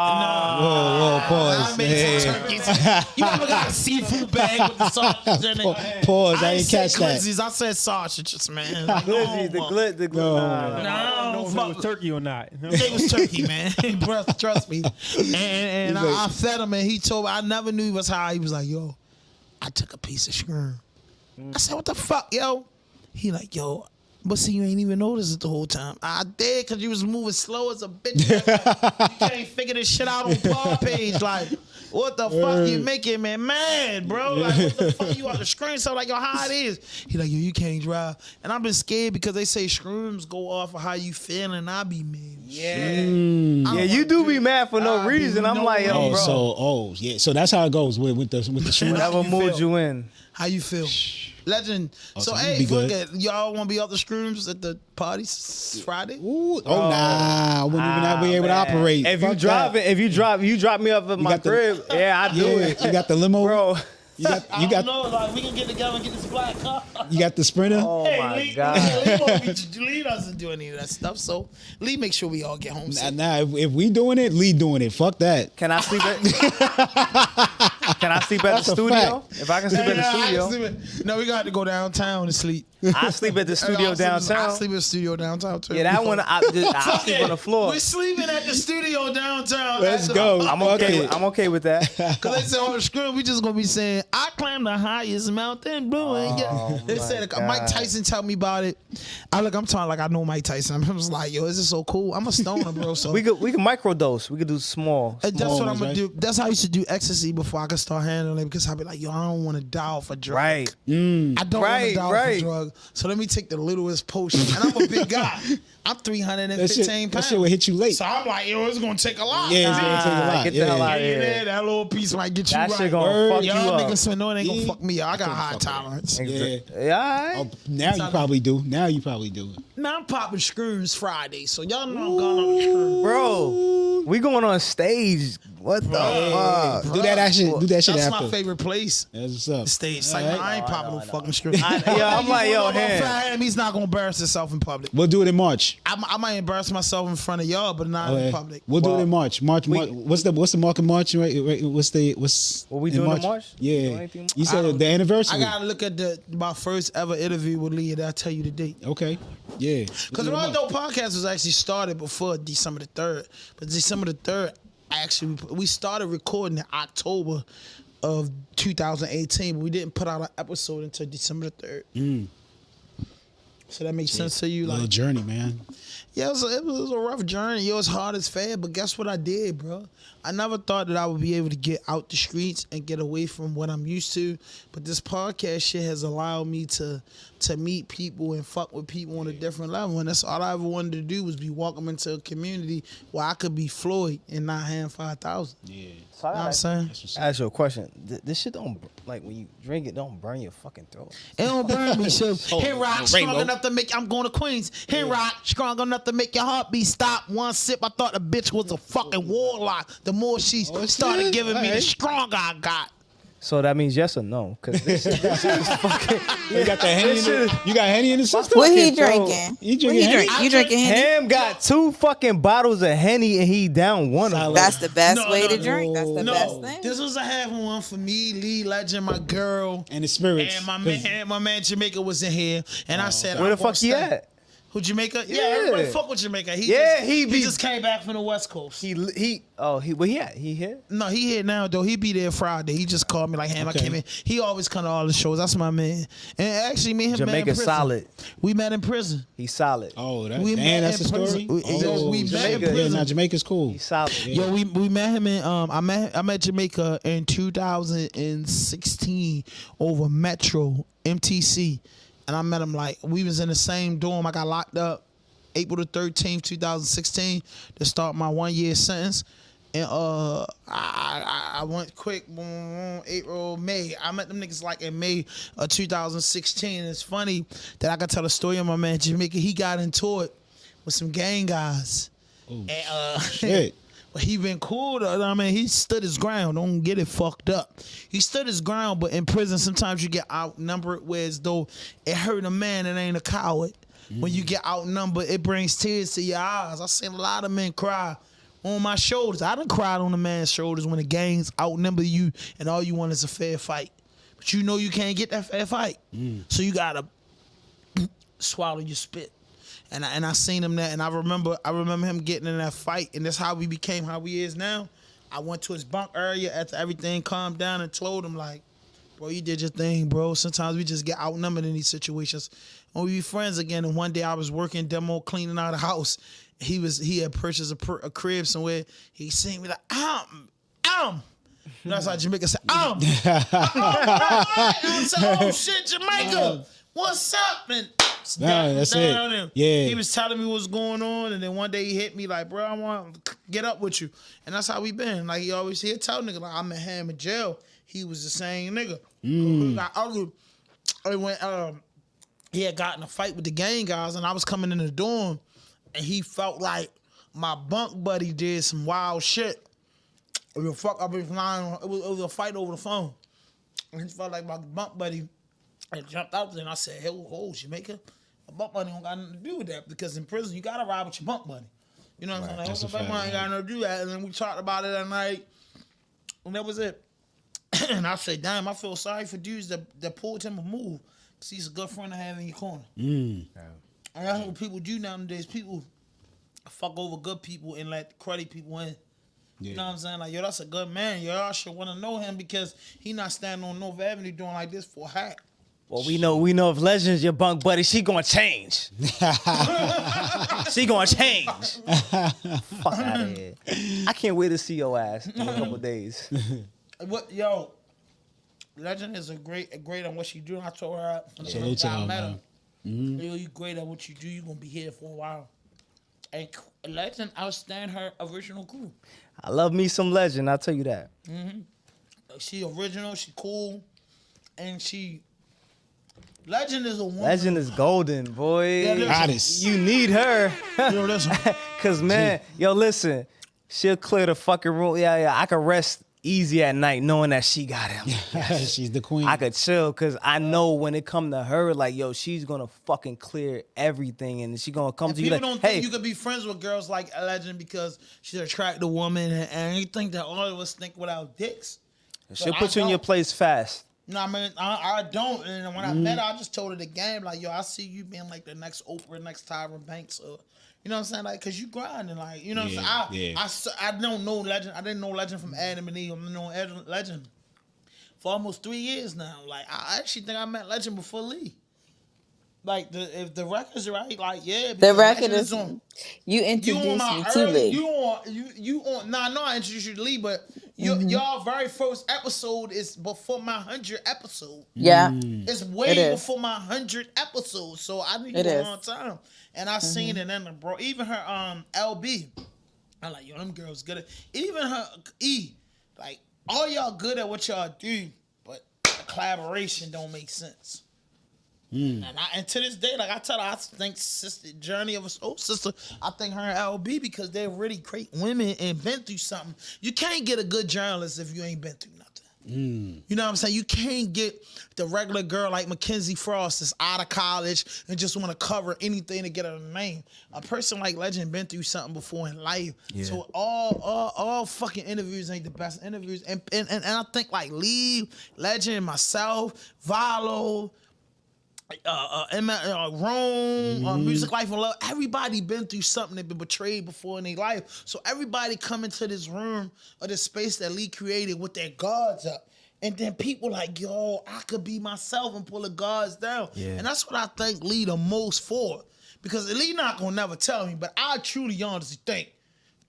I pause. made some Hey. turkeys. You ever got a seafood bag with the sausages in it? Pause, I ain't ain't said catch that. glizzies, I said sausages, man. Like, Glizzy, the no, glit, the glit. No. Nah. no, I don't know if it was fuck. turkey or not. It was turkey, man. Bro, trust me. And I fed him, and he told me, I never knew he was high. He was like, yo, I took a piece of shroom. I said, what the fuck, yo? He like, yo, but see, you ain't even noticed it the whole time. I did, because you was moving slow as a bitch. You can't figure this shit out on Paul page. Like, what the fuck you making me mad, bro? Like, what the fuck you on the screen? So like, yo, how it is? He like, yo, you can't drive. And I've been scared because they say shrooms go off of how you feeling. I be mad. Yeah, you do be mad for no reason. I'm like, yo, bro. Yeah. So that's how it goes with the shroom. Whatever you mood feel? you in. How you feel? Legend. So So, you hey, be fuck good. it. Y'all want to be off the shrooms at the party Friday? Ooh, nah, I wouldn't even be able to Man. operate. If you Fuck driving, that. you drop me up at my got the- crib. Yeah, I do Yeah, it, you got the limo, bro. You I got don't know. Like, we can get together and get this black car. you got the Sprinter. Oh my Lee, god. Lee doesn't do any of that stuff. So Lee make sure we all get home safe. Nah, if we doing it, Lee doing it. Fuck that. Can I sleep at? Can I sleep at That's the a studio? fact. If I can sleep at the studio, No, we got to go downtown to sleep. I sleep at the studio I downtown. sleep at the studio downtown too. Yeah, that one I sleep on the floor. We're sleeping at the studio downtown. Let's go. I'm okay. I'm okay with that. Cause they said on the screen we just gonna be saying I climb the highest mountain blue. They said Mike Tyson tell me about it. I'm talking like I know Mike Tyson. I'm just like, yo, this is so cool. I'm a stoner, bro. So We can microdose. We could do small. and that's what I'm ones, gonna right? do. That's how I used to do ecstasy before I could start handling it because I'd be like, yo, I don't want to die off a drug. Right. I don't want to Right, die off right. a drug. So let me take the littlest potion. And I'm a big guy. I'm 315 That pounds. shit will hit you late. So I'm like, yo, it's gonna take a lot. Yeah, it's gonna take a lot. Get the Yeah. hell out of Yeah, here. that little piece might get you That right. shit gonna fuck you Y'all up. niggas so no, it ain't gonna Yeah. fuck me up. I got high fuck with it. tolerance. Yeah. Yeah, all right. Oh, now you probably do. Now you probably do. Man, I'm popping screws Friday, so y'all know I'm going on the screw. Bro, we going on stage. What the fuck? Do that shit. Do that shit That's after. my favorite place. That's what's up. The stage. It's like, All right. I ain't popping no fucking screw. Yeah, I'm like, yo, Fat hand. him, he's not gonna embarrass himself in public. We'll do it in March. I might embarrass myself in front of y'all, but not in Okay. public. We'll do it in March. March. What's the mark in March? Right? What's What we doing in March? You doing Yeah. anything? You I said don't- the anniversary. I gotta look at my first ever interview with Lee, and I'll tell you the date. Okay. Yeah. Because the RawDope Podcast was actually started before December the 3rd. But December the 3rd, actually, we started recording in October of 2018, but we didn't put out an episode until December the 3rd. So that makes sense to you? Little Like, journey, man. yeah, it was a rough journey. It was hard as fair, but guess what I did, bro? I never thought that I would be able to get out the streets and get away from what I'm used to. But this podcast shit has allowed me to meet people and fuck with people on a different level. And that's all I ever wanted to do was be welcome into a community where I could be Floyd and not hand 5,000. Yeah. So I You know what I'm gotta saying? ask you a question. This shit don't, like, when you drink it, don't burn your fucking throat. It don't burn me. So, Hit Rock, strong Rainbow. enough to make, I'm going to Queens. Hit Rock, strong enough to make your heartbeat stop. One sip, I thought the bitch was a fucking warlock. The more she started shit. giving me, the Alright. stronger I got. So that means yes or no? Because this is fucking. You got the Henny. You got Henny in the system. What he drinking? You drinking Henny? You drinking Henny? Ham got 2 fucking bottles of Henny and he down one of them. That's the best way to drink. That's the best thing. This was a half one for me, Lee Legend, my girl, And the spirits. and my man Jamaica was in here, and I said, Where the I'm gonna fuck he stay. at? Who, Jamaica? Yeah, Yeah. everybody fuck with Jamaica. He just came back from the West Coast. Where he at? He here? No, he here now though. He be there Friday. He just called me like, "Ham, I came in." He always come to all the shows. That's my man. And actually, me and him met in Jamaica prison. solid. We met in prison. He's solid. Oh, We met that's the in prison. story. We met in Jamaica. Yeah, prison. now Jamaica's cool. He's solid. Yo, we met him in I met Jamaica in 2016 over Metro MTC, and I met him like we was in the same dorm. I got locked up April the 13th, 2016 to start my 1-year sentence. And I went quick, April, May. I met them niggas like in May of 2016. And it's funny that I can tell the story of my man Jamaica. He got into it with some gang guys. Oh, And shit. but he been cool though. I mean, he stood his ground. Don't get it fucked up. He stood his ground, but in prison sometimes you get outnumbered, where as though it hurt a man that ain't a coward. When you get outnumbered, it brings tears to your eyes. I seen a lot of men cry on my shoulders. I done cried on a man's shoulders when the gangs outnumber you and all you want is a fair fight. But you know you can't get that fair fight. So you gotta swallow your spit. And I seen him there, and I remember him getting in that fight, and that's how we became how we is now. I went to his bunk area after everything calmed down and told him like, bro, you did your thing, bro. Sometimes we just get outnumbered in these situations. When we be friends again, and one day I was working demo cleaning out a house. He had purchased a crib somewhere. He seen me like, That's how Jamaica said, I said, oh shit, Jamaica, what's up? And that's it. him. Yeah. He was telling me what's going on, and then one day he hit me like, bro, I want to get up with you. And that's how we been. Like, he'd tell nigga, like, I met him in jail. He was the same nigga. He had gotten a fight with the gang guys, and I was coming in the dorm, and he felt like my bunk buddy did some wild shit. It was a fight over the phone. And he felt like my bunk buddy had jumped out there, and I said, hey, Jamaica, my bunk buddy don't got nothing to do with that, because in prison, you got to ride with your bunk buddy. You know what I'm saying? Like, my bunk buddy ain't got nothing to do that. And then we talked about it that night, and that was it. And I said, damn, I feel sorry for dudes that pulled him a move. Because he's a good friend to have in your corner. And that's what people do nowadays. People fuck over good people and let cruddy people in. Yeah. You know what I'm saying? Like, yo, that's a good man. Y'all should want to know him because he not standing on North Avenue doing like this for a hat. Well, we know if Legend's your bunk buddy, she gonna change. She gonna change. Fuck out of here. I can't wait to see your ass in a couple days. Yo, Legend is a great on what she do. I told her from the first time I met her, yo, you great at what you do. You gonna be here for a while. And Legend outstand her original crew. I love me some Legend. I'll tell you that. She original. She cool, and Legend is a woman. Legend is golden, boy. Yeah, you need her. Yo, listen. Cause man, yo, listen. She'll clear the fucking room. Yeah. I can rest easy at night knowing that she got him. Yes. She's the queen. I could chill because I know when it come to her, like, yo, she's gonna fucking clear everything, and she gonna come to you like, people don't think you could be friends with girls like Legend because she's an attractive woman, and you think that all of us think without dicks. She'll put you in your place fast. No, I mean, I don't. And when I met her, I just told her the game, like, yo, I see you being like the next Oprah, next Tyra Banks, or, you know what I'm saying? Like, because you grinding, like, you know what I'm saying? I don't know Legend. I didn't know Legend from Adam and Eve. I'm knowing Legend for almost 3 years now. Like, I actually think I met Legend before Lee. Like, if the record's right, like, yeah. The record is on. You introduced me to Lee. You on. Nah, I know I introduced you to Lee, but y'all very first episode is before my 100th episode. Yeah. It's way before my 100th episode. So I knew you a long time. And I seen it in the bro. Even her LB. I'm like, yo, them girls good at even her E. Like, all y'all good at what y'all do, but the collaboration don't make sense. And to this day, like I tell her, I think sister Journey of a Soul Sister, I think her and LB because they're really great women and been through something. You can't get a good journalist if you ain't been through nothing. You know what I'm saying? You can't get the regular girl like Mackenzie Frost that's out of college and just want to cover anything to get her name. A person like Legend been through something before in life. Yeah. So all fucking interviews ain't the best interviews. And I think like Lee, Legend, myself, Valo, Rome, Music Life and Love, everybody been through something that been betrayed before in their life. So everybody come into this room or this space that Lee created with their guards up. And then people like, yo, I could be myself and pull the guards down. Yeah. And that's what I thank Lee the most for. Because Lee not gonna never tell me, but I truly honestly think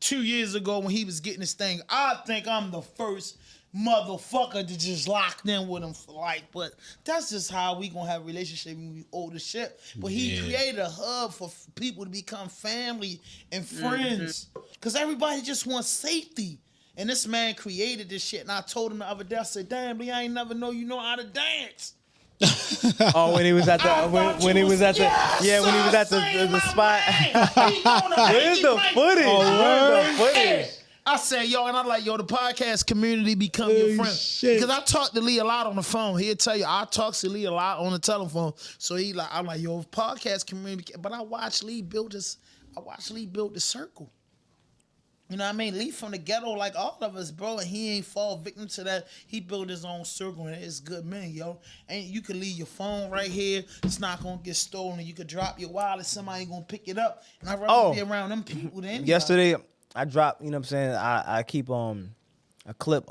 2 years ago when he was getting this thing, I think I'm the first motherfucker to just locked in with him for life. But that's just how we gonna have a relationship when we old as shit. But he created a hub for people to become family and friends. Cause everybody just wants safety. And this man created this shit. And I told him the other day, I said, damn, Lee, I ain't never know you know how to dance. When he was at the when he was at the spot. Where's the footage? Where's the footage? I said, yo, and I'm like, yo, the podcast community become your friend. Shit. Because I talk to Lee a lot on the phone. He'll tell you, I talk to Lee a lot on the telephone. So I'm like, yo, podcast community. But I watched Lee build this circle. You know what I mean? Lee from the ghetto like all of us, bro, and he ain't fall victim to that. He built his own circle, and it's good men, yo. And you can leave your phone right here. It's not going to get stolen. You could drop your wallet. Somebody going to pick it up. And I'd rather be around them people than anybody. Yesterday, I dropped, you know what I'm saying? I keep a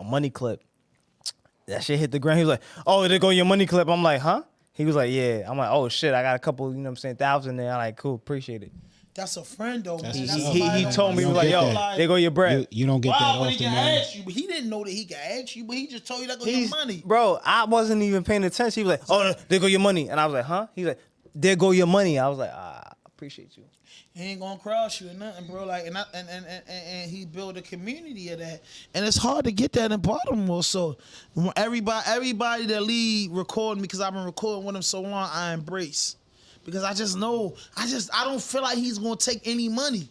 money clip. That shit hit the ground. He was like, oh, there go your money clip. I'm like, huh? He was like, yeah. I'm like, oh, shit, I got a couple, you know what I'm saying, $1,000 there. I'm like, cool, appreciate it. That's a friend, though. Man. He told me, he was like, yo, there go your bread. You don't get that often, he can man. ask you, but he didn't know that he could ask you, but he just told you that go your money. Bro, I wasn't even paying attention. He was like, oh, there go your money. And I was like, huh? He's like, there go your money. I was like, I appreciate you. He ain't gonna cross you or nothing, bro. Like, and he built a community of that, and it's hard to get that in Baltimore. So, everybody that Lee recording me, because I've been recording with him so long, I embrace, because I just know, I don't feel like he's gonna take any money.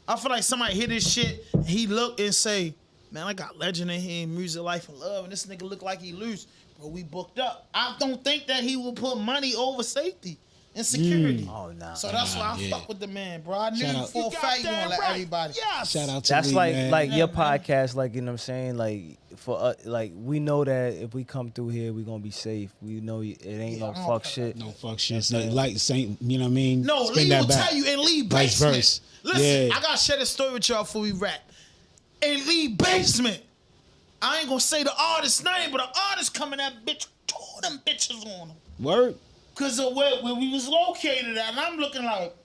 I feel like somebody hear this shit, and he look and say, man, I got Legend in here, Music Life and Love, and this nigga look like he loose, but we booked up. I don't think that he will put money over safety and security. Oh, no. So that's why I fuck with the man, bro. I knew for a fact you gonna let everybody. Yes. Shout out to That's Lee, like man. like your podcast, like, you know what I'm saying? Like, for us, like, we know that if we come through here, we gonna be safe. We know it ain't no fuck shit. No fuck shit. Like Saint, you know what I mean? No, Spin Lee that will back. tell you in Lee Vice basement. versa. Listen, Yeah. I gotta share this story with y'all before we wrap. In Lee basement, I ain't gonna say the artist's name, but the artist coming that bitch, two of them bitches on him. Word. Cause of where we was located at, and I'm looking like,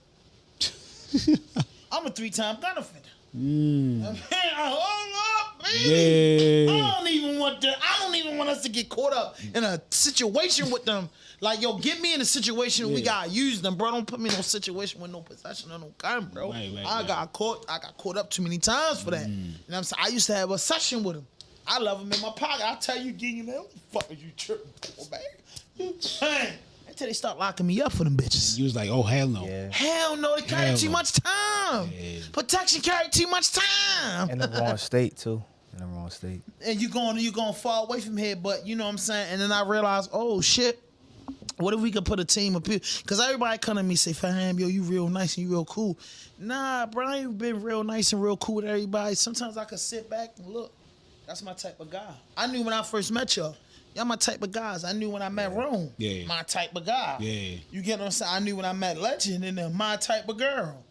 I'm a 3-time gun offender. Man, hold up, baby. Yeah. I don't even want us to get caught up in a situation with them. Like, yo, get me in a situation where we gotta use them, bro. Don't put me in no situation with no possession or no gun, bro. I got caught up too many times for that. You know what I'm saying? I used to have a session with him. I love him in my pocket. I tell you, man, what the fuck are you tripping for, man? Until they start locking me up for them bitches. You was like, oh, hell no. Yeah. Hell no, they carry too much time. Yeah. Protection carry too much time. In the wrong state, too. In the wrong state. And you going far away from here, but you know what I'm saying? And then I realized, oh shit, what if we could put a team of people? Because everybody come to me and say, Faham, yo, you real nice and you real cool. Nah, bro, I ain't been real nice and real cool with everybody. Sometimes I could sit back and look. That's my type of guy. I knew when I first met y'all. Y'all my type of guys. I knew when I met Rome. Yeah. My type of guy. Yeah. You get what I'm saying? I knew when I met Legend and then my type of girl.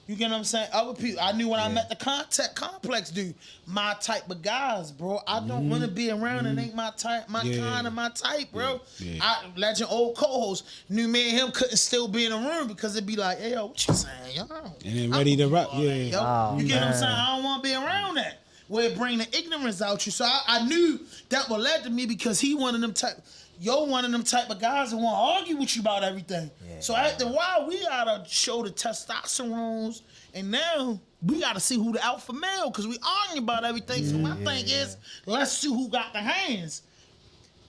You get what I'm saying? Other people. I knew when I met the Contact Complex dude. My type of guys, bro. I don't want to be around and ain't my type, my kind of my type, bro. Yeah. Legend old co-host knew me and him couldn't still be in a room because it'd be like, hey, yo, what you saying, yo? And then ready to rock. Yeah. Yo, Oh, you get what I'm man. saying? I don't want to be around that. Where it bring the ignorance out you. So I knew that would lead to me because he one of them type of guys that want to argue with you about everything. Yeah. So after a while, we gotta show the testosterones, and now we gotta see who the alpha male, because we arguing about everything. So my thing is, let's see who got the hands.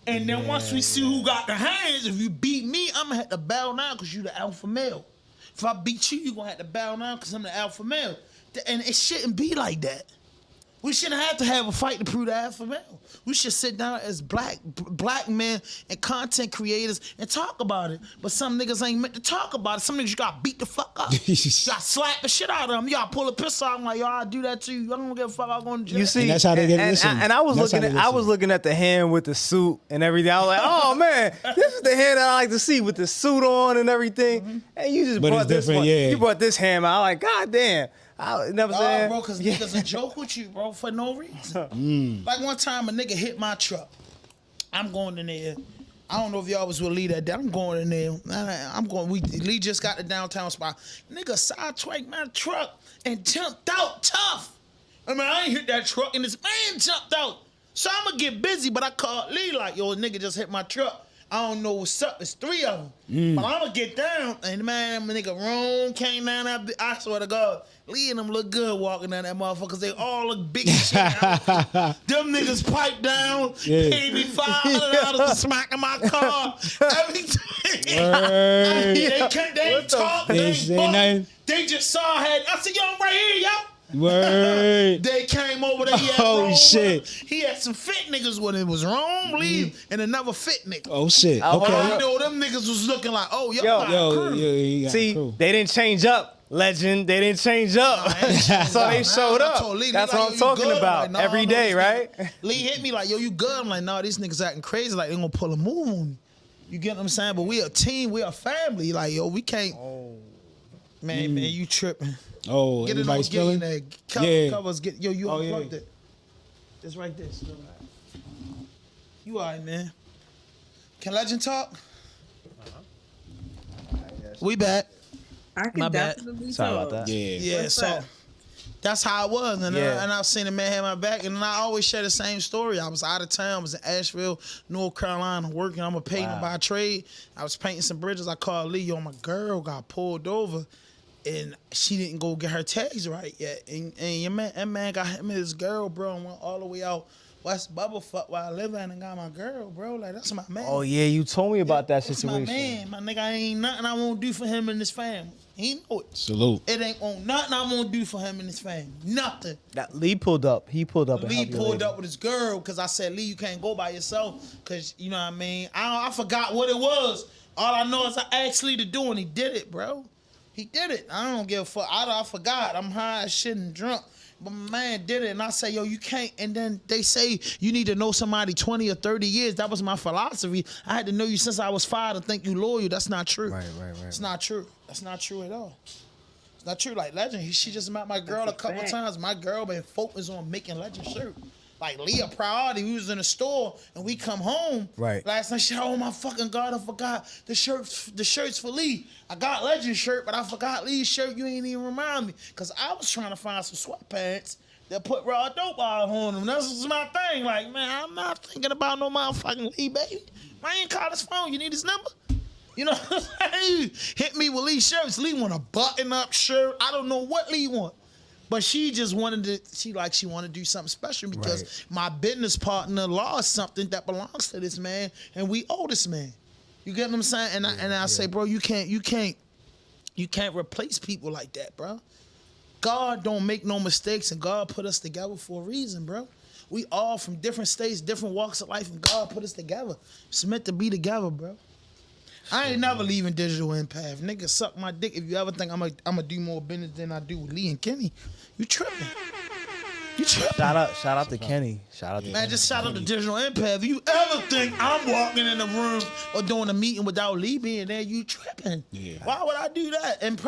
And then once we see who got the hands, if you beat me, I'm gonna have to bow down because you the alpha male. If I beat you, you gonna have to bow down because I'm the alpha male. And it shouldn't be like that. We shouldn't have to have a fight to prove the alpha male. We should sit down as black men and content creators and talk about it. But some niggas ain't meant to talk about it. Some niggas you gotta beat the fuck up. You gotta slap the shit out of them. You gotta pull a pistol out. I'm like, yo, I do that to you. I don't give a fuck. I'm going to jail. You see, And that's how they get listened. And I was looking at the hand with the suit and everything. I was like, oh man, this is the hand that I like to see with the suit on and everything. And you just brought this one. Yeah. You brought this hand out. I'm like, god damn. You never saying? Bro, because niggas will joke with you, bro, for no reason. Like one time a nigga hit my truck. I'm going in there. I don't know if y'all was with Lee that day. I'm going in there. Lee just got the downtown spot. Nigga sidetracked my truck and jumped out tough. I mean, I ain't hit that truck and this man jumped out. So I'm going to get busy, but I called Lee like, yo, nigga just hit my truck. I don't know what's up. It's 3 of them. But I'm going to get down. And man, my nigga Rome came down that. I swear to God, Lee and them look good walking down that motherfucker because they all look big as shit. Them niggas pipe down, paid me $500 for smacking my car. Every time. They ain't talk, they ain't They just saw I had. I said, yo, I'm right here, yo. Word. They came over there. He had Oh shit. He had some fit niggas when it was Rome, Lee, and another fit nigga. Oh shit. Okay. Okay. You know, them niggas was looking like, oh, yo, Yo, see, they didn't change up, legend. They didn't change up. So they showed up. Lee, that's like, what I'm talking about. Like, nah, every day, right? Lee hit me like, yo, you good? I'm like, nah, these niggas acting crazy. Like, they gonna pull a move on me. You get what I'm saying? But we a team. We a family. Like, yo, we can't. Man, you tripping. Oh, get it on, get in there. Covers, get, yo, you unplugged it. It's right there. Still right. You all right, man. Can Legend talk? We back. I can My bad. definitely Sorry talk. about that. Yeah, What's so up? that's how it was. And, Yeah. and I've seen a man have my back, and I always share the same story. I was out of town. I was in Asheville, North Carolina, working. I'm a painter by trade. I was painting some bridges. I called Lee, yo, my girl got pulled over, and she didn't go get her tags right yet. And your man, that man got him and his girl, bro, and went all the way out West Bubblefuck where I live at and got my girl, bro. Like, that's my man. Oh yeah, you told me about that That's situation. my man. My nigga, ain't nothing I won't do for him and his family. He know it. Salute. It ain't on nothing I won't do for him and his family. Nothing. That Lee pulled up. He pulled up. And Lee helped your pulled lady. up with his girl because I said, Lee, you can't go by yourself because, you know what I mean? I forgot what it was. All I know is I asked Lee to do and he did it, bro. He did it. I don't give a fuck. I forgot. I'm high as shit and drunk. But my man did it, and I say, yo, you can't. And then they say you need to know somebody 20 or 30 years. That was my philosophy. I had to know you since I was 5 to think you loyal. That's not true. Right. It's not true. That's not true at all. It's not true. Like Legend, she just met my girl a couple times. My girl been focused on making Legend shirt. Like Leah priority. We was in the store and we come home. Right. Last night she said, oh my fucking God, I forgot the shirts for Lee. I got Legend shirt, but I forgot Lee's shirt. You ain't even remind me. Cause I was trying to find some sweatpants that put RawDope on them. That's my thing. Like, man, I'm not thinking about no motherfucking Lee, baby. I ain't call his phone. You need his number? You know what I'm saying? Hit me with Lee shirts. Lee want a button-up shirt. I don't know what Lee want. But she just wanted to, she wanted to do something special because my business partner lost something that belongs to this man, and we owe this man. You get what I'm saying? And I say, bro, you can't replace people like that, bro. God don't make no mistakes, and God put us together for a reason, bro. We all from different states, different walks of life, and God put us together. It's meant to be together, bro. I ain't never leaving Digital Empath. Nigga, suck my dick if you ever think I'm gonna do more business than I do with Lee and Kenny. You tripping. You tripping. Shout out to Kenny. Man, just shout out to Digital Empath. If you ever think I'm walking in the room or doing a meeting without Lee being there, you tripping. Yeah. Why would I do that? And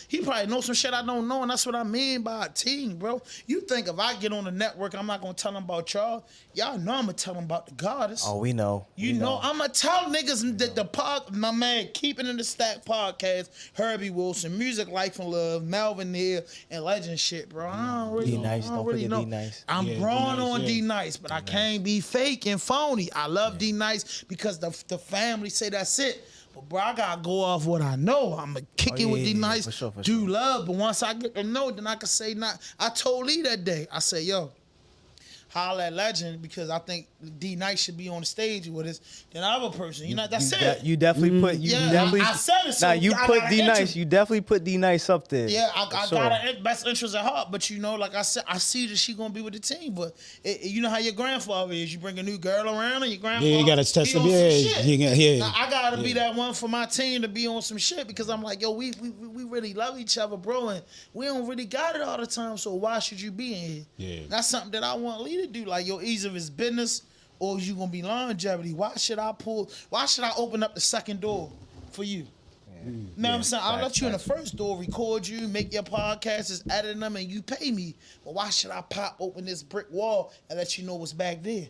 he probably knows some shit I don't know, and that's what I mean by a team, bro. You think if I get on the network, I'm not gonna tell them about y'all? Y'all know I'm gonna tell them about the goddess. Oh, we know. You know, I'm gonna tell niggas that my man, Keeping in the Stack podcast, Herbie Wilson, Music, Life and Love, Melvin Hill, and Legend shit, bro. I don't really D-Nice, don't forget know. D-Nice. I'm growing on yeah. D-Nice, but I can't be fake and phony. I love D-Nice because the family say that's it. But bro, I gotta go off what I know. I'm gonna kick it with D-Nice, for sure. do love. But once I get to know, then I can say not. I told Lee that day, I said, yo, holler at Legend because I think D Nice should be on the stage with us than the other person. That's it. You definitely put I said it. So you I put gotta D Nice. interest- You definitely put D Nice up there. Yeah, I sure. got her best interest at heart, but like I said, I see that she gonna be with the team. But you know how your grandfather is. You bring a new girl around, and your grandfather. Yeah, you gotta test them. Yeah. Now, I gotta be that one for my team to be on some shit because I'm like, yo, we really love each other, bro, and we don't really got it all the time. So why should you be in here? Yeah. That's something that I want Lee to do. Like, yo, either it's business or is you gonna be longevity. Why should I open up the second door for you? You know what I'm saying? I'll let you in the first door, record you, make your podcasts, edit them, and you pay me. But why should I pop open this brick wall and let you know what's back there?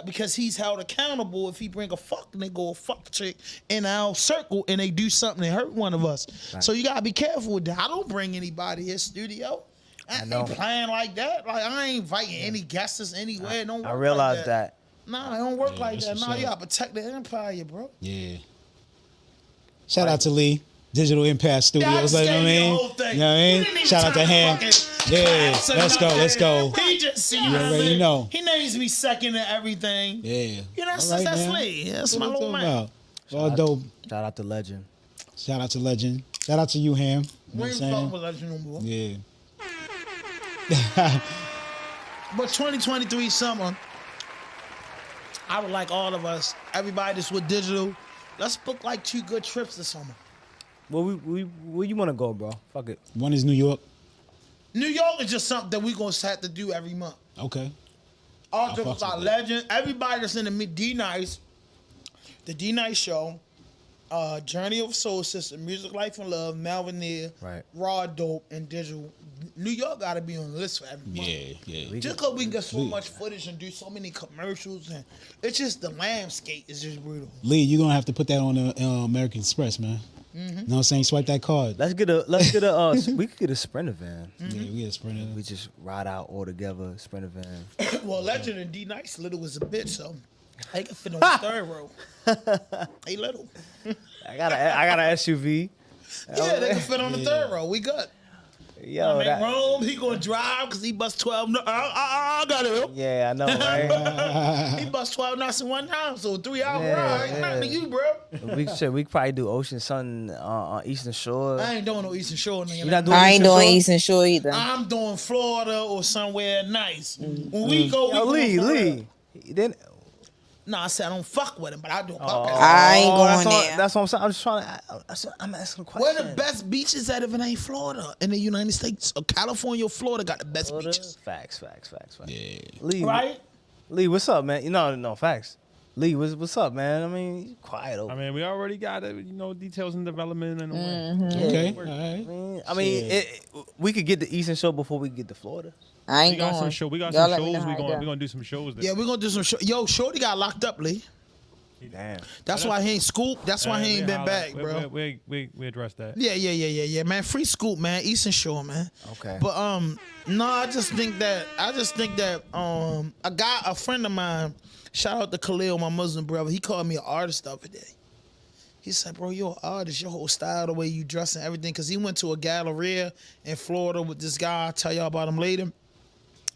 Because he's held accountable if he bring a fuck nigga or a fuck chick in our circle and they do something that hurt one of us. Right. So you gotta be careful with that. I don't bring anybody in his studio. I ain't playing like that. Like I ain't inviting any guests anywhere. Don't work I realize like that. Nah, it don't work like that. Nah, you gotta protect the empire, bro. Yeah. Shout out to Lee, Digital Impact Studios. Yeah, You know what I mean? whole thing. You know what I mean? Shout out to Ham. Yeah, let's go. He just see You already know. He names me second in everything. Yeah. You know, that's Lee. That's my little man. All dope. Shout out to Legend. Shout out to Legend. Shout out to you, Ham. You know We what I'm ain't saying? fucking with Legend no more. Yeah. But 2023 summer, I would like all of us, everybody that's with digital, let's book like 2 good trips this summer. Well, where you want to go, bro? Fuck it. One is New York. New York is just something that we gonna have to do every month. Okay. All jokes about Legend. Everybody that's in the D Nice show, Journey of Soul System, Music, Life, and Love, Malvinair, right. RawDope, and Digital. New York got to be on the list for every month. Yeah. Just because we can get so much footage and do so many commercials, and it's just the landscape is just brutal. Lee, you're gonna have to put that on the American Express, man. Mm-hmm. You know what I'm saying? Swipe that card. We could get a Sprinter van. Yeah, we get a Sprinter. We just ride out all together, Sprinter van. Well, Legend and D Nice little as a bitch, so they can fit on the third row. They little. I got an SUV. Yeah, they can fit on the third row. We good. Yo, Rome, he gonna drive because he bust 12. I got it. Yeah, I know, right? He bust 12 knots in one time, so 3 hour ride. Ain't nothing to you, bro. We could probably do Ocean Sun on Eastern Shore. I ain't doing no Eastern Shore, nigga. You not doing I ain't Eastern doing Shore? Eastern Shore either. I'm doing Florida or somewhere nice. When we go, Yo, we Lee. Then Nah, I said I don't fuck with him, but I do. I ain't going there. That's what I'm saying. I'm just trying to. I'm asking a question. Where the best beaches at if it ain't Florida in the United States? California or Florida got the best beaches. Facts. Yeah. Lee, Right? Lee, what's up, man? No, facts. Lee, what's up, man? I mean, you quiet over. I mean, we already got details in development and Okay. All right. I mean, we could get the Eastern Shore before we get to Florida. I ain't We got going. some show. We got Y'all some let me shows. know how We it going go. to do some shows. There. Yeah, we're gonna do some. Yo, Shorty got locked up, Lee. Damn. That's why he ain't Scoop. That's why he ain't been back, bro. We addressed that. Yeah, man. Free Scoop, man. Eastern Shore, man. Okay. But no, I just think that a friend of mine, shout out to Khalil, my Muslim brother, he called me an artist the other day. He said, bro, you're an artist, your whole style, the way you dress and everything. Because he went to a Galleria in Florida with this guy, I'll tell y'all about him later.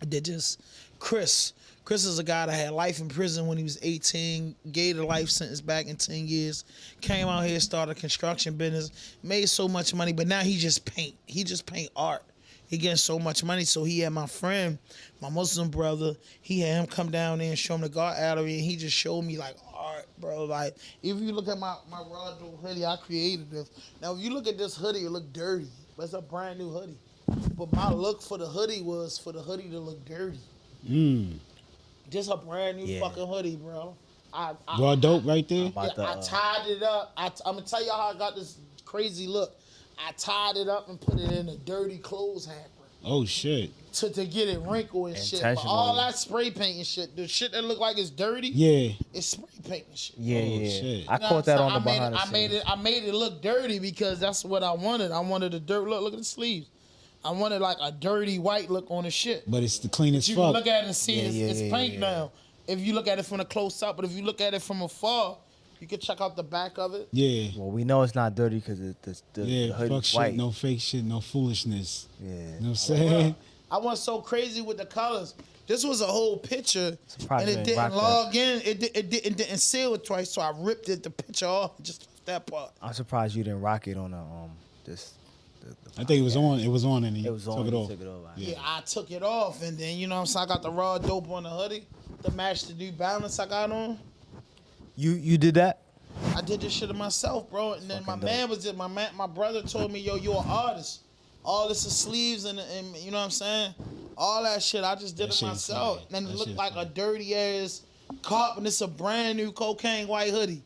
They're just Chris. Chris is a guy that had life in prison when he was 18, gave a life sentence back in 10 years, came out here, started a construction business, made so much money, but now he just paint. He just paint art. He getting so much money, so he had my friend, my Muslim brother, he had him come down there and show him the art gallery, and he just showed me like art, bro. Like, if you look at my RawDope hoodie, I created this. Now, if you look at this hoodie, it look dirty, but it's a brand new hoodie. But my look for the hoodie was for the hoodie to look dirty. Just a brand new fucking hoodie, bro. RawDope right there. I tied it up. I'm gonna tell y'all how I got this crazy look. I tied it up and put it in a dirty clothes hamper Oh shit. to get it wrinkled and shit. But all that spray paint and shit, the shit that look like it's dirty, Yeah. it's spray paint and shit. Yeah. shit. I caught that on the behind the I made scenes. I made it look dirty because that's what I wanted. I wanted a dirt look. Look at the sleeves. I wanted like a dirty white look on the shit. But it's the cleanest You fuck. can look at it and see it's paint now. If you look at it from the close up, but if you look at it from afar, you can check out the back of it. Yeah. Well, we know it's not dirty because the Yeah, hoodie's fuck white. shit, no fake shit, no foolishness. Yeah. You know what I'm saying? I went so crazy with the colors. This was a whole picture, Surprised and you it didn't rock didn't log in. It didn't seal it twice, so I ripped the picture off, just left that part. I'm surprised you didn't rock it on this. I think it was on. It was on, and he It was on. took it you off. Took it off. Yeah, I took it off, and then you know what I'm saying. I got the raw dope on the hoodie to match the New Balance I got on. You did that? I did this shit to myself, bro. And then Fucking my man was just my brother told me, yo, you're an artist. All this is sleeves and you know what I'm saying? All that shit, I just did That it shit myself. fire. And it That looked shit like fire. a dirty ass cop, and it's a brand new cocaine white hoodie.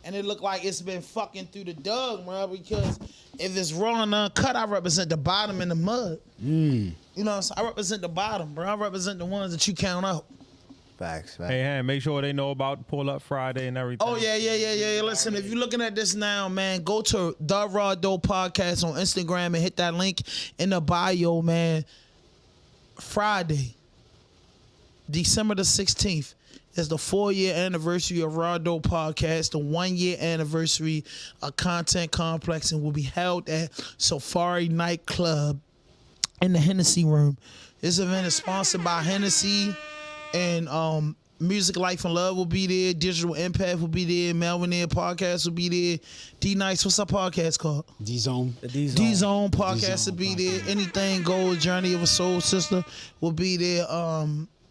And it looked like it's been fucking through the dug, bro, because if it's raw and uncut, I represent the bottom in the mud. You know what I'm saying? I represent the bottom, bro. I represent the ones that you count out. Facts. Hey, Ham, make sure they know about Pull Up Friday and everything. Oh, yeah. Listen, if you're looking at this now, man, go to the RawDope Podcast on Instagram and hit that link in the bio, man. Friday, December the 16th, is the 4-year anniversary of RawDope Podcast, the 1-year anniversary of Content Complex, and will be held at Safari Nightclub in the Hennessy Room. This event is sponsored by Hennessy, and Music Life and Love will be there. Digital Impact will be there. Melvin Air Podcast will be there. D Nice, what's our podcast called? D-Zone. The D Zone Podcast D-Zone will be there. Podcast. Anything Goes, Journey of a Soul Sister will be there.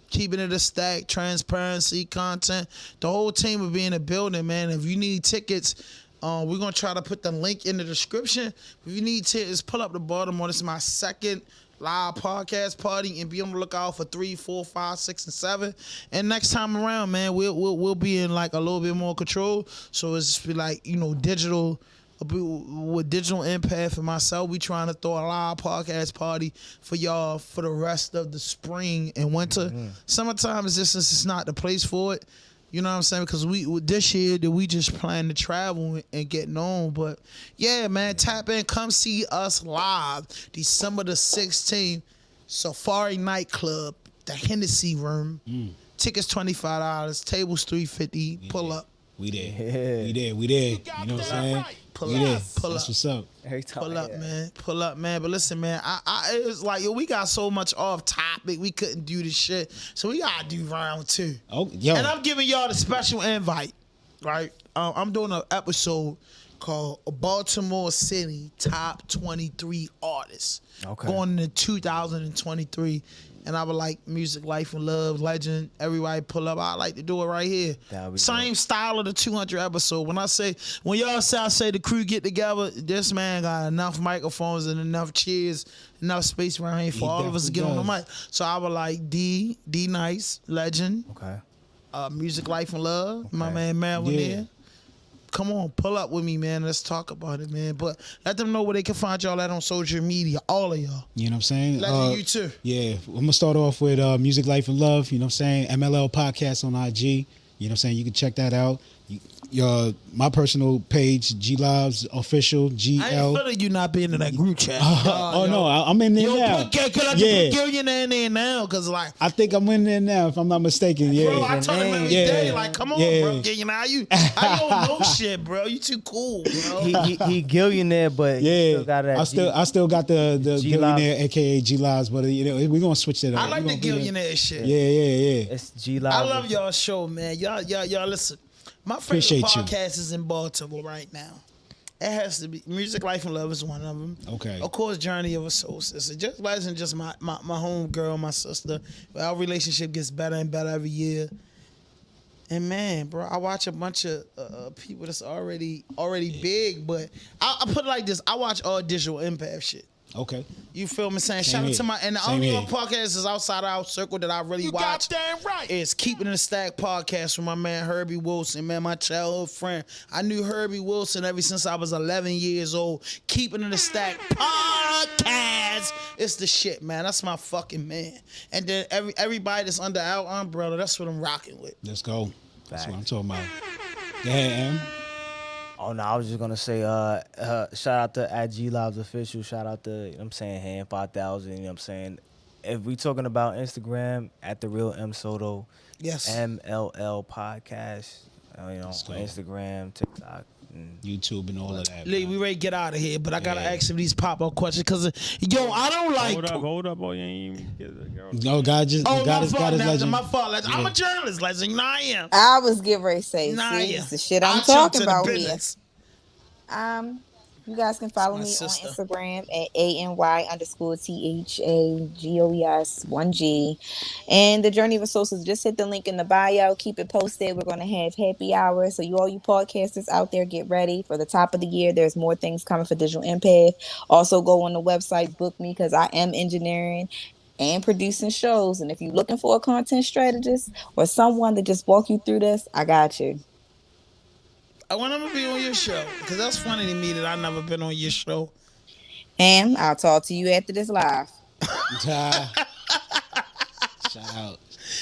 Keeping It a Stack, Transparency, Content. The whole team will be in the building, man. If you need tickets, we're going to try to put the link in the description. If you need tickets, pull up the Baltimore. This is my second live podcast party, and be on the lookout for 3, 4, 5, 6, and 7. And next time around, man, we'll be in like a little bit more control. So it's just be like, you know, digital with Digital Impact and myself. We trying to throw a live podcast party for y'all for the rest of the spring and winter. Summertime is just it's not the place for it. You know what I'm saying? Because this year that we just plan to travel and get known. But yeah, man, tap in, come see us live, December the 16th, Safari Nightclub, the Hennessy Room. Tickets $25, tables $350. Pull up. We there. We there. You know what I'm saying? Pull We up. there. Pull That's up. what's up. Every time. Pull up, man. Pull up, man. But listen, man, it was like, yo, we got so much off topic. We couldn't do this shit. So we got to do round 2. Oh, yo. And I'm giving y'all the special invite, right? I'm doing an episode called Baltimore City Top 23 Artists. Okay. Going into 2023. And I would like Music, Life, and Love, Legend, everybody pull up. I like to do it right here. That'd be Same dope. style of the 200 episode. When y'all say the crew get together, this man got enough microphones and enough chairs, enough space around here for He all of us to get on the definitely mic. So I would like D Nice, Legend, Okay. Music, Life, and Love, my Okay. man Melvin Yeah. there. Come on, pull up with me, man. Let's talk about it, man. But let them know where they can find y'all at on social media, all of y'all. You know what I'm saying? Legend, you too. Yeah, I'm going to start off with Music, Life, and Love. You know what I'm saying? MLL Podcast on IG. You know what I'm saying? You can check that out. My personal page, G Lives Official, I ain't GL. feeling you not being in that group chat. Oh, no, I'm in there Yo, now. could I put Gillian in there now? Because, like, I think I'm in there now, if I'm not mistaken. Yeah. bro, I tell him every Yeah. day, like, come on, Yeah. bro. Gillian, how you don't know shit, bro. You too cool, bro. He Gillionaire, but he Yeah, still got that. I still got the G Lives. billionaire, aka G Lives, but you know we're gonna switch that up. I like We the gonna do that. Gillionaire shit. Yeah. It's G Live. I love y'all show, man. Y'all listen. My favorite Appreciate you. podcast is in Baltimore right now. It has to be Music, Life, and Love is one of them. Okay. Of course, Journey of a Soul Sister. Just Legend, just my home girl, my sister. Our relationship gets better and better every year. And man, bro, I watch a bunch of people that's already big, but I put it like this: I watch all Digital Impact shit. Okay. You feel me saying? Same Shout out here. to my and the Same only here. one podcast is outside our circle that I really watch. right. Is Keeping It a Stack podcast with my man Herbie Wilson, man, my childhood friend. I knew Herbie Wilson ever since I was 11 years old. Keeping It a Stack podcast. It's the shit, man. That's my fucking man. And then everybody that's under our umbrella, that's what I'm rocking with. Let's go. That's what I'm Facts. talking about. Go ahead, Em. Oh no, I was just gonna say, shout out to at G Lives Official, shout out to, you know what I'm saying, Hand 5000, you know what I'm saying. If we talking about Instagram, at the real M Soto, Yes. MLL Podcast, you know, Let's go. Instagram, TikTok, YouTube and all of that. Lee, we ready to get out of here, but I gotta ask him these pop-up questions because yo, I don't like. Hold up, you ain't even get it, girl. No, God is legend. My fault. I'm a journalist, legend. You know I am. I was getting ready to say, it's the shit I'm talking about here. You guys can follow me on Instagram at ANY_THAGOES1G. And the Journey of a Socialist, just hit the link in the bio. Keep it posted. We're going to have happy hour. So all you podcasters out there, get ready for the top of the year. There's more things coming for Digital Empath. Also go on the website, book me, because I am engineering and producing shows. And if you're looking for a content strategist or someone to just walk you through this, I got you. I want to be on your show because that's funny to me that I've never been on your show. And I'll talk to you after this live. Shout out.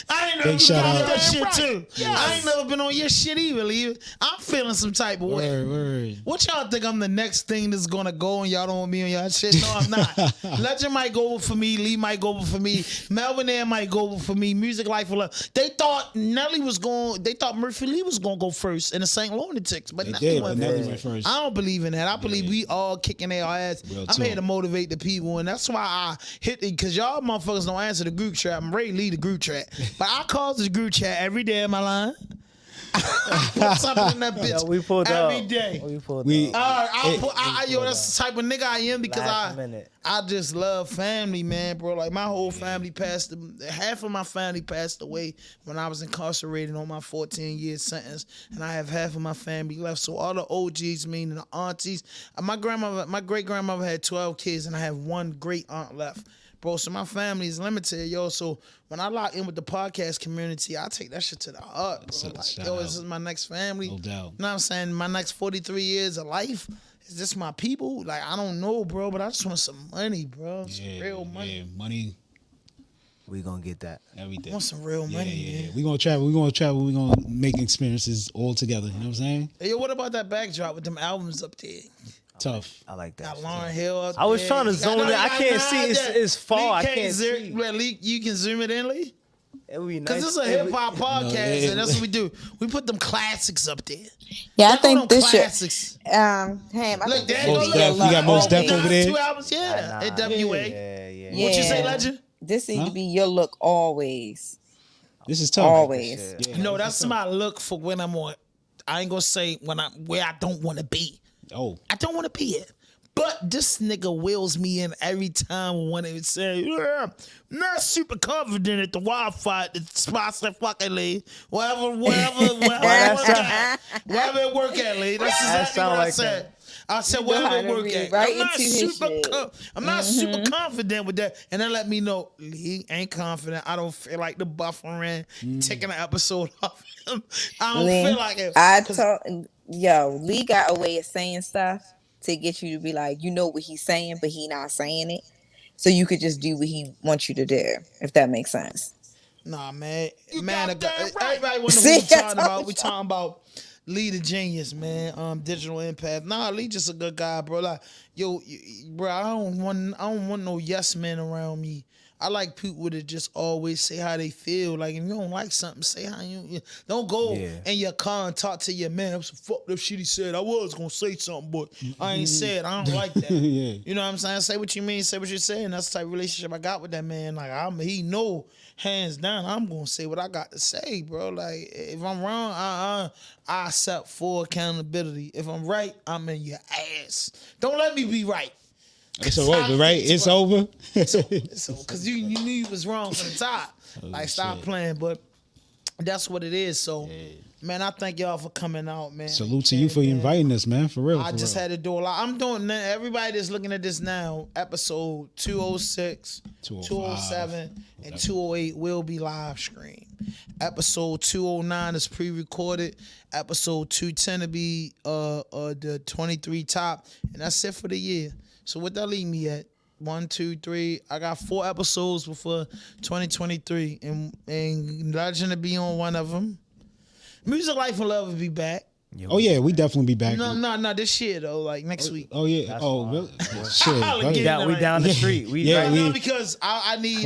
I ain't never been on that shit too. Yes. I ain't never been on your shit either, Lee. I'm feeling some type of way. Word. What y'all think I'm the next thing that's gonna go and y'all don't want me on y'all shit? No, I'm not. Legend might go over for me. Lee might go over for me. Melvin Air might go over for me. Music Life for Love. They thought Murphy Lee was gonna go first in the St. Lunatics, but Nelly went first. I don't believe in that. I believe we all kicking their ass. I'm here to motivate the people, and that's why I hit it, because y'all motherfuckers don't answer the group chat. I'm ready to lead the group chat. But I call this group chat every day in my line. Put something in that bitch. Yo, we pulled every day. We pulled up. That's the type of nigga I am, because I just love family, man, bro. Like my whole family half of my family passed away when I was incarcerated on my 14-year sentence, and I have half of my family left. So all the OGs, meaning the aunties, my great grandmother had 12 kids, and I have one great aunt left. Bro, so my family is limited, yo. So when I lock in with the podcast community, I take that shit to the heart, bro. Like, yo, this is my next family. No doubt. You know what I'm saying? My next 43 years of life. Is this my people? Like, I don't know, bro, but I just want some money, bro. Some real money. Yeah, money. We gonna get that. Everything. I want some real money, man. We gonna travel. We gonna make experiences all together. You know what I'm saying? Hey, yo, what about that backdrop with them albums up there? Tough. I like that. Got Lauryn Hill up I was there. trying to zoom in. I can't see. It's far. I can't see. Lee, you can zoom it in, Lee? Because Nice. this is a hip hop podcast, and that's what we do. We put them classics up there. Yeah, I think this classics. I Look, think you got Most Def over there. 2 albums, at WA. Yeah. What you say, Legend? This needs to be your look always. This is tough. Always. No, that's my look for when I'm on. I ain't gonna say where I don't want to be. Oh, I don't want to be it. But this nigga wheels me in every time when they say, I'm not super confident at the wildfire, the spots that fucking Lee. Wherever it work at, Lee. That's exactly what I said. I said, wherever it work at. I'm not super confident with that. And they let me know, Lee ain't confident. I don't feel like the buffering, taking an episode off him. I don't feel like it. Lee got a way of saying stuff to get you to be like, you know what he's saying, but he not saying it. So you could just do what he wants you to do, if that makes sense. Nah, man. Everybody wonder what we talking about. We talking about Lee the genius, man. Digital Empath. Nah, Lee just a good guy, bro. Like, bro, I don't want no yes men around me. I like people that just always say how they feel. Like, if you don't like something, say how you don't go in your car and talk to your man. I'm some fucked up shit he said. I was gonna say something, but I ain't said. I don't like that. You know what I'm saying? Say what you mean, say what you're saying. That's the type of relationship I got with that man. Like, he know, hands down, I'm gonna say what I got to say, bro. Like, if I'm wrong, I accept full accountability. If I'm right, I'm in your ass. Don't let me be right. It's over, right? It's over. Because you knew you was wrong from the top. Stop playing. But that's what it is. So, man, I thank y'all for coming out, man. Salute to you for inviting us, man. For real. I just had to do a lot. I'm doing that. Everybody that's looking at this now, episode 206, 207, and 208 will be live stream. Episode 209 is pre-recorded. Episode 210 will be the 23 top. And that's it for the year. So what that leave me at? 1, 2, 3. I got 4 episodes before 2023, and Legend to be on one of them. Music Life and Love will be back. Oh yeah, we definitely be back. No, this year though, like next week. Oh yeah. That's really? Shit. We down the street. Because I need.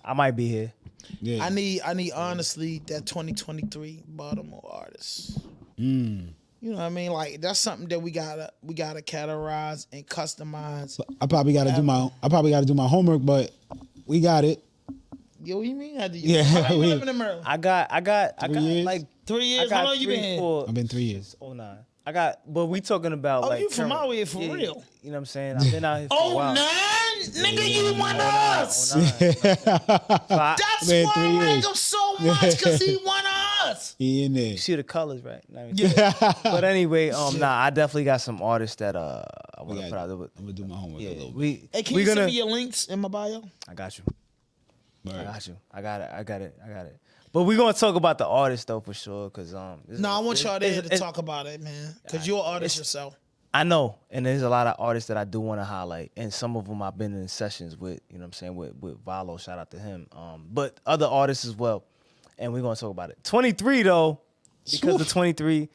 I might be here. Yeah. I need honestly that 2023 Baltimore artist. You know what I mean? Like that's something that we gotta categorize and customize. I probably gotta do my homework, but we got it. Yo, what you mean? How Yeah, you living in Maryland? I got 3 years? like 3 years. How long you been here? I've been 3 years. 09. But we talking about Oh, like you from current- out here for real? You know what I'm saying? I've been out here for a while. 09? Nigga, you one of us. 09. That's Man, why 3 I like years. him so much, because he one of us. He in there. You see the colors, right? But anyway, I definitely got some artists that I want to put out there. I'm gonna do my homework a Yeah, little bit. Hey, can we you gonna. send me your links in my bio? I got you. Word. I got you. I got it. But we're gonna talk about the artists though for sure, cause No, I want y'all there to talk about it, man. Because you're an artist yourself. I know, and there's a lot of artists that I do want to highlight, and some of them I've been in sessions with. You know what I'm saying, with Valo. Shout out to him. But other artists as well, and we're gonna talk about it. 23 though, because of 23,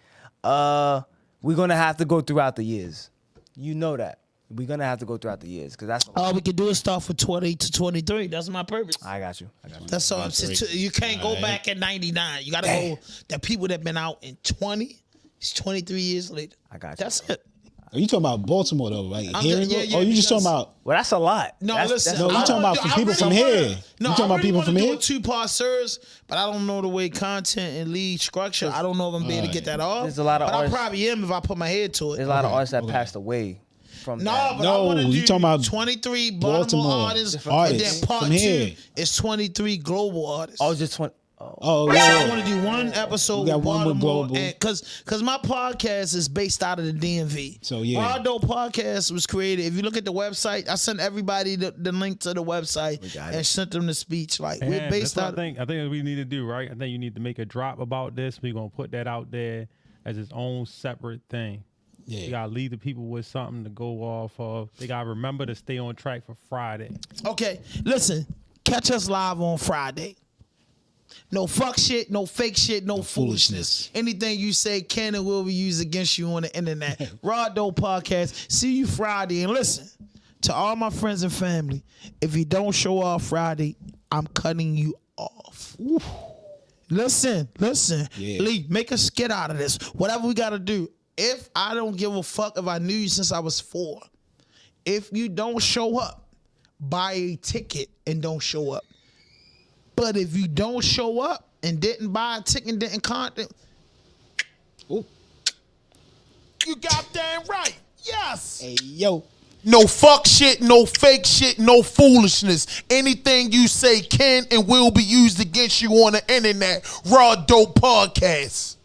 we're gonna have to go throughout the years. You know that. We're gonna have to go throughout the years because that's All we can do is start from 20 to 23. That's my purpose. I got you. That's all I'm saying. You can't go back at 99. You gotta go. The people that been out in 20, it's 23 years later. I got you. That's it. Are you talking about Baltimore though, right? Here in yeah, you just talking about? Well, that's a lot. No, That's- listen. that's a No, you lot. talking about people from here. No, You talking about people from I here? really do a 2-part series, but I don't know the way content and lead structure. I don't know if I'm able to get that off. There's a lot of but I artists- probably am if I put my head to it. There's a lot of artists that passed away from No, that. but I want to you do talking about 23 Baltimore artists, and artists then part from 2 here. is 23 global artists. Oh, just 20. Oh So I yeah. want to do one episode We got with one with Baltimore, global. and because my podcast is based out of the DMV. So, yeah. RawDope Podcast was created. If you look at the website, I sent everybody the link to the website and sent them the speech. Like we're And based that's out. what I think we need to do, right? I think you need to make a drop about this. We're gonna put that out there as its own separate thing. Yeah. You gotta leave the people with something to go off of. They gotta remember to stay on track for Friday. Okay, listen, catch us live on Friday. No fuck shit, no fake shit, no foolishness. Anything you say can and will be used against you on the internet. RawDope Podcast. See you Friday. And listen, to all my friends and family, if you don't show up Friday, I'm cutting you off. Ooh. Listen. Yeah. Lee, make a skit out of this. Whatever we got to do. If I don't give a fuck if I knew you since I was 4, if you don't show up, buy a ticket and don't show up. But if you don't show up and didn't buy a ticket and didn't contact, you goddamn right. Yes. Hey yo. No fuck shit, no fake shit, no foolishness. Anything you say can and will be used against you on the internet. RawDope Podcast.